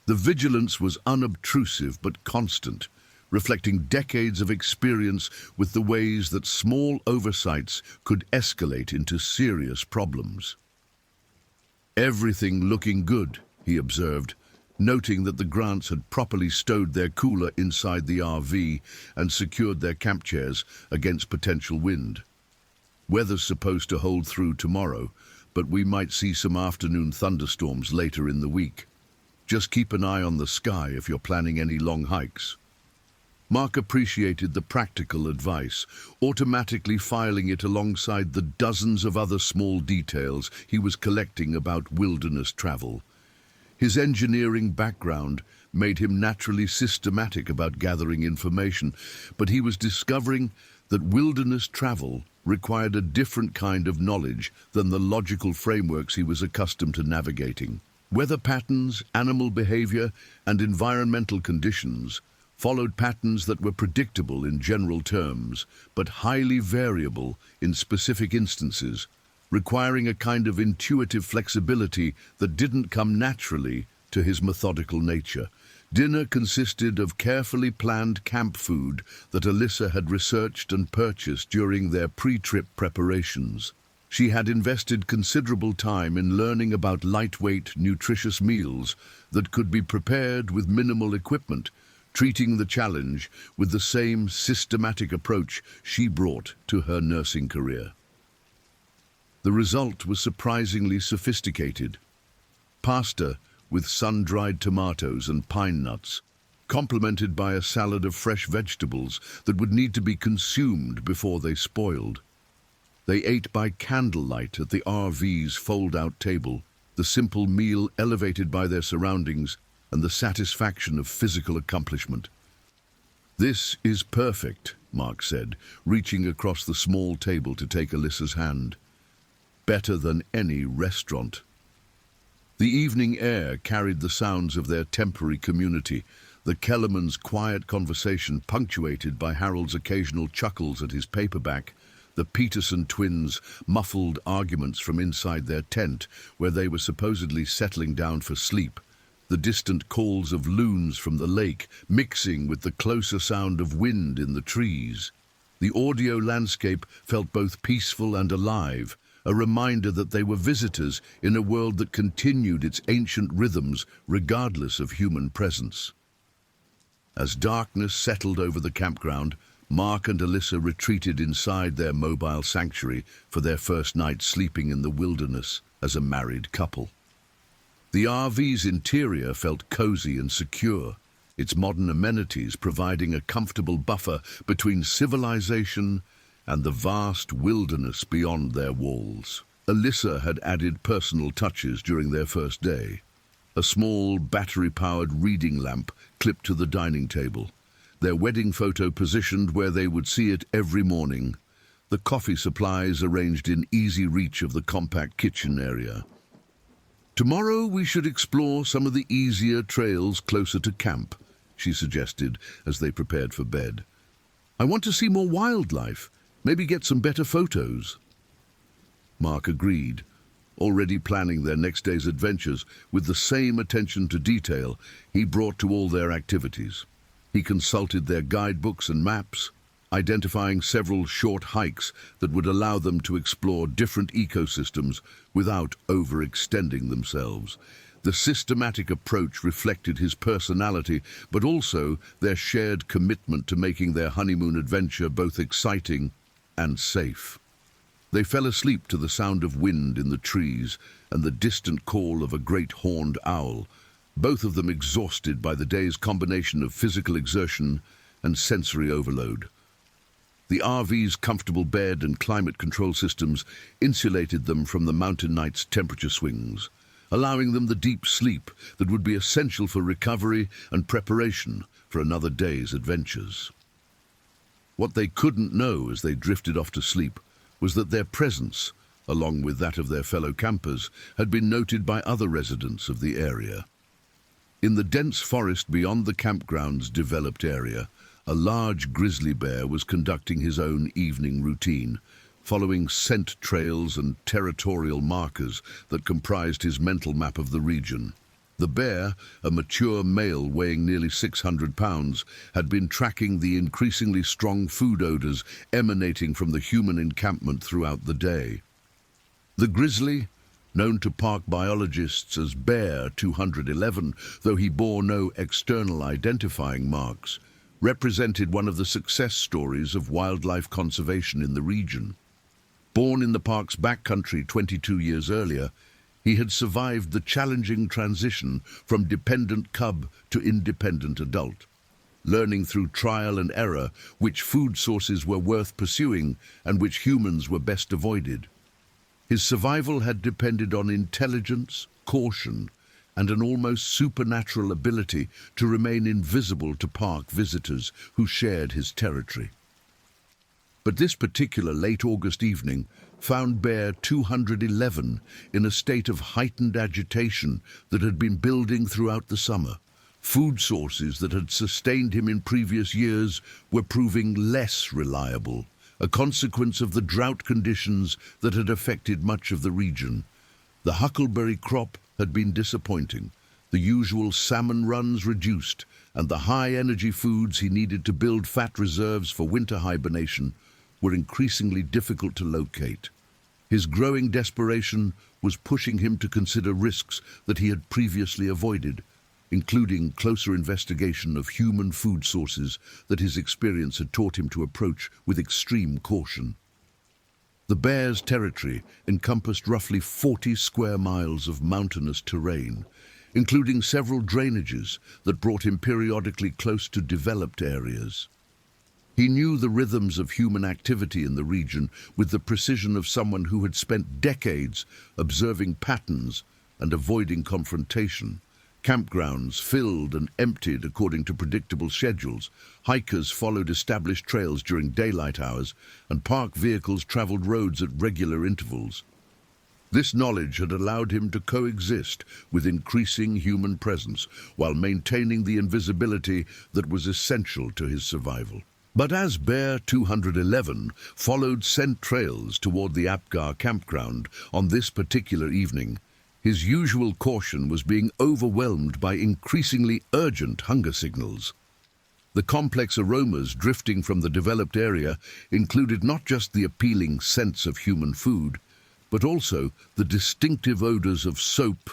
The vigilance was unobtrusive but constant, reflecting decades of experience with the ways that small oversights could escalate into serious problems. "Everything looking good," he observed, noting that the Grants had properly stowed their cooler inside the RV and secured their camp chairs against potential wind. "Weather's supposed to hold through tomorrow, but we might see some afternoon thunderstorms later in the week. Just keep an eye on the sky if you're planning any long hikes." Mark appreciated the practical advice, automatically filing it alongside the dozens of other small details he was collecting about wilderness travel. His engineering background made him naturally systematic about gathering information, but he was discovering that wilderness travel required a different kind of knowledge than the logical frameworks he was accustomed to navigating. Weather patterns, animal behavior, and environmental conditions followed patterns that were predictable in general terms, but highly variable in specific instances, requiring a kind of intuitive flexibility that didn't come naturally to his methodical nature. Dinner consisted of carefully planned camp food that Alyssa had researched and purchased during their pre-trip preparations. She had invested considerable time in learning about lightweight, nutritious meals that could be prepared with minimal equipment, treating the challenge with the same systematic approach she brought to her nursing career. The result was surprisingly sophisticated. Pasta with sun-dried tomatoes and pine nuts, complemented by a salad of fresh vegetables that would need to be consumed before they spoiled. They ate by candlelight at the RV's fold-out table, the simple meal elevated by their surroundings and the satisfaction of physical accomplishment. "This is perfect," Mark said, reaching across the small table to take Alyssa's hand. "Better than any restaurant." The evening air carried the sounds of their temporary community, the Kellerman's quiet conversation punctuated by Harold's occasional chuckles at his paperback, The Peterson twins' muffled arguments from inside their tent, where they were supposedly settling down for sleep. The distant calls of loons from the lake, mixing with the closer sound of wind in the trees. The audio landscape felt both peaceful and alive, a reminder that they were visitors in a world that continued its ancient rhythms regardless of human presence. As darkness settled over the campground, Mark and Alyssa retreated inside their mobile sanctuary for their first night sleeping in the wilderness as a married couple. The RV's interior felt cozy and secure, its modern amenities providing a comfortable buffer between civilization and the vast wilderness beyond their walls. Alyssa had added personal touches during their first day. A small, battery-powered reading lamp clipped to the dining table, their wedding photo positioned where they would see it every morning, the coffee supplies arranged in easy reach of the compact kitchen area. "Tomorrow we should explore some of the easier trails closer to camp," she suggested as they prepared for bed. "I want to see more wildlife, maybe get some better photos." Mark agreed, already planning their next day's adventures with the same attention to detail he brought to all their activities. He consulted their guidebooks and maps, identifying several short hikes that would allow them to explore different ecosystems without overextending themselves. The systematic approach reflected his personality, but also their shared commitment to making their honeymoon adventure both exciting and safe. They fell asleep to the sound of wind in the trees and the distant call of a great horned owl, both of them exhausted by the day's combination of physical exertion and sensory overload. The RV's comfortable bed and climate control systems insulated them from the mountain night's temperature swings, allowing them the deep sleep that would be essential for recovery and preparation for another day's adventures. What they couldn't know as they drifted off to sleep was that their presence, along with that of their fellow campers, had been noted by other residents of the area. In the dense forest beyond the campground's developed area, a large grizzly bear was conducting his own evening routine, following scent trails and territorial markers that comprised his mental map of the region. The bear, a mature male weighing nearly 600 pounds, had been tracking the increasingly strong food odors emanating from the human encampment throughout the day. The grizzly, known to park biologists as Bear 211, though he bore no external identifying marks, represented one of the success stories of wildlife conservation in the region. Born in the park's backcountry 22 years earlier, he had survived the challenging transition from dependent cub to independent adult, learning through trial and error which food sources were worth pursuing and which humans were best avoided. His survival had depended on intelligence, caution, and an almost supernatural ability to remain invisible to park visitors who shared his territory. But this particular late August evening found Bear 211 in a state of heightened agitation that had been building throughout the summer. Food sources that had sustained him in previous years were proving less reliable, a consequence of the drought conditions that had affected much of the region. The huckleberry crop had been disappointing, the usual salmon runs reduced, and the high-energy foods he needed to build fat reserves for winter hibernation were increasingly difficult to locate. His growing desperation was pushing him to consider risks that he had previously avoided, including closer investigation of human food sources that his experience had taught him to approach with extreme caution. The bear's territory encompassed roughly 40 square miles of mountainous terrain, including several drainages that brought him periodically close to developed areas. He knew the rhythms of human activity in the region with the precision of someone who had spent decades observing patterns and avoiding confrontation. Campgrounds filled and emptied according to predictable schedules, hikers followed established trails during daylight hours, and park vehicles traveled roads at regular intervals. This knowledge had allowed him to coexist with increasing human presence while maintaining the invisibility that was essential to his survival. But as Bear 211 followed scent trails toward the Apgar campground on this particular evening, his usual caution was being overwhelmed by increasingly urgent hunger signals. The complex aromas drifting from the developed area included not just the appealing scents of human food, but also the distinctive odors of soap,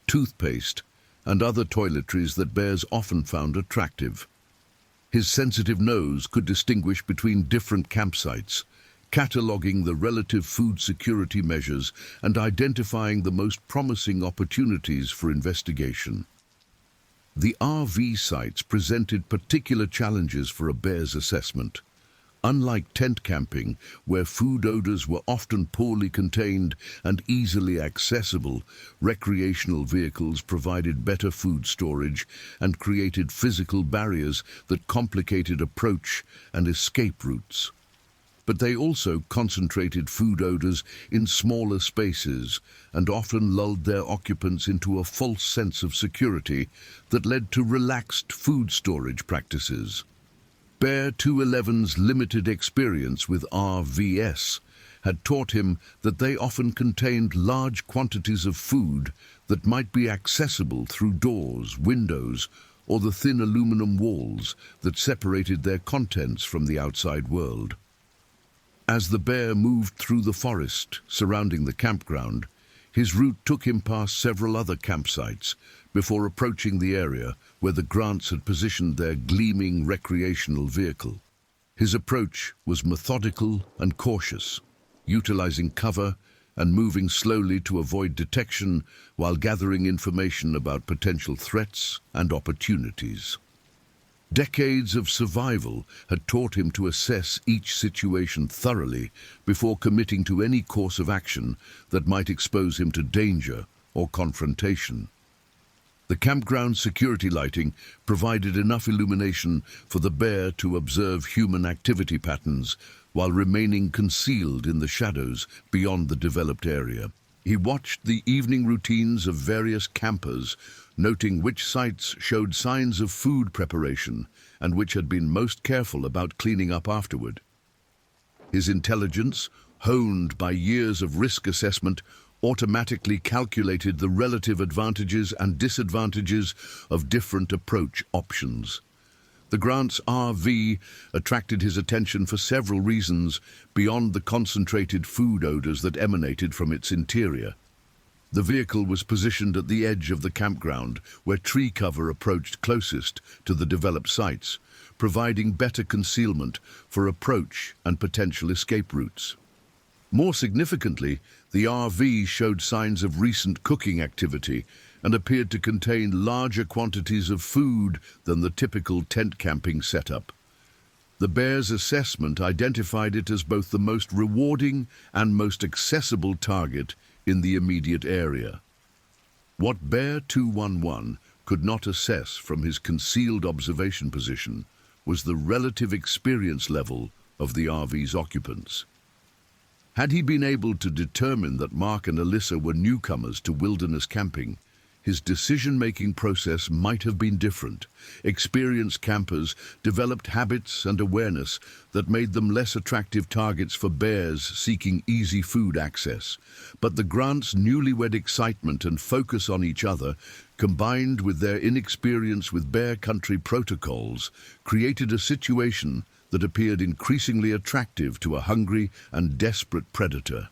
toothpaste, and other toiletries that bears often found attractive. His sensitive nose could distinguish between different campsites, cataloging the relative food security measures and identifying the most promising opportunities for investigation. The RV sites presented particular challenges for a bear's assessment. Unlike tent camping, where food odors were often poorly contained and easily accessible, recreational vehicles provided better food storage and created physical barriers that complicated approach and escape routes. But they also concentrated food odors in smaller spaces and often lulled their occupants into a false sense of security that led to relaxed food storage practices. Bear 211's limited experience with RVS had taught him that they often contained large quantities of food that might be accessible through doors, windows, or the thin aluminum walls that separated their contents from the outside world. As the bear moved through the forest surrounding the campground, his route took him past several other campsites before approaching the area where the Grants had positioned their gleaming recreational vehicle. His approach was methodical and cautious, utilizing cover and moving slowly to avoid detection while gathering information about potential threats and opportunities. Decades of survival had taught him to assess each situation thoroughly before committing to any course of action that might expose him to danger or confrontation. The campground security lighting provided enough illumination for the bear to observe human activity patterns while remaining concealed in the shadows beyond the developed area. He watched the evening routines of various campers, noting which sites showed signs of food preparation and which had been most careful about cleaning up afterward. His intelligence, honed by years of risk assessment, automatically calculated the relative advantages and disadvantages of different approach options. The Grants RV attracted his attention for several reasons beyond the concentrated food odors that emanated from its interior. The vehicle was positioned at the edge of the campground, where tree cover approached closest to the developed sites, providing better concealment for approach and potential escape routes. More significantly, the RV showed signs of recent cooking activity and appeared to contain larger quantities of food than the typical tent camping setup. The bear's assessment identified it as both the most rewarding and most accessible target in the immediate area. What Bear 211 could not assess from his concealed observation position was the relative experience level of the RV's occupants. Had he been able to determine that Mark and Alyssa were newcomers to wilderness camping, his decision-making process might have been different. Experienced campers developed habits and awareness that made them less attractive targets for bears seeking easy food access. But the Grants' newlywed excitement and focus on each other, combined with their inexperience with bear country protocols, created a situation that appeared increasingly attractive to a hungry and desperate predator.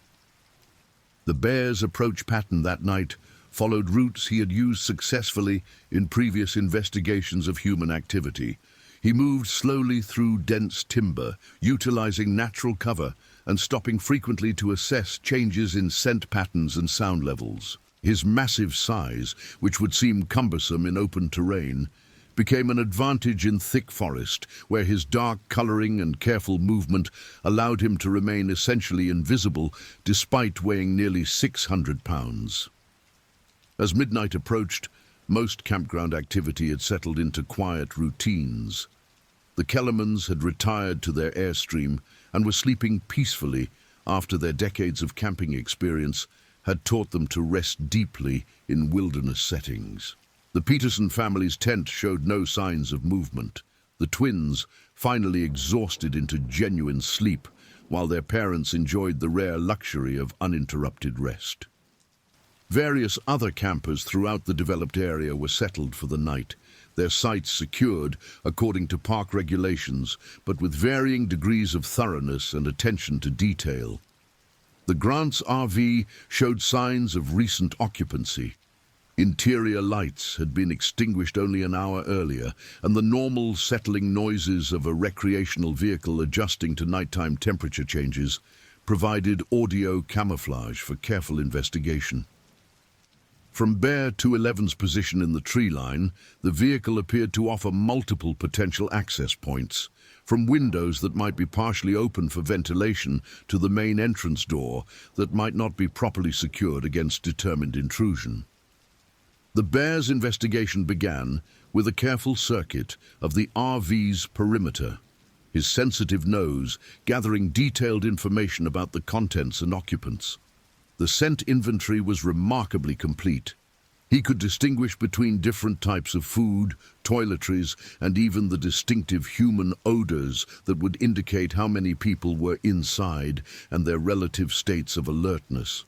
The bear's approach pattern that night followed routes he had used successfully in previous investigations of human activity. He moved slowly through dense timber, utilizing natural cover and stopping frequently to assess changes in scent patterns and sound levels. His massive size, which would seem cumbersome in open terrain, became an advantage in thick forest, where his dark coloring and careful movement allowed him to remain essentially invisible despite weighing nearly 600 pounds. As midnight approached, most campground activity had settled into quiet routines. The Kellermans had retired to their airstream and were sleeping peacefully after their decades of camping experience had taught them to rest deeply in wilderness settings. The Peterson family's tent showed no signs of movement. The twins, finally exhausted into genuine sleep, while their parents enjoyed the rare luxury of uninterrupted rest. Various other campers throughout the developed area were settled for the night, their sites secured according to park regulations, but with varying degrees of thoroughness and attention to detail. The Grants RV showed signs of recent occupancy. Interior lights had been extinguished only an hour earlier, and the normal settling noises of a recreational vehicle adjusting to nighttime temperature changes provided audio camouflage for careful investigation. From Bear 211's position in the tree line, the vehicle appeared to offer multiple potential access points, from windows that might be partially open for ventilation to the main entrance door that might not be properly secured against determined intrusion. The Bear's investigation began with a careful circuit of the RV's perimeter, his sensitive nose gathering detailed information about the contents and occupants. The scent inventory was remarkably complete. He could distinguish between different types of food, toiletries, and even the distinctive human odors that would indicate how many people were inside and their relative states of alertness.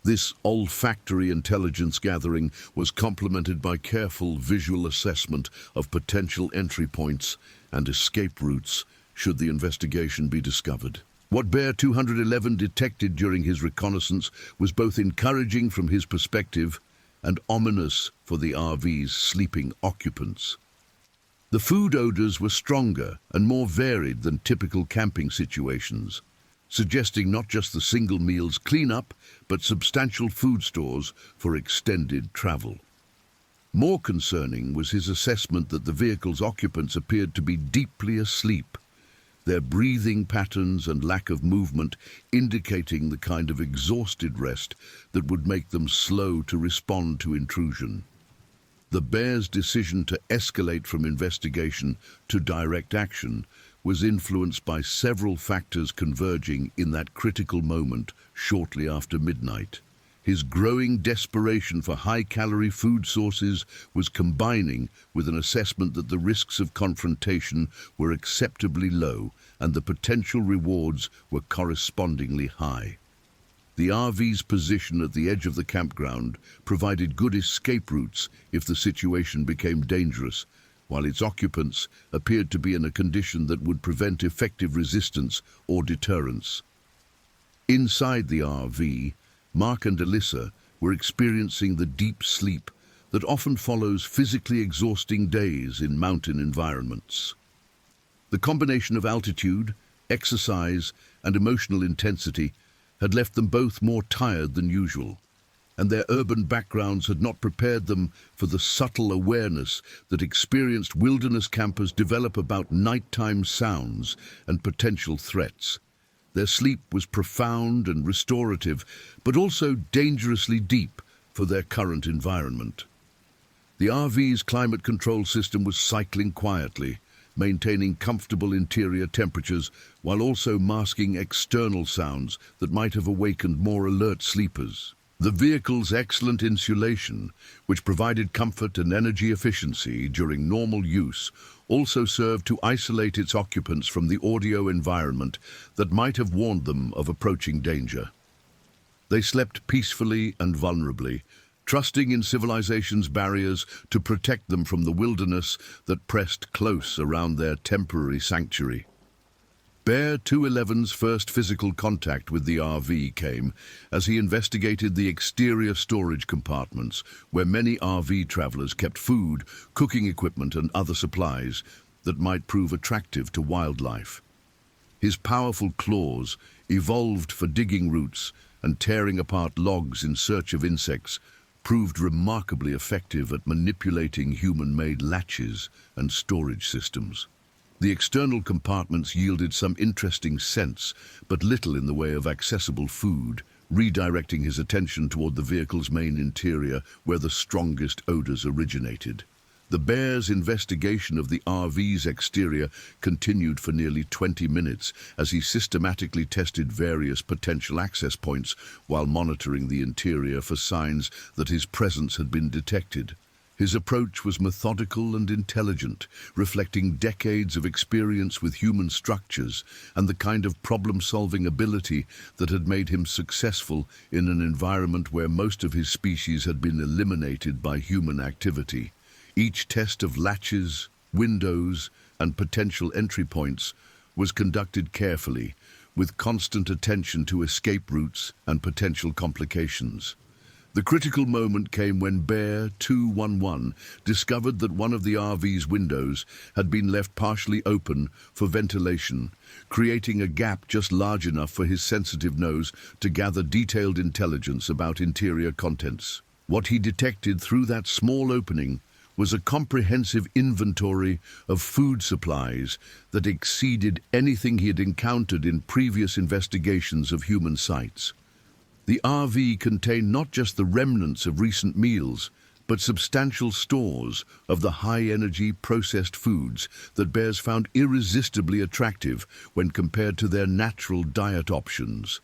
This olfactory intelligence gathering was complemented by careful visual assessment of potential entry points and escape routes should the investigation be discovered. What Bear 211 detected during his reconnaissance was both encouraging from his perspective and ominous for the RV's sleeping occupants. The food odors were stronger and more varied than typical camping situations, suggesting not just the single meal's cleanup, but substantial food stores for extended travel. More concerning was his assessment that the vehicle's occupants appeared to be deeply asleep, their breathing patterns and lack of movement indicating the kind of exhausted rest that would make them slow to respond to intrusion. The Bear's decision to escalate from investigation to direct action was influenced by several factors converging in that critical moment shortly after midnight. His growing desperation for high-calorie food sources was combining with an assessment that the risks of confrontation were acceptably low and the potential rewards were correspondingly high. The RV's position at the edge of the campground provided good escape routes if the situation became dangerous, while its occupants appeared to be in a condition that would prevent effective resistance or deterrence. Inside the RV, Mark and Alyssa were experiencing the deep sleep that often follows physically exhausting days in mountain environments. The combination of altitude, exercise, and emotional intensity had left them both more tired than usual, and their urban backgrounds had not prepared them for the subtle awareness that experienced wilderness campers develop about nighttime sounds and potential threats. Their sleep was profound and restorative, but also dangerously deep for their current environment. The RV's climate control system was cycling quietly, maintaining comfortable interior temperatures while also masking external sounds that might have awakened more alert sleepers. The vehicle's excellent insulation, which provided comfort and energy efficiency during normal use, also served to isolate its occupants from the audio environment that might have warned them of approaching danger. They slept peacefully and vulnerably, trusting in civilization's barriers to protect them from the wilderness that pressed close around their temporary sanctuary. Bear 211's first physical contact with the RV came as he investigated the exterior storage compartments where many RV travelers kept food, cooking equipment, and other supplies that might prove attractive to wildlife. His powerful claws, evolved for digging roots and tearing apart logs in search of insects, proved remarkably effective at manipulating human-made latches and storage systems. The external compartments yielded some interesting scents, but little in the way of accessible food, redirecting his attention toward the vehicle's main interior where the strongest odors originated. The Bear's investigation of the RV's exterior continued for nearly 20 minutes as he systematically tested various potential access points while monitoring the interior for signs that his presence had been detected. His approach was methodical and intelligent, reflecting decades of experience with human structures and the kind of problem-solving ability that had made him successful in an environment where most of his species had been eliminated by human activity. Each test of latches, windows, and potential entry points was conducted carefully, with constant attention to escape routes and potential complications. The critical moment came when Bear 211 discovered that one of the RV's windows had been left partially open for ventilation, creating a gap just large enough for his sensitive nose to gather detailed intelligence about interior contents. What he detected through that small opening was a comprehensive inventory of food supplies that exceeded anything he had encountered in previous investigations of human sites. The RV contained not just the remnants of recent meals, but substantial stores of the high-energy processed foods that bears found irresistibly attractive when compared to their natural diet options.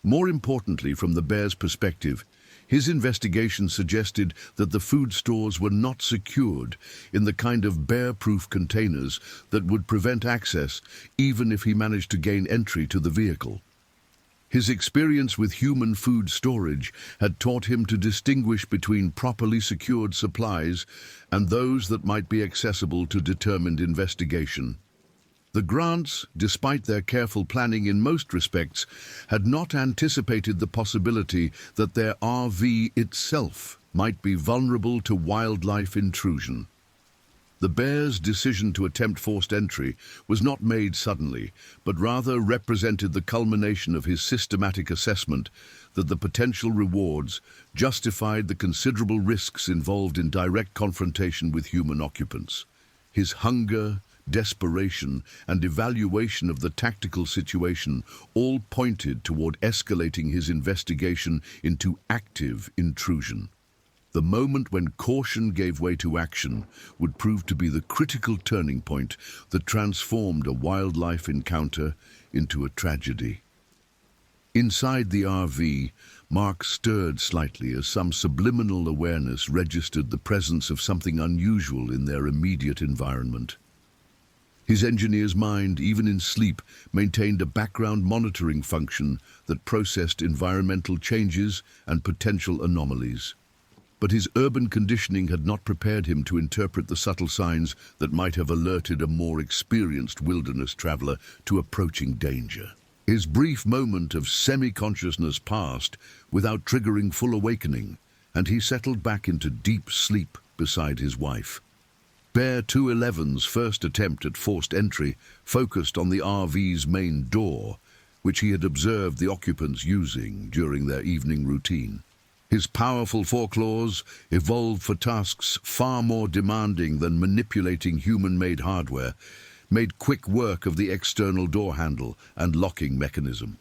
More importantly, from the bear's perspective, his investigation suggested that the food stores were not secured in the kind of bear-proof containers that would prevent access even if he managed to gain entry to the vehicle. His experience with human food storage had taught him to distinguish between properly secured supplies and those that might be accessible to determined investigation. The Grants, despite their careful planning in most respects, had not anticipated the possibility that their RV itself might be vulnerable to wildlife intrusion. The bear's decision to attempt forced entry was not made suddenly, but rather represented the culmination of his systematic assessment that the potential rewards justified the considerable risks involved in direct confrontation with human occupants. His hunger, desperation, and evaluation of the tactical situation all pointed toward escalating his investigation into active intrusion. The moment when caution gave way to action would prove to be the critical turning point that transformed a wildlife encounter into a tragedy. Inside the RV, Mark stirred slightly as some subliminal awareness registered the presence of something unusual in their immediate environment. His engineer's mind, even in sleep, maintained a background monitoring function that processed environmental changes and potential anomalies. But his urban conditioning had not prepared him to interpret the subtle signs that might have alerted a more experienced wilderness traveler to approaching danger. His brief moment of semi-consciousness passed without triggering full awakening, and he settled back into deep sleep beside his wife. Bear 211's first attempt at forced entry focused on the RV's main door, which he had observed the occupants using during their evening routine. His powerful foreclaws, evolved for tasks far more demanding than manipulating human-made hardware, made quick work of the external door handle and locking mechanism.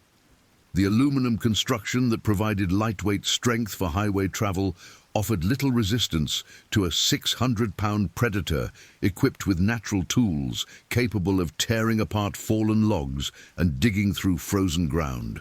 The aluminum construction that provided lightweight strength for highway travel offered little resistance to a 600-pound predator equipped with natural tools capable of tearing apart fallen logs and digging through frozen ground.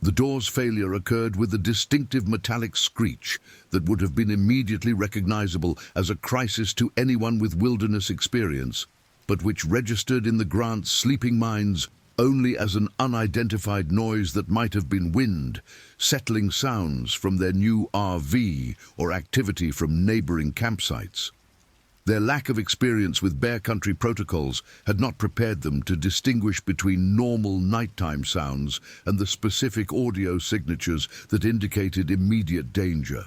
The door's failure occurred with a distinctive metallic screech that would have been immediately recognizable as a crisis to anyone with wilderness experience, but which registered in the Grants' sleeping minds only as an unidentified noise that might have been wind, settling sounds from their new RV or activity from neighboring campsites. Their lack of experience with bear country protocols had not prepared them to distinguish between normal nighttime sounds and the specific audio signatures that indicated immediate danger.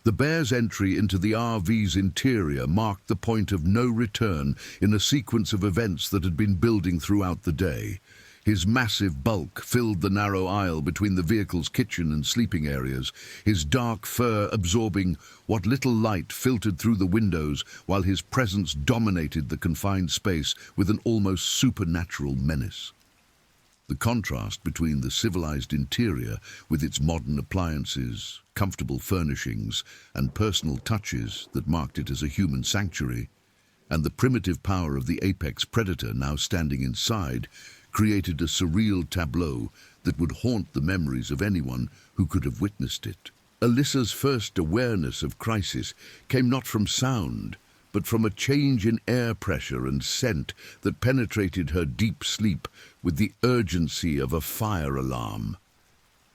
The bear's entry into the RV's interior marked the point of no return in a sequence of events that had been building throughout the day. His massive bulk filled the narrow aisle between the vehicle's kitchen and sleeping areas, his dark fur absorbing what little light filtered through the windows, while his presence dominated the confined space with an almost supernatural menace. The contrast between the civilized interior with its modern appliances, comfortable furnishings, and personal touches that marked it as a human sanctuary, and the primitive power of the apex predator now standing inside, created a surreal tableau that would haunt the memories of anyone who could have witnessed it. Alyssa's first awareness of crisis came not from sound, but from a change in air pressure and scent that penetrated her deep sleep with the urgency of a fire alarm.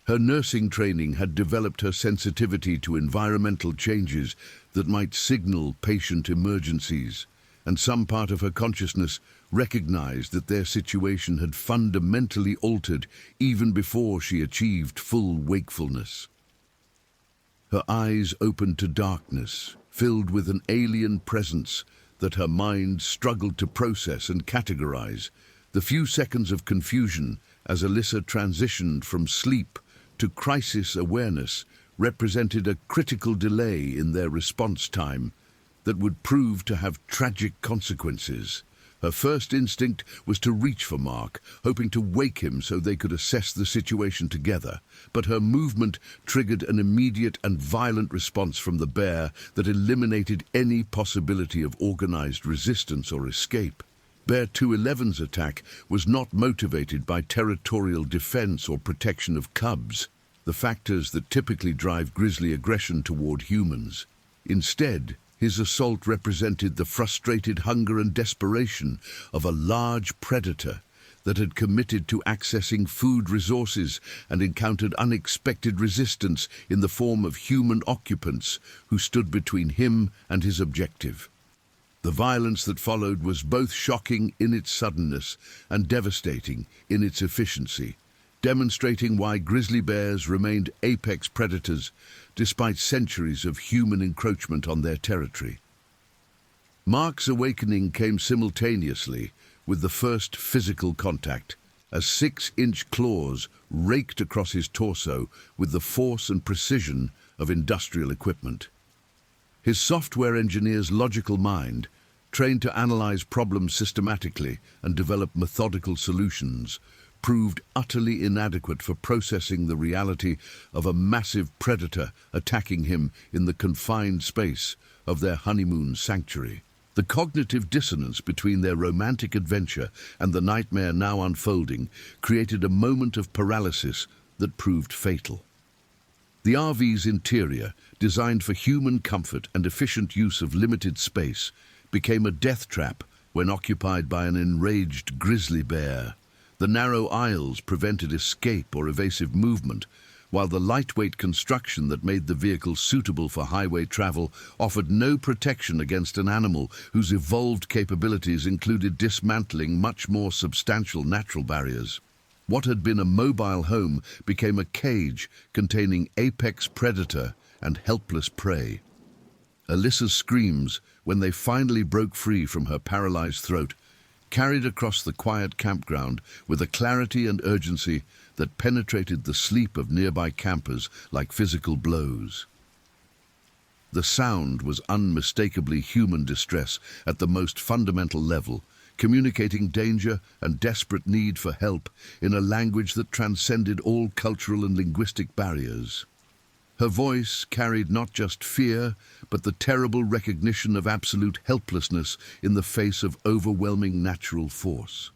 Her nursing training had developed her sensitivity to environmental changes that might signal patient emergencies, and some part of her consciousness recognized that their situation had fundamentally altered even before she achieved full wakefulness. Her eyes opened to darkness, filled with an alien presence that her mind struggled to process and categorize. The few seconds of confusion as Alyssa transitioned from sleep to crisis awareness represented a critical delay in their response time that would prove to have tragic consequences. Her first instinct was to reach for Mark, hoping to wake him so they could assess the situation together, but her movement triggered an immediate and violent response from the bear that eliminated any possibility of organized resistance or escape. Bear 211's attack was not motivated by territorial defense or protection of cubs, the factors that typically drive grizzly aggression toward humans. Instead, his assault represented the frustrated hunger and desperation of a large predator that had committed to accessing food resources and encountered unexpected resistance in the form of human occupants who stood between him and his objective. The violence that followed was both shocking in its suddenness and devastating in its efficiency, demonstrating why grizzly bears remained apex predators despite centuries of human encroachment on their territory. Mark's awakening came simultaneously with the first physical contact, as 6-inch claws raked across his torso with the force and precision of industrial equipment. His software engineer's logical mind, trained to analyze problems systematically and develop methodical solutions, proved utterly inadequate for processing the reality of a massive predator attacking him in the confined space of their honeymoon sanctuary. The cognitive dissonance between their romantic adventure and the nightmare now unfolding created a moment of paralysis that proved fatal. The RV's interior, designed for human comfort and efficient use of limited space, became a death trap when occupied by an enraged grizzly bear. The narrow aisles prevented escape or evasive movement, while the lightweight construction that made the vehicle suitable for highway travel offered no protection against an animal whose evolved capabilities included dismantling much more substantial natural barriers. What had been a mobile home became a cage containing apex predator and helpless prey. Alyssa's screams, when they finally broke free from her paralyzed throat, carried across the quiet campground with a clarity and urgency that penetrated the sleep of nearby campers like physical blows. The sound was unmistakably human distress at the most fundamental level, communicating danger and desperate need for help in a language that transcended all cultural and linguistic barriers. Her voice carried not just fear, but the terrible recognition of absolute helplessness in the face of overwhelming natural force.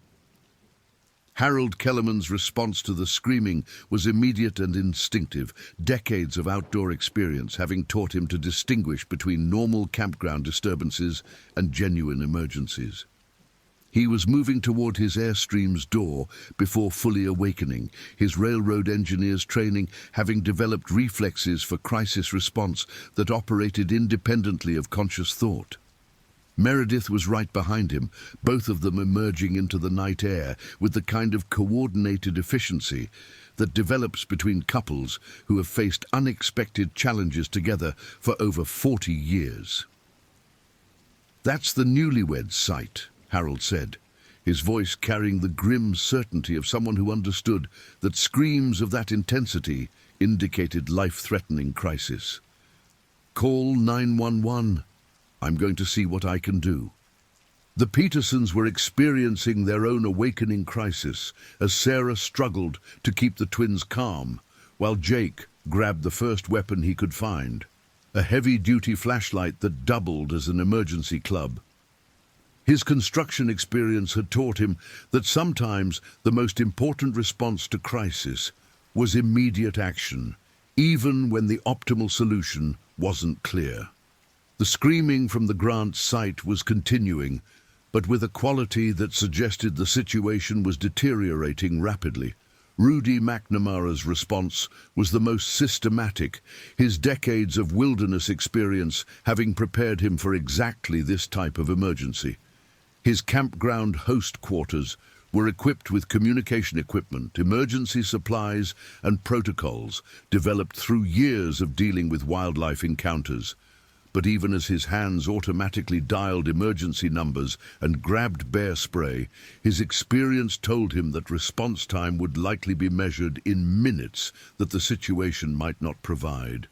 Harold Kellerman's response to the screaming was immediate and instinctive, decades of outdoor experience having taught him to distinguish between normal campground disturbances and genuine emergencies. He was moving toward his Airstream's door before fully awakening, his railroad engineer's training having developed reflexes for crisis response that operated independently of conscious thought. Meredith was right behind him, both of them emerging into the night air with the kind of coordinated efficiency that develops between couples who have faced unexpected challenges together for over 40 years. "That's the newlywed site," Harold said, his voice carrying the grim certainty of someone who understood that screams of that intensity indicated life-threatening crisis. "Call 911. I'm going to see what I can do." The Petersons were experiencing their own awakening crisis as Sarah struggled to keep the twins calm, while Jake grabbed the first weapon he could find, a heavy-duty flashlight that doubled as an emergency club. His construction experience had taught him that sometimes the most important response to crisis was immediate action, even when the optimal solution wasn't clear. The screaming from the Grant site was continuing, but with a quality that suggested the situation was deteriorating rapidly. Rudy McNamara's response was the most systematic, his decades of wilderness experience having prepared him for exactly this type of emergency. His campground host quarters were equipped with communication equipment, emergency supplies, and protocols developed through years of dealing with wildlife encounters. But even as his hands automatically dialed emergency numbers and grabbed bear spray, his experience told him that response time would likely be measured in minutes that the situation might not provide.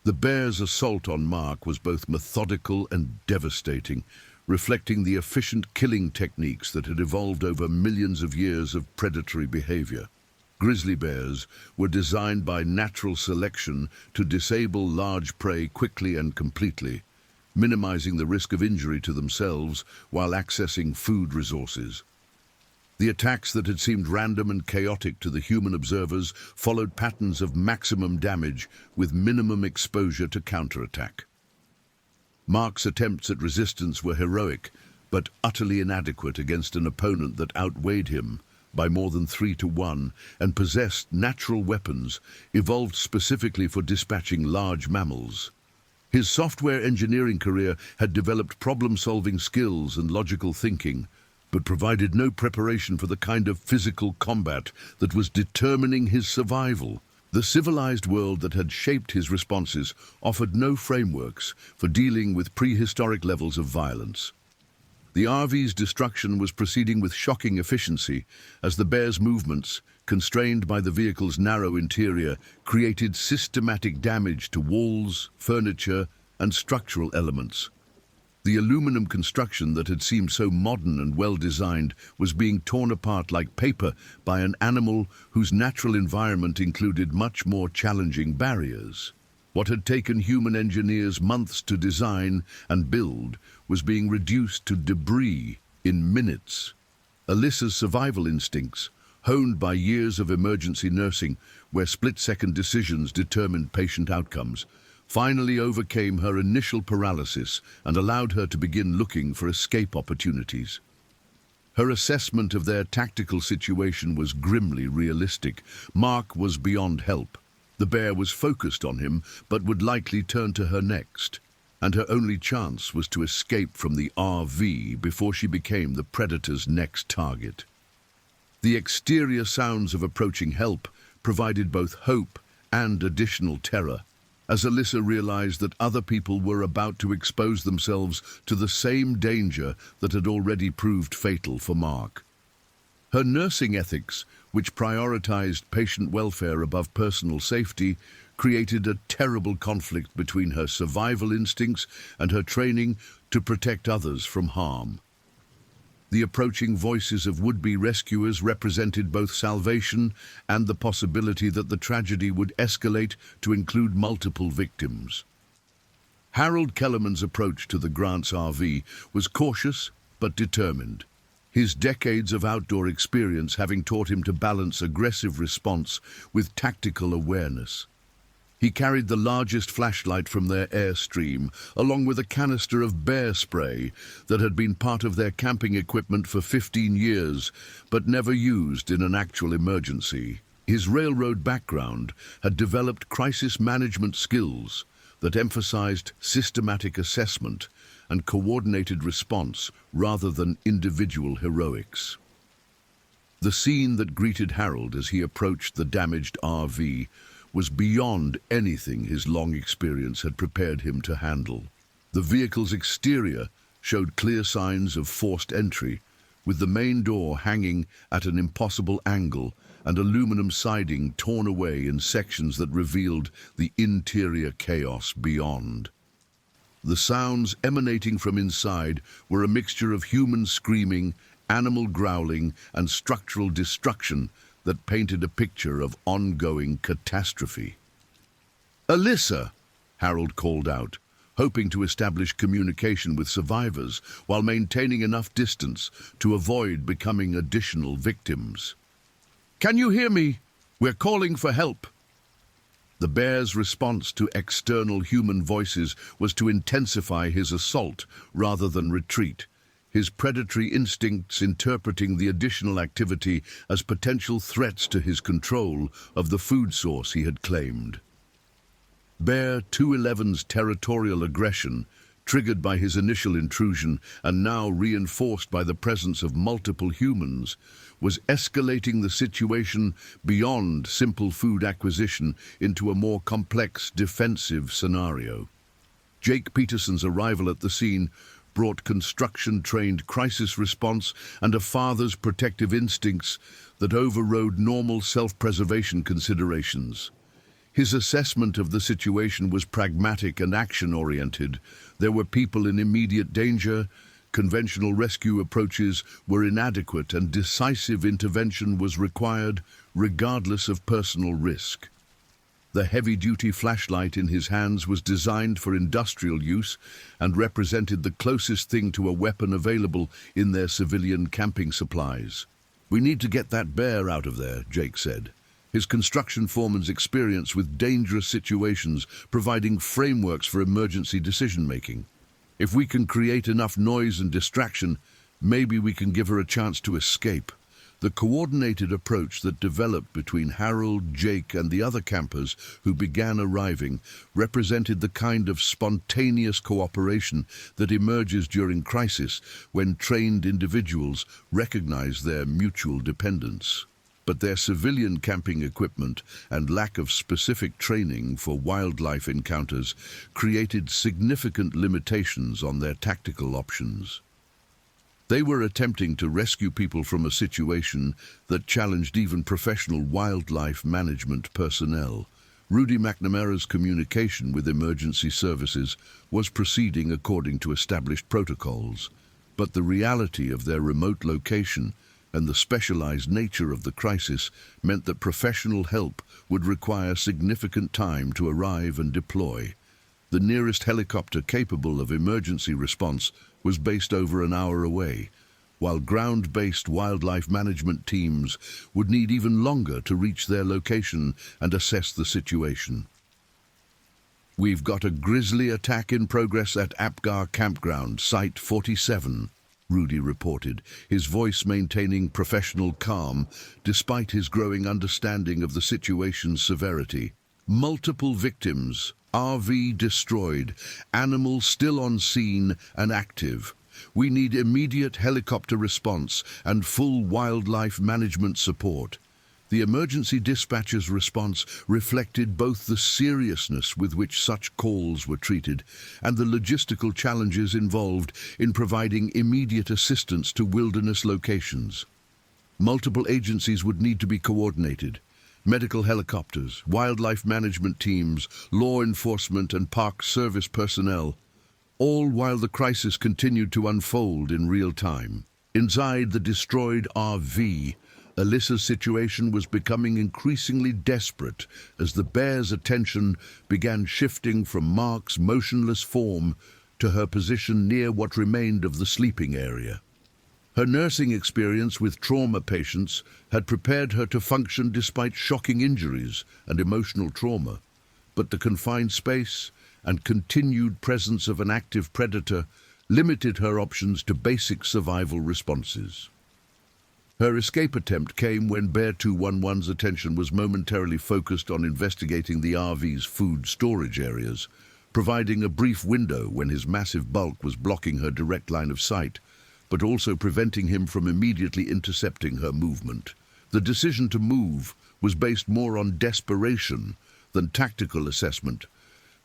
The bear's assault on Mark was both methodical and devastating, reflecting the efficient killing techniques that had evolved over millions of years of predatory behavior. Grizzly bears were designed by natural selection to disable large prey quickly and completely, minimizing the risk of injury to themselves while accessing food resources. The attacks that had seemed random and chaotic to the human observers followed patterns of maximum damage with minimum exposure to counterattack. Mark's attempts at resistance were heroic, but utterly inadequate against an opponent that outweighed him by more than 3-1 and possessed natural weapons evolved specifically for dispatching large mammals. His software engineering career had developed problem-solving skills and logical thinking, but provided no preparation for the kind of physical combat that was determining his survival. The civilized world that had shaped his responses offered no frameworks for dealing with prehistoric levels of violence. The RV's destruction was proceeding with shocking efficiency as the bear's movements, constrained by the vehicle's narrow interior, created systematic damage to walls, furniture, and structural elements. The aluminum construction that had seemed so modern and well-designed was being torn apart like paper by an animal whose natural environment included much more challenging barriers. What had taken human engineers months to design and build was being reduced to debris in minutes. Alyssa's survival instincts, honed by years of emergency nursing where split-second decisions determined patient outcomes, finally overcame her initial paralysis and allowed her to begin looking for escape opportunities. Her assessment of their tactical situation was grimly realistic. Mark was beyond help. The bear was focused on him, but would likely turn to her next, and her only chance was to escape from the RV before she became the predator's next target. The exterior sounds of approaching help provided both hope and additional terror, as Alyssa realized that other people were about to expose themselves to the same danger that had already proved fatal for Mark. Her nursing ethics, which prioritized patient welfare above personal safety, created a terrible conflict between her survival instincts and her training to protect others from harm. The approaching voices of would-be rescuers represented both salvation and the possibility that the tragedy would escalate to include multiple victims. Harold Kellerman's approach to the Grant's RV was cautious but determined, his decades of outdoor experience having taught him to balance aggressive response with tactical awareness. He carried the largest flashlight from their airstream, along with a canister of bear spray that had been part of their camping equipment for 15 years, but never used in an actual emergency. His railroad background had developed crisis management skills that emphasized systematic assessment and coordinated response rather than individual heroics. The scene that greeted Harold as he approached the damaged RV was beyond anything his long experience had prepared him to handle. The vehicle's exterior showed clear signs of forced entry, with the main door hanging at an impossible angle and aluminum siding torn away in sections that revealed the interior chaos beyond. The sounds emanating from inside were a mixture of human screaming, animal growling, and structural destruction that painted a picture of ongoing catastrophe. "Alyssa!" Harold called out, hoping to establish communication with survivors while maintaining enough distance to avoid becoming additional victims. "Can you hear me? We're calling for help." The bear's response to external human voices was to intensify his assault rather than retreat, his predatory instincts interpreting the additional activity as potential threats to his control of the food source he had claimed. Bear 211's territorial aggression, triggered by his initial intrusion and now reinforced by the presence of multiple humans, was escalating the situation beyond simple food acquisition into a more complex defensive scenario. Jake Peterson's arrival at the scene brought construction-trained crisis response and a father's protective instincts that overrode normal self-preservation considerations. His assessment of the situation was pragmatic and action-oriented. There were people in immediate danger, conventional rescue approaches were inadequate, and decisive intervention was required regardless of personal risk. The heavy-duty flashlight in his hands was designed for industrial use and represented the closest thing to a weapon available in their civilian camping supplies. "We need to get that bear out of there," Jake said, his construction foreman's experience with dangerous situations providing frameworks for emergency decision-making. "If we can create enough noise and distraction, maybe we can give her a chance to escape." The coordinated approach that developed between Harold, Jake, and the other campers who began arriving represented the kind of spontaneous cooperation that emerges during crisis when trained individuals recognize their mutual dependence. But their civilian camping equipment and lack of specific training for wildlife encounters created significant limitations on their tactical options. They were attempting to rescue people from a situation that challenged even professional wildlife management personnel. Rudy McNamara's communication with emergency services was proceeding according to established protocols, but the reality of their remote location and the specialized nature of the crisis meant that professional help would require significant time to arrive and deploy. The nearest helicopter capable of emergency response was based over an hour away, while ground-based wildlife management teams would need even longer to reach their location and assess the situation. "We've got a grisly attack in progress at Apgar Campground, Site 47, Rudy reported, his voice maintaining professional calm despite his growing understanding of the situation's severity. "Multiple victims, RV destroyed, animals still on scene and active. We need immediate helicopter response and full wildlife management support." The emergency dispatcher's response reflected both the seriousness with which such calls were treated and the logistical challenges involved in providing immediate assistance to wilderness locations. Multiple agencies would need to be coordinated: medical helicopters, wildlife management teams, law enforcement and park service personnel, all while the crisis continued to unfold in real time. Inside the destroyed RV, Alyssa's situation was becoming increasingly desperate as the bear's attention began shifting from Mark's motionless form to her position near what remained of the sleeping area. Her nursing experience with trauma patients had prepared her to function despite shocking injuries and emotional trauma, but the confined space and continued presence of an active predator limited her options to basic survival responses. Her escape attempt came when Bear 211's attention was momentarily focused on investigating the RV's food storage areas, providing a brief window when his massive bulk was blocking her direct line of sight, but also preventing him from immediately intercepting her movement. The decision to move was based more on desperation than tactical assessment,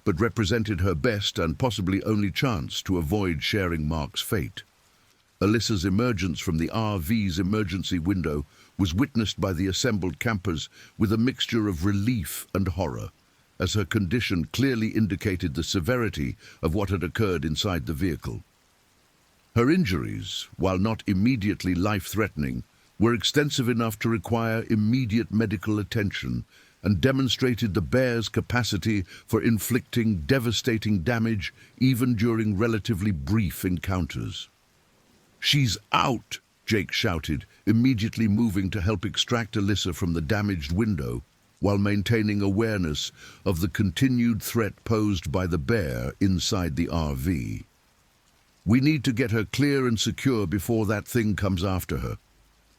but represented her best and possibly only chance to avoid sharing Mark's fate. Alyssa's emergence from the RV's emergency window was witnessed by the assembled campers with a mixture of relief and horror, as her condition clearly indicated the severity of what had occurred inside the vehicle. Her injuries, while not immediately life-threatening, were extensive enough to require immediate medical attention and demonstrated the bear's capacity for inflicting devastating damage even during relatively brief encounters. "She's out!" Jake shouted, immediately moving to help extract Alyssa from the damaged window. while maintaining awareness of the continued threat posed by the bear inside the RV. "We need to get her clear and secure before that thing comes after her."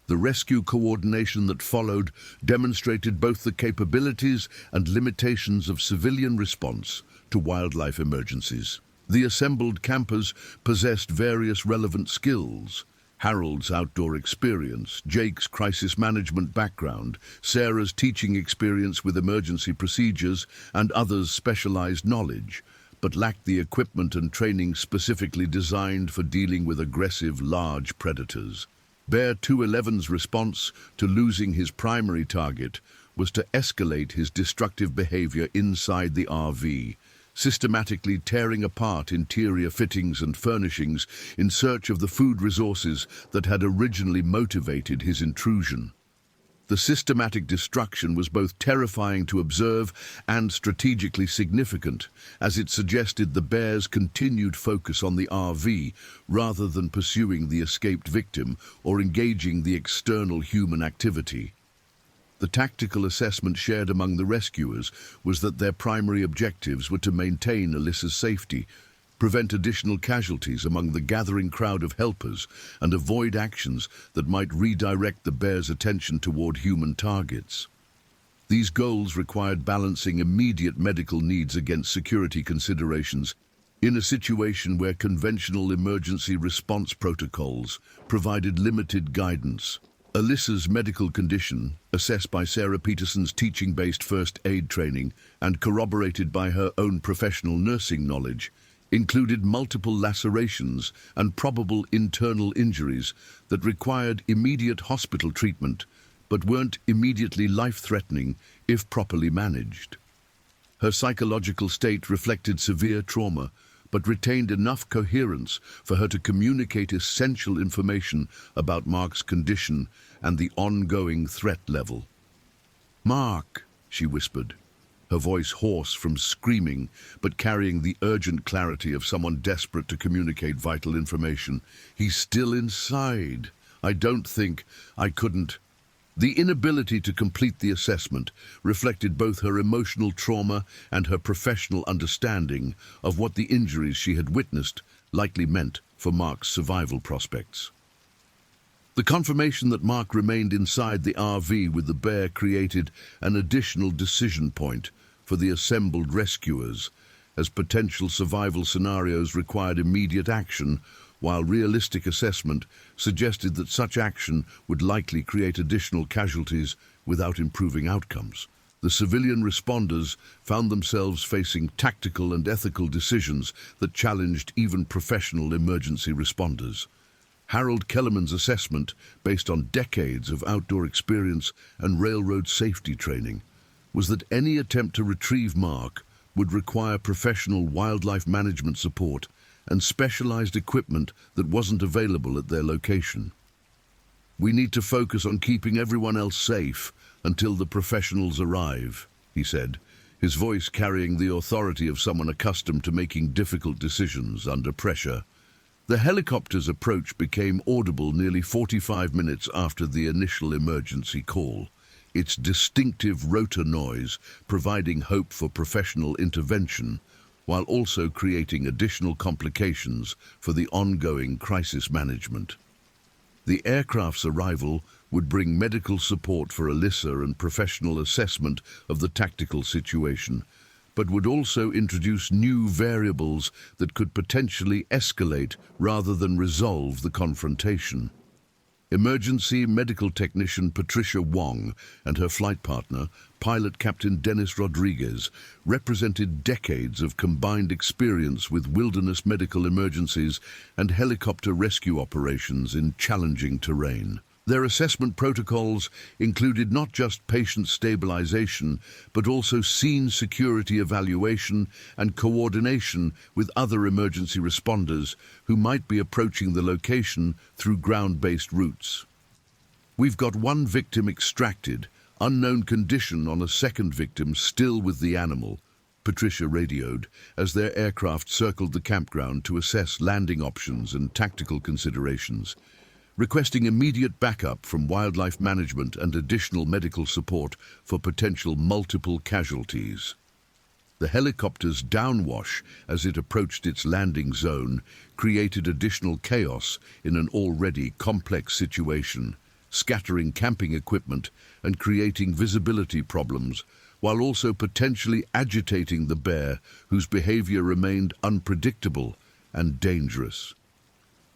The rescue coordination that followed demonstrated both the capabilities and limitations of civilian response to wildlife emergencies. The assembled campers possessed various relevant skills: Harold's outdoor experience, Jake's crisis management background, Sarah's teaching experience with emergency procedures, and others' specialized knowledge, but lacked the equipment and training specifically designed for dealing with aggressive, large predators. Bear 211's response to losing his primary target was to escalate his destructive behavior inside the RV, systematically tearing apart interior fittings and furnishings in search of the food resources that had originally motivated his intrusion. The systematic destruction was both terrifying to observe and strategically significant, as it suggested the bear's continued focus on the RV rather than pursuing the escaped victim or engaging the external human activity. The tactical assessment shared among the rescuers was that their primary objectives were to maintain Alyssa's safety, prevent additional casualties among the gathering crowd of helpers, and avoid actions that might redirect the bear's attention toward human targets. These goals required balancing immediate medical needs against security considerations in a situation where conventional emergency response protocols provided limited guidance. Alyssa's medical condition, assessed by Sarah Peterson's teaching-based first aid training and corroborated by her own professional nursing knowledge, included multiple lacerations and probable internal injuries that required immediate hospital treatment but weren't immediately life-threatening if properly managed. Her psychological state reflected severe trauma but retained enough coherence for her to communicate essential information about Mark's condition and the ongoing threat level. "Mark," she whispered, her voice hoarse from screaming, but carrying the urgent clarity of someone desperate to communicate vital information. "He's still inside. I couldn't." The inability to complete the assessment reflected both her emotional trauma and her professional understanding of what the injuries she had witnessed likely meant for Mark's survival prospects. The confirmation that Mark remained inside the RV with the bear created an additional decision point for the assembled rescuers, as potential survival scenarios required immediate action, while realistic assessment suggested that such action would likely create additional casualties without improving outcomes. The civilian responders found themselves facing tactical and ethical decisions that challenged even professional emergency responders. Harold Kellerman's assessment, based on decades of outdoor experience and railroad safety training, was that any attempt to retrieve Mark would require professional wildlife management support and specialized equipment that wasn't available at their location. "We need to focus on keeping everyone else safe until the professionals arrive," he said, his voice carrying the authority of someone accustomed to making difficult decisions under pressure. The helicopter's approach became audible nearly 45 minutes after the initial emergency call, its distinctive rotor noise providing hope for professional intervention, while also creating additional complications for the ongoing crisis management. The aircraft's arrival would bring medical support for Alyssa and professional assessment of the tactical situation, but would also introduce new variables that could potentially escalate rather than resolve the confrontation. Emergency medical technician Patricia Wong and her flight partner, pilot Captain Dennis Rodriguez, represented decades of combined experience with wilderness medical emergencies and helicopter rescue operations in challenging terrain. Their assessment protocols included not just patient stabilization, but also scene security evaluation and coordination with other emergency responders who might be approaching the location through ground-based routes. "We've got one victim extracted, unknown condition on a second victim still with the animal," Patricia radioed as their aircraft circled the campground to assess landing options and tactical considerations. requesting immediate backup from wildlife management and additional medical support for potential multiple casualties. The helicopter's downwash as it approached its landing zone created additional chaos in an already complex situation, scattering camping equipment and creating visibility problems, while also potentially agitating the bear, whose behavior remained unpredictable and dangerous.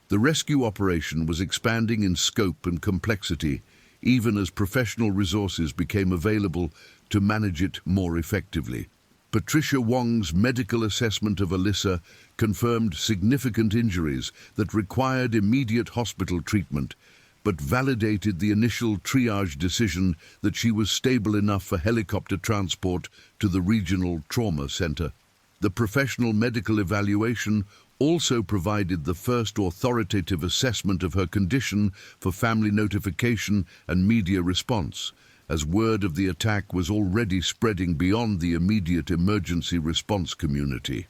The rescue operation was expanding in scope and complexity, even as professional resources became available to manage it more effectively. Patricia Wong's medical assessment of Alyssa confirmed significant injuries that required immediate hospital treatment, but validated the initial triage decision that she was stable enough for helicopter transport to the regional trauma center. The professional medical evaluation also provided the first authoritative assessment of her condition for family notification and media response, as word of the attack was already spreading beyond the immediate emergency response community.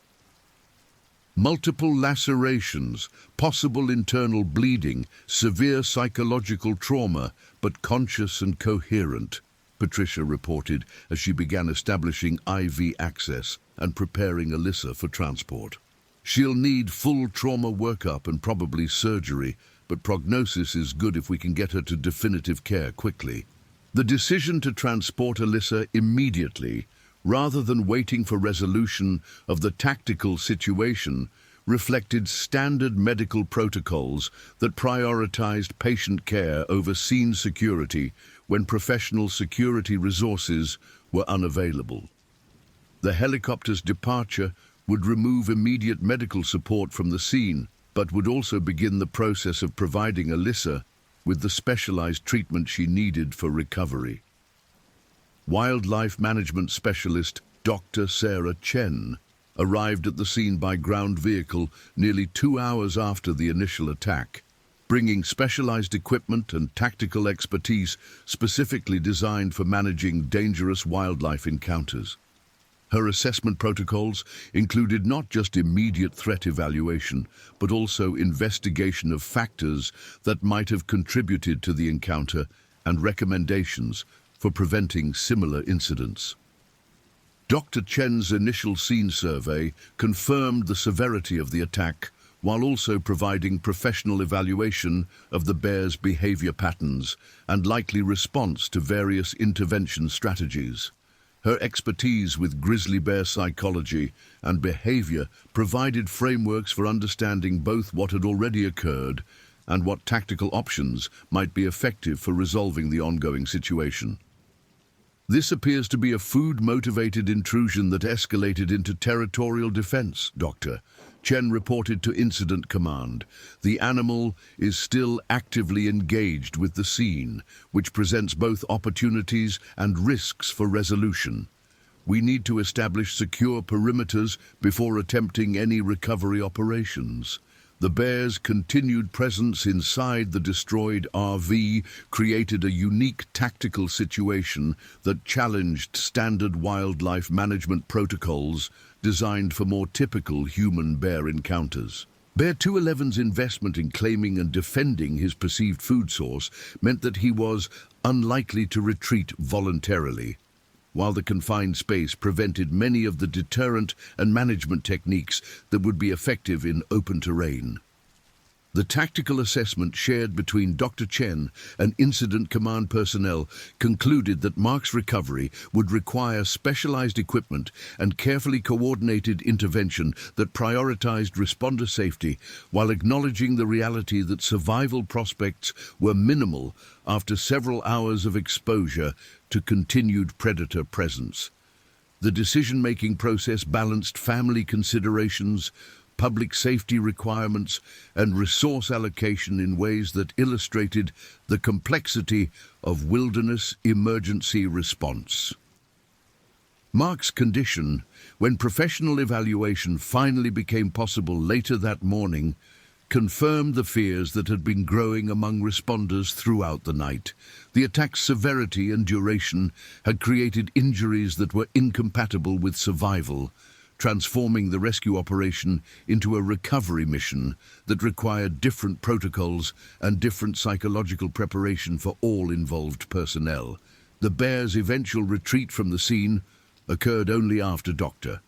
Multiple lacerations, possible internal bleeding, severe psychological trauma, but conscious and coherent, Patricia reported as she began establishing IV access and preparing Alyssa for transport. She'll need full trauma workup and probably surgery, but prognosis is good if we can get her to definitive care quickly. The decision to transport Alyssa immediately, rather than waiting for resolution of the tactical situation, reflected standard medical protocols that prioritized patient care over scene security when professional security resources were unavailable. The helicopter's departure would remove immediate medical support from the scene, but would also begin the process of providing Alyssa with the specialized treatment she needed for recovery. Wildlife management specialist Dr. Sarah Chen arrived at the scene by ground vehicle nearly 2 hours after the initial attack, bringing specialized equipment and tactical expertise specifically designed for managing dangerous wildlife encounters. Her assessment protocols included not just immediate threat evaluation, but also investigation of factors that might have contributed to the encounter and recommendations for preventing similar incidents. Dr. Chen's initial scene survey confirmed the severity of the attack, while also providing professional evaluation of the bear's behavior patterns and likely response to various intervention strategies. Her expertise with grizzly bear psychology and behavior provided frameworks for understanding both what had already occurred and what tactical options might be effective for resolving the ongoing situation. This appears to be a food-motivated intrusion that escalated into territorial defense, Dr. Chen reported to Incident Command. The animal is still actively engaged with the scene, which presents both opportunities and risks for resolution. We need to establish secure perimeters before attempting any recovery operations. The bear's continued presence inside the destroyed RV created a unique tactical situation that challenged standard wildlife management protocols designed for more typical human-bear encounters. Bear 211's investment in claiming and defending his perceived food source meant that he was unlikely to retreat voluntarily, while the confined space prevented many of the deterrent and management techniques that would be effective in open terrain. The tactical assessment shared between Dr. Chen and Incident Command personnel concluded that Mark's recovery would require specialized equipment and carefully coordinated intervention that prioritized responder safety, while acknowledging the reality that survival prospects were minimal after several hours of exposure to continued predator presence. The decision-making process balanced family considerations, public safety requirements, and resource allocation in ways that illustrated the complexity of wilderness emergency response. Mark's condition, when professional evaluation finally became possible later that morning, confirmed the fears that had been growing among responders throughout the night. The attack's severity and duration had created injuries that were incompatible with survival, transforming the rescue operation into a recovery mission that required different protocols and different psychological preparation for all involved personnel. The bear's eventual retreat from the scene occurred only after Dr.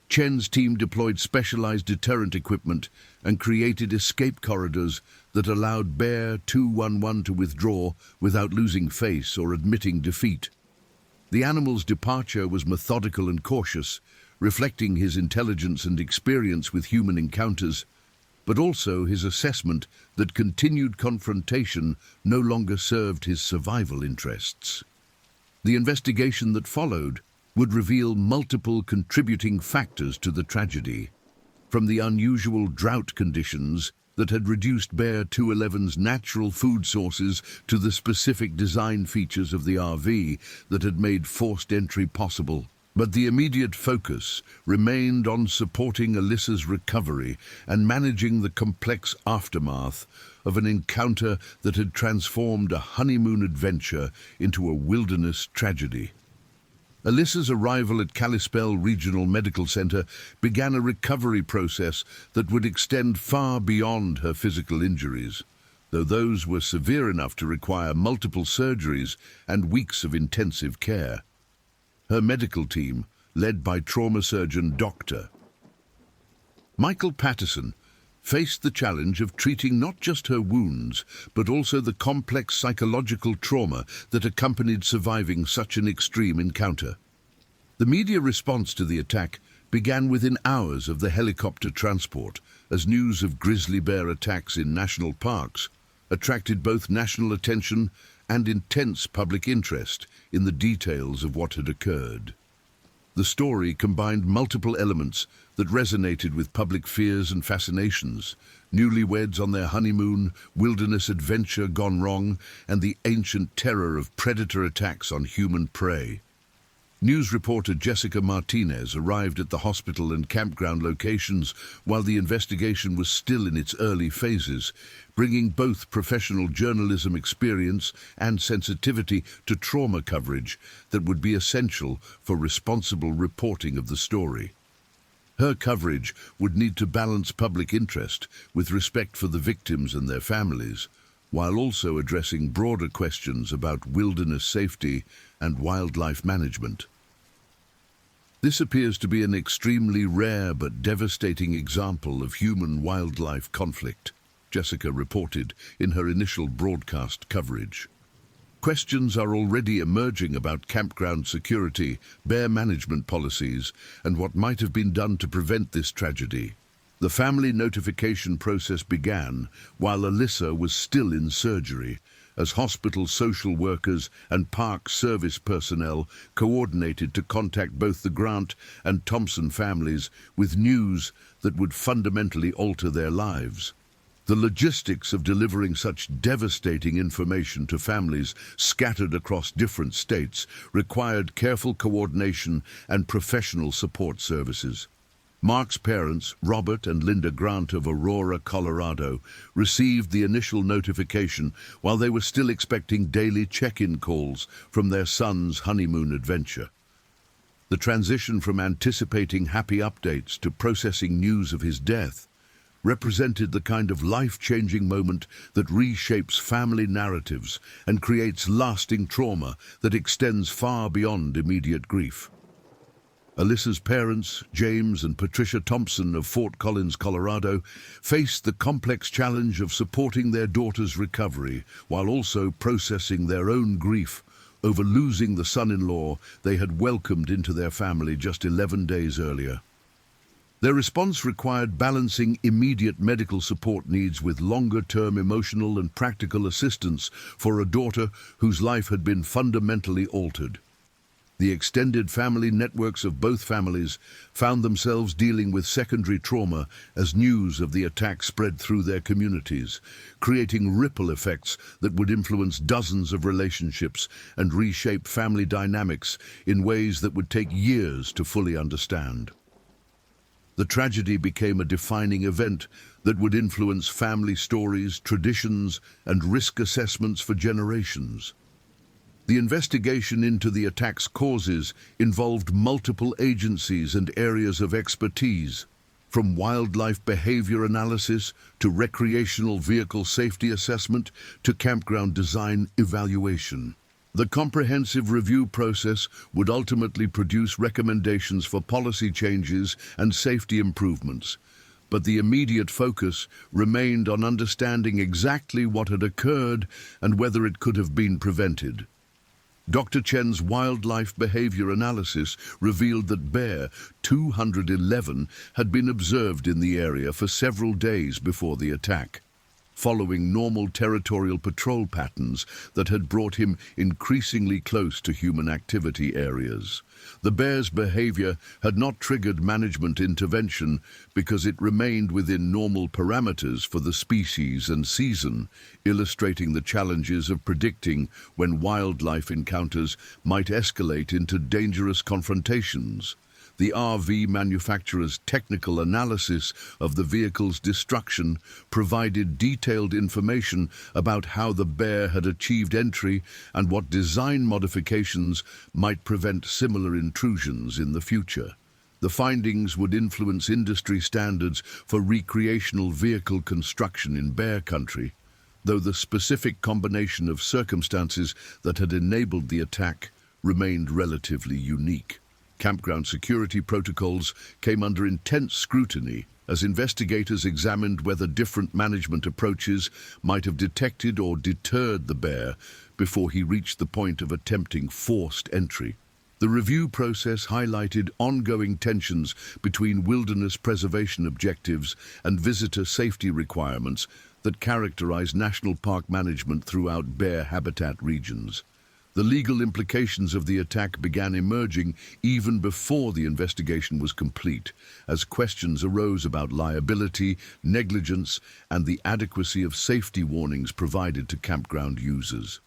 Chen's team deployed specialized deterrent equipment and created escape corridors that allowed Bear 211 to withdraw without losing face or admitting defeat. The animal's departure was methodical and cautious, reflecting his intelligence and experience with human encounters, but also his assessment that continued confrontation no longer served his survival interests. The investigation that followed would reveal multiple contributing factors to the tragedy, from the unusual drought conditions that had reduced Bear 211's natural food sources to the specific design features of the RV that had made forced entry possible. But the immediate focus remained on supporting Alyssa's recovery and managing the complex aftermath of an encounter that had transformed a honeymoon adventure into a wilderness tragedy. Alyssa's arrival at Kalispell Regional Medical Center began a recovery process that would extend far beyond her physical injuries, though those were severe enough to require multiple surgeries and weeks of intensive care. Her medical team, led by trauma surgeon Dr. Michael Patterson, faced the challenge of treating not just her wounds, but also the complex psychological trauma that accompanied surviving such an extreme encounter. The media response to the attack began within hours of the helicopter transport, as news of grizzly bear attacks in national parks attracted both national attention and intense public interest in the details of what had occurred. The story combined multiple elements that resonated with public fears and fascinations: newlyweds on their honeymoon, wilderness adventure gone wrong, and the ancient terror of predator attacks on human prey. News reporter Jessica Martinez arrived at the hospital and campground locations while the investigation was still in its early phases, bringing both professional journalism experience and sensitivity to trauma coverage that would be essential for responsible reporting of the story. Her coverage would need to balance public interest with respect for the victims and their families, while also addressing broader questions about wilderness safety and wildlife management. This appears to be an extremely rare but devastating example of human-wildlife conflict, Jessica reported in her initial broadcast coverage. Questions are already emerging about campground security, bear management policies, and what might have been done to prevent this tragedy. The family notification process began while Alyssa was still in surgery, as hospital social workers and park service personnel coordinated to contact both the Grant and Thompson families with news that would fundamentally alter their lives. The logistics of delivering such devastating information to families scattered across different states required careful coordination and professional support services. Mark's parents, Robert and Linda Grant of Aurora, Colorado, received the initial notification while they were still expecting daily check-in calls from their son's honeymoon adventure. The transition from anticipating happy updates to processing news of his death represented the kind of life-changing moment that reshapes family narratives and creates lasting trauma that extends far beyond immediate grief. Alyssa's parents, James and Patricia Thompson of Fort Collins, Colorado, faced the complex challenge of supporting their daughter's recovery while also processing their own grief over losing the son-in-law they had welcomed into their family just 11 days earlier. Their response required balancing immediate medical support needs with longer-term emotional and practical assistance for a daughter whose life had been fundamentally altered. The extended family networks of both families found themselves dealing with secondary trauma as news of the attack spread through their communities, creating ripple effects that would influence dozens of relationships and reshape family dynamics in ways that would take years to fully understand. The tragedy became a defining event that would influence family stories, traditions, and risk assessments for generations. The investigation into the attack's causes involved multiple agencies and areas of expertise, from wildlife behavior analysis to recreational vehicle safety assessment to campground design evaluation. The comprehensive review process would ultimately produce recommendations for policy changes and safety improvements, but the immediate focus remained on understanding exactly what had occurred and whether it could have been prevented. Dr. Chen's wildlife behavior analysis revealed that bear 211 had been observed in the area for several days before the attack, following normal territorial patrol patterns that had brought him increasingly close to human activity areas. The bear's behavior had not triggered management intervention because it remained within normal parameters for the species and season, illustrating the challenges of predicting when wildlife encounters might escalate into dangerous confrontations. The RV manufacturer's technical analysis of the vehicle's destruction provided detailed information about how the bear had achieved entry and what design modifications might prevent similar intrusions in the future. The findings would influence industry standards for recreational vehicle construction in bear country, though the specific combination of circumstances that had enabled the attack remained relatively unique. Campground security protocols came under intense scrutiny as investigators examined whether different management approaches might have detected or deterred the bear before he reached the point of attempting forced entry. The review process highlighted ongoing tensions between wilderness preservation objectives and visitor safety requirements that characterize national park management throughout bear habitat regions. The legal implications of the attack began emerging even before the investigation was complete, as questions arose about liability, negligence, and the adequacy of safety warnings provided to campground users.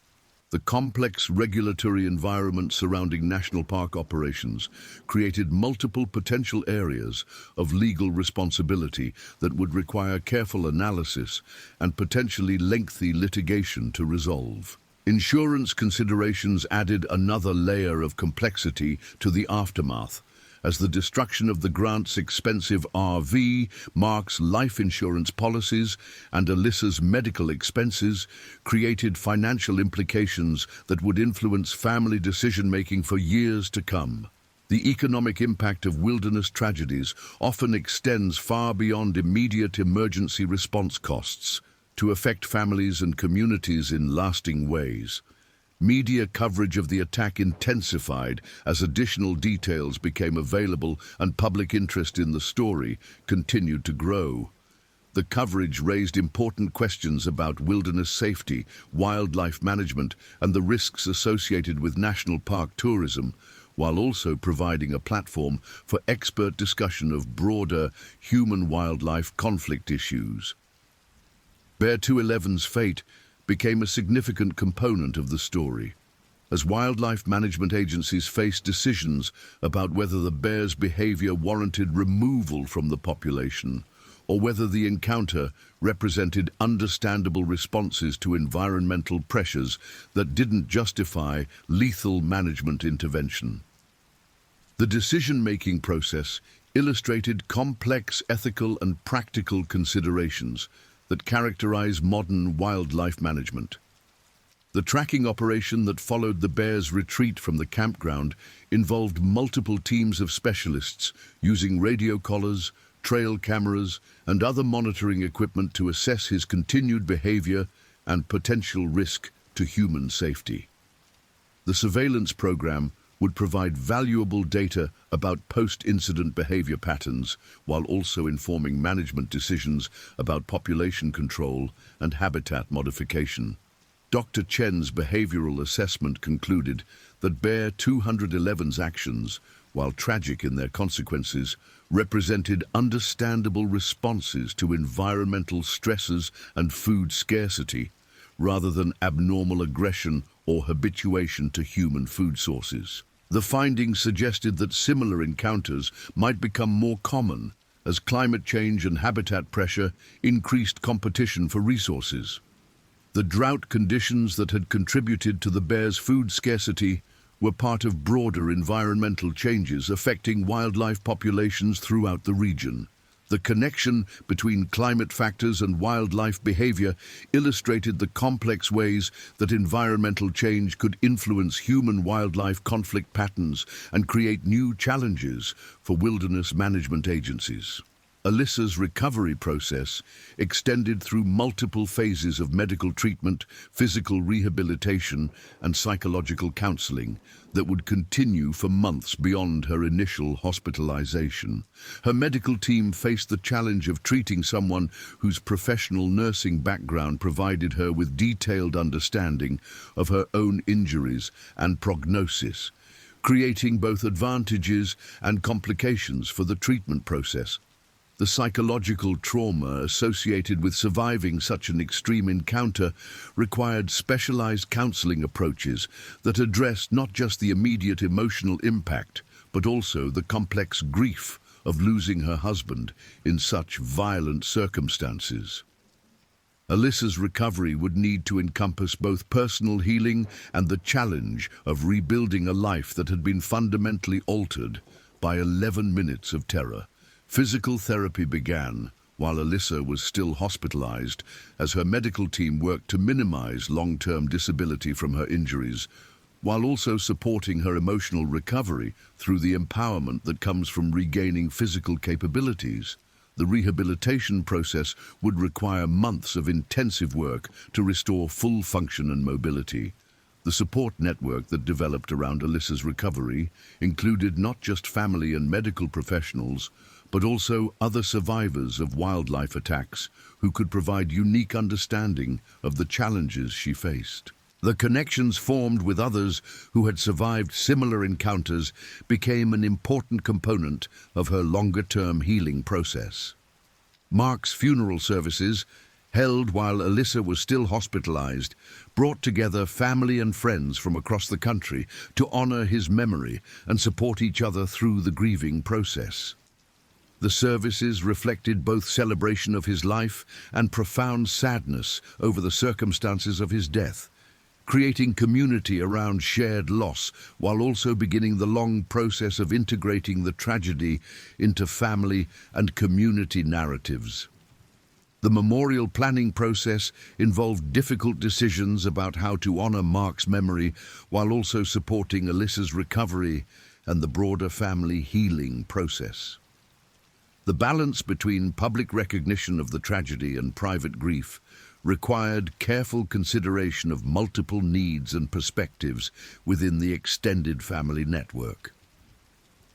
The complex regulatory environment surrounding national park operations created multiple potential areas of legal responsibility that would require careful analysis and potentially lengthy litigation to resolve. Insurance considerations added another layer of complexity to the aftermath, as the destruction of the grant's expensive RV, Mark's life insurance policies, and Alyssa's medical expenses created financial implications that would influence family decision-making for years to come. The economic impact of wilderness tragedies often extends far beyond immediate emergency response costs, to affect families and communities in lasting ways. Media coverage of the attack intensified as additional details became available and public interest in the story continued to grow. The coverage raised important questions about wilderness safety, wildlife management, and the risks associated with national park tourism, while also providing a platform for expert discussion of broader human-wildlife conflict issues. Bear 211's fate became a significant component of the story, as wildlife management agencies faced decisions about whether the bear's behavior warranted removal from the population or whether the encounter represented understandable responses to environmental pressures that didn't justify lethal management intervention. The decision-making process illustrated complex ethical and practical considerations that characterize modern wildlife management. The tracking operation that followed the bear's retreat from the campground involved multiple teams of specialists using radio collars, trail cameras, and other monitoring equipment to assess his continued behavior and potential risk to human safety. The surveillance program would provide valuable data about post-incident behavior patterns while also informing management decisions about population control and habitat modification. Dr. Chen's behavioral assessment concluded that Bear 211's actions, while tragic in their consequences, represented understandable responses to environmental stresses and food scarcity, rather than abnormal aggression or habituation to human food sources. The findings suggested that similar encounters might become more common as climate change and habitat pressure increased competition for resources. The drought conditions that had contributed to the bear's food scarcity were part of broader environmental changes affecting wildlife populations throughout the region. The connection between climate factors and wildlife behavior illustrated the complex ways that environmental change could influence human-wildlife conflict patterns and create new challenges for wilderness management agencies. Alyssa's recovery process extended through multiple phases of medical treatment, physical rehabilitation, and psychological counseling that would continue for months beyond her initial hospitalization. Her medical team faced the challenge of treating someone whose professional nursing background provided her with detailed understanding of her own injuries and prognosis, creating both advantages and complications for the treatment process. The psychological trauma associated with surviving such an extreme encounter required specialized counseling approaches that addressed not just the immediate emotional impact, but also the complex grief of losing her husband in such violent circumstances. Alyssa's recovery would need to encompass both personal healing and the challenge of rebuilding a life that had been fundamentally altered by 11 minutes of terror. Physical therapy began while Alyssa was still hospitalized as her medical team worked to minimize long-term disability from her injuries, while also supporting her emotional recovery through the empowerment that comes from regaining physical capabilities. The rehabilitation process would require months of intensive work to restore full function and mobility. The support network that developed around Alyssa's recovery included not just family and medical professionals, but also other survivors of wildlife attacks who could provide unique understanding of the challenges she faced. The connections formed with others who had survived similar encounters became an important component of her longer-term healing process. Mark's funeral services, held while Alyssa was still hospitalized, brought together family and friends from across the country to honor his memory and support each other through the grieving process. The services reflected both celebration of his life and profound sadness over the circumstances of his death, creating community around shared loss while also beginning the long process of integrating the tragedy into family and community narratives. The memorial planning process involved difficult decisions about how to honor Mark's memory while also supporting Alyssa's recovery and the broader family healing process. The balance between public recognition of the tragedy and private grief required careful consideration of multiple needs and perspectives within the extended family network.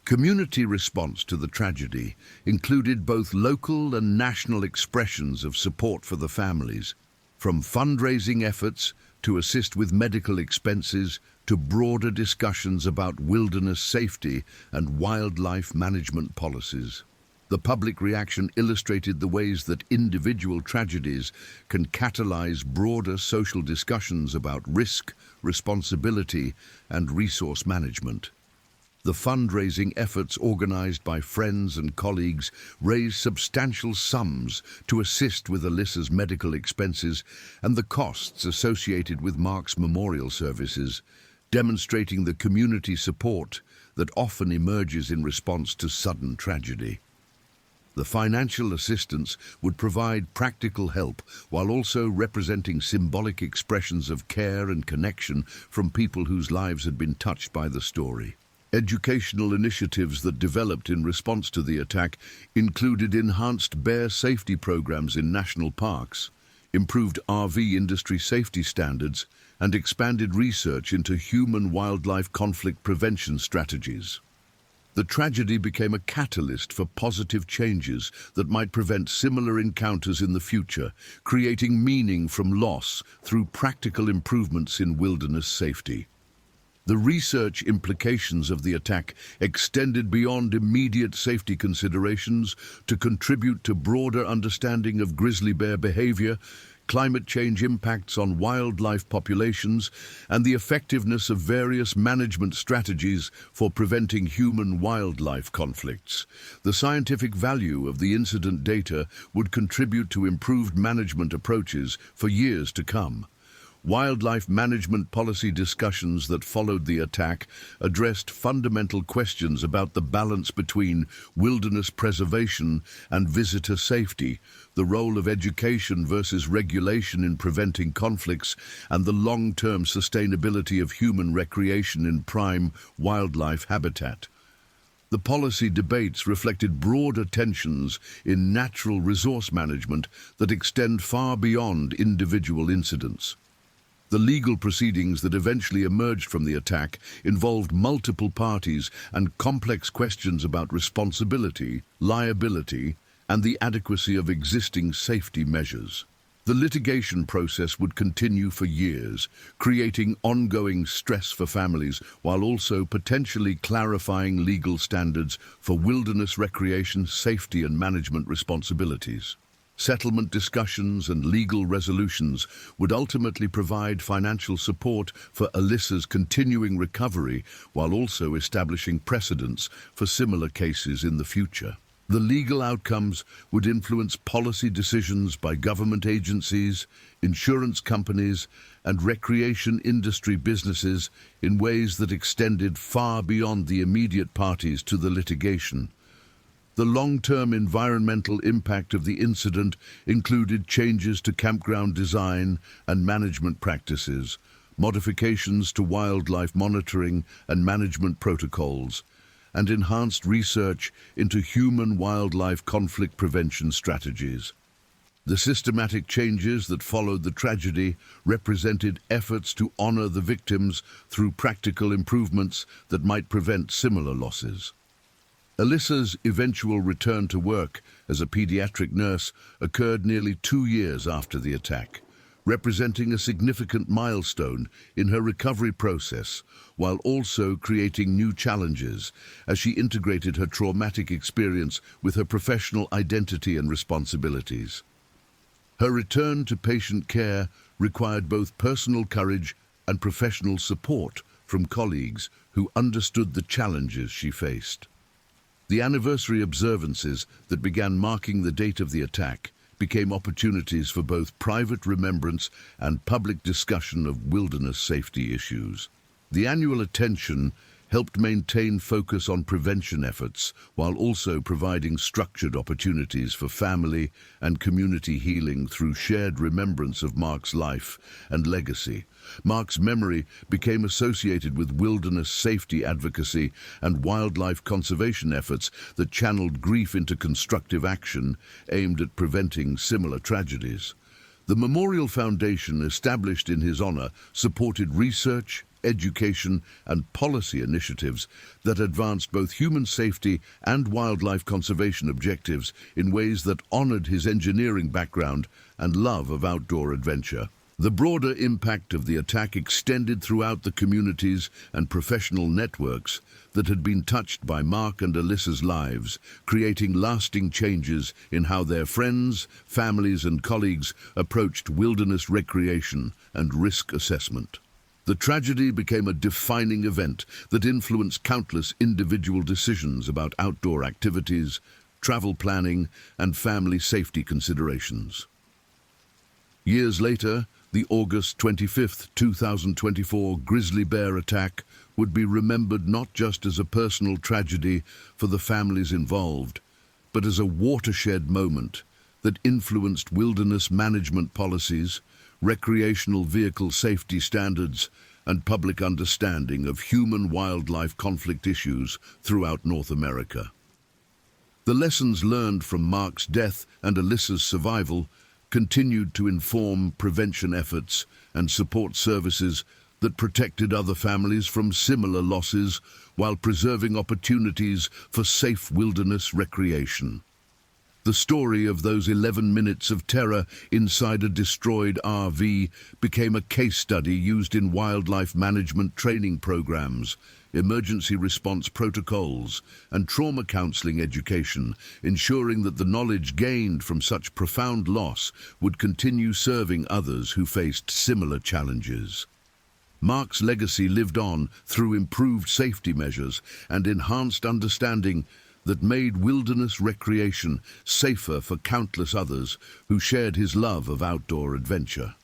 Community response to the tragedy included both local and national expressions of support for the families, from fundraising efforts to assist with medical expenses to broader discussions about wilderness safety and wildlife management policies. The public reaction illustrated the ways that individual tragedies can catalyze broader social discussions about risk, responsibility, and resource management. The fundraising efforts organized by friends and colleagues raised substantial sums to assist with Alyssa's medical expenses and the costs associated with Mark's memorial services, demonstrating the community support that often emerges in response to sudden tragedy. The financial assistance would provide practical help while also representing symbolic expressions of care and connection from people whose lives had been touched by the story. Educational initiatives that developed in response to the attack included enhanced bear safety programs in national parks, improved RV industry safety standards, and expanded research into human-wildlife conflict prevention strategies. The tragedy became a catalyst for positive changes that might prevent similar encounters in the future, creating meaning from loss through practical improvements in wilderness safety. The research implications of the attack extended beyond immediate safety considerations to contribute to broader understanding of grizzly bear behavior, climate change impacts on wildlife populations, and the effectiveness of various management strategies for preventing human-wildlife conflicts. The scientific value of the incident data would contribute to improved management approaches for years to come. Wildlife management policy discussions that followed the attack addressed fundamental questions about the balance between wilderness preservation and visitor safety, the role of education versus regulation in preventing conflicts, and the long-term sustainability of human recreation in prime wildlife habitat. The policy debates reflected broader tensions in natural resource management that extend far beyond individual incidents. The legal proceedings that eventually emerged from the attack involved multiple parties and complex questions about responsibility, liability, and the adequacy of existing safety measures. The litigation process would continue for years, creating ongoing stress for families while also potentially clarifying legal standards for wilderness recreation, safety, and management responsibilities. Settlement discussions and legal resolutions would ultimately provide financial support for Alyssa's continuing recovery while also establishing precedents for similar cases in the future. The legal outcomes would influence policy decisions by government agencies, insurance companies, and recreation industry businesses in ways that extended far beyond the immediate parties to the litigation. The long-term environmental impact of the incident included changes to campground design and management practices, modifications to wildlife monitoring and management protocols, and enhanced research into human-wildlife conflict prevention strategies. The systematic changes that followed the tragedy represented efforts to honor the victims through practical improvements that might prevent similar losses. Alyssa's eventual return to work as a pediatric nurse occurred nearly 2 years after the attack, representing a significant milestone in her recovery process, while also creating new challenges as she integrated her traumatic experience with her professional identity and responsibilities. Her return to patient care required both personal courage and professional support from colleagues who understood the challenges she faced. The anniversary observances that began marking the date of the attack became opportunities for both private remembrance and public discussion of wilderness safety issues. The annual attention helped maintain focus on prevention efforts while also providing structured opportunities for family and community healing through shared remembrance of Mark's life and legacy. Mark's memory became associated with wilderness safety advocacy and wildlife conservation efforts that channeled grief into constructive action aimed at preventing similar tragedies. The Memorial Foundation, established in his honor, supported research, education, and policy initiatives that advanced both human safety and wildlife conservation objectives in ways that honored his engineering background and love of outdoor adventure. The broader impact of the attack extended throughout the communities and professional networks that had been touched by Mark and Alyssa's lives, creating lasting changes in how their friends, families, and colleagues approached wilderness recreation and risk assessment. The tragedy became a defining event that influenced countless individual decisions about outdoor activities, travel planning, and family safety considerations. Years later, the August 25, 2024 grizzly bear attack would be remembered not just as a personal tragedy for the families involved, but as a watershed moment that influenced wilderness management policies, recreational vehicle safety standards, and public understanding of human-wildlife conflict issues throughout North America. The lessons learned from Mark's death and Alyssa's survival continued to inform prevention efforts and support services that protected other families from similar losses while preserving opportunities for safe wilderness recreation. The story of those 11 minutes of terror inside a destroyed RV became a case study used in wildlife management training programs, emergency response protocols, and trauma counseling education, ensuring that the knowledge gained from such profound loss would continue serving others who faced similar challenges. Mark's legacy lived on through improved safety measures and enhanced understanding that made wilderness recreation safer for countless others who shared his love of outdoor adventure.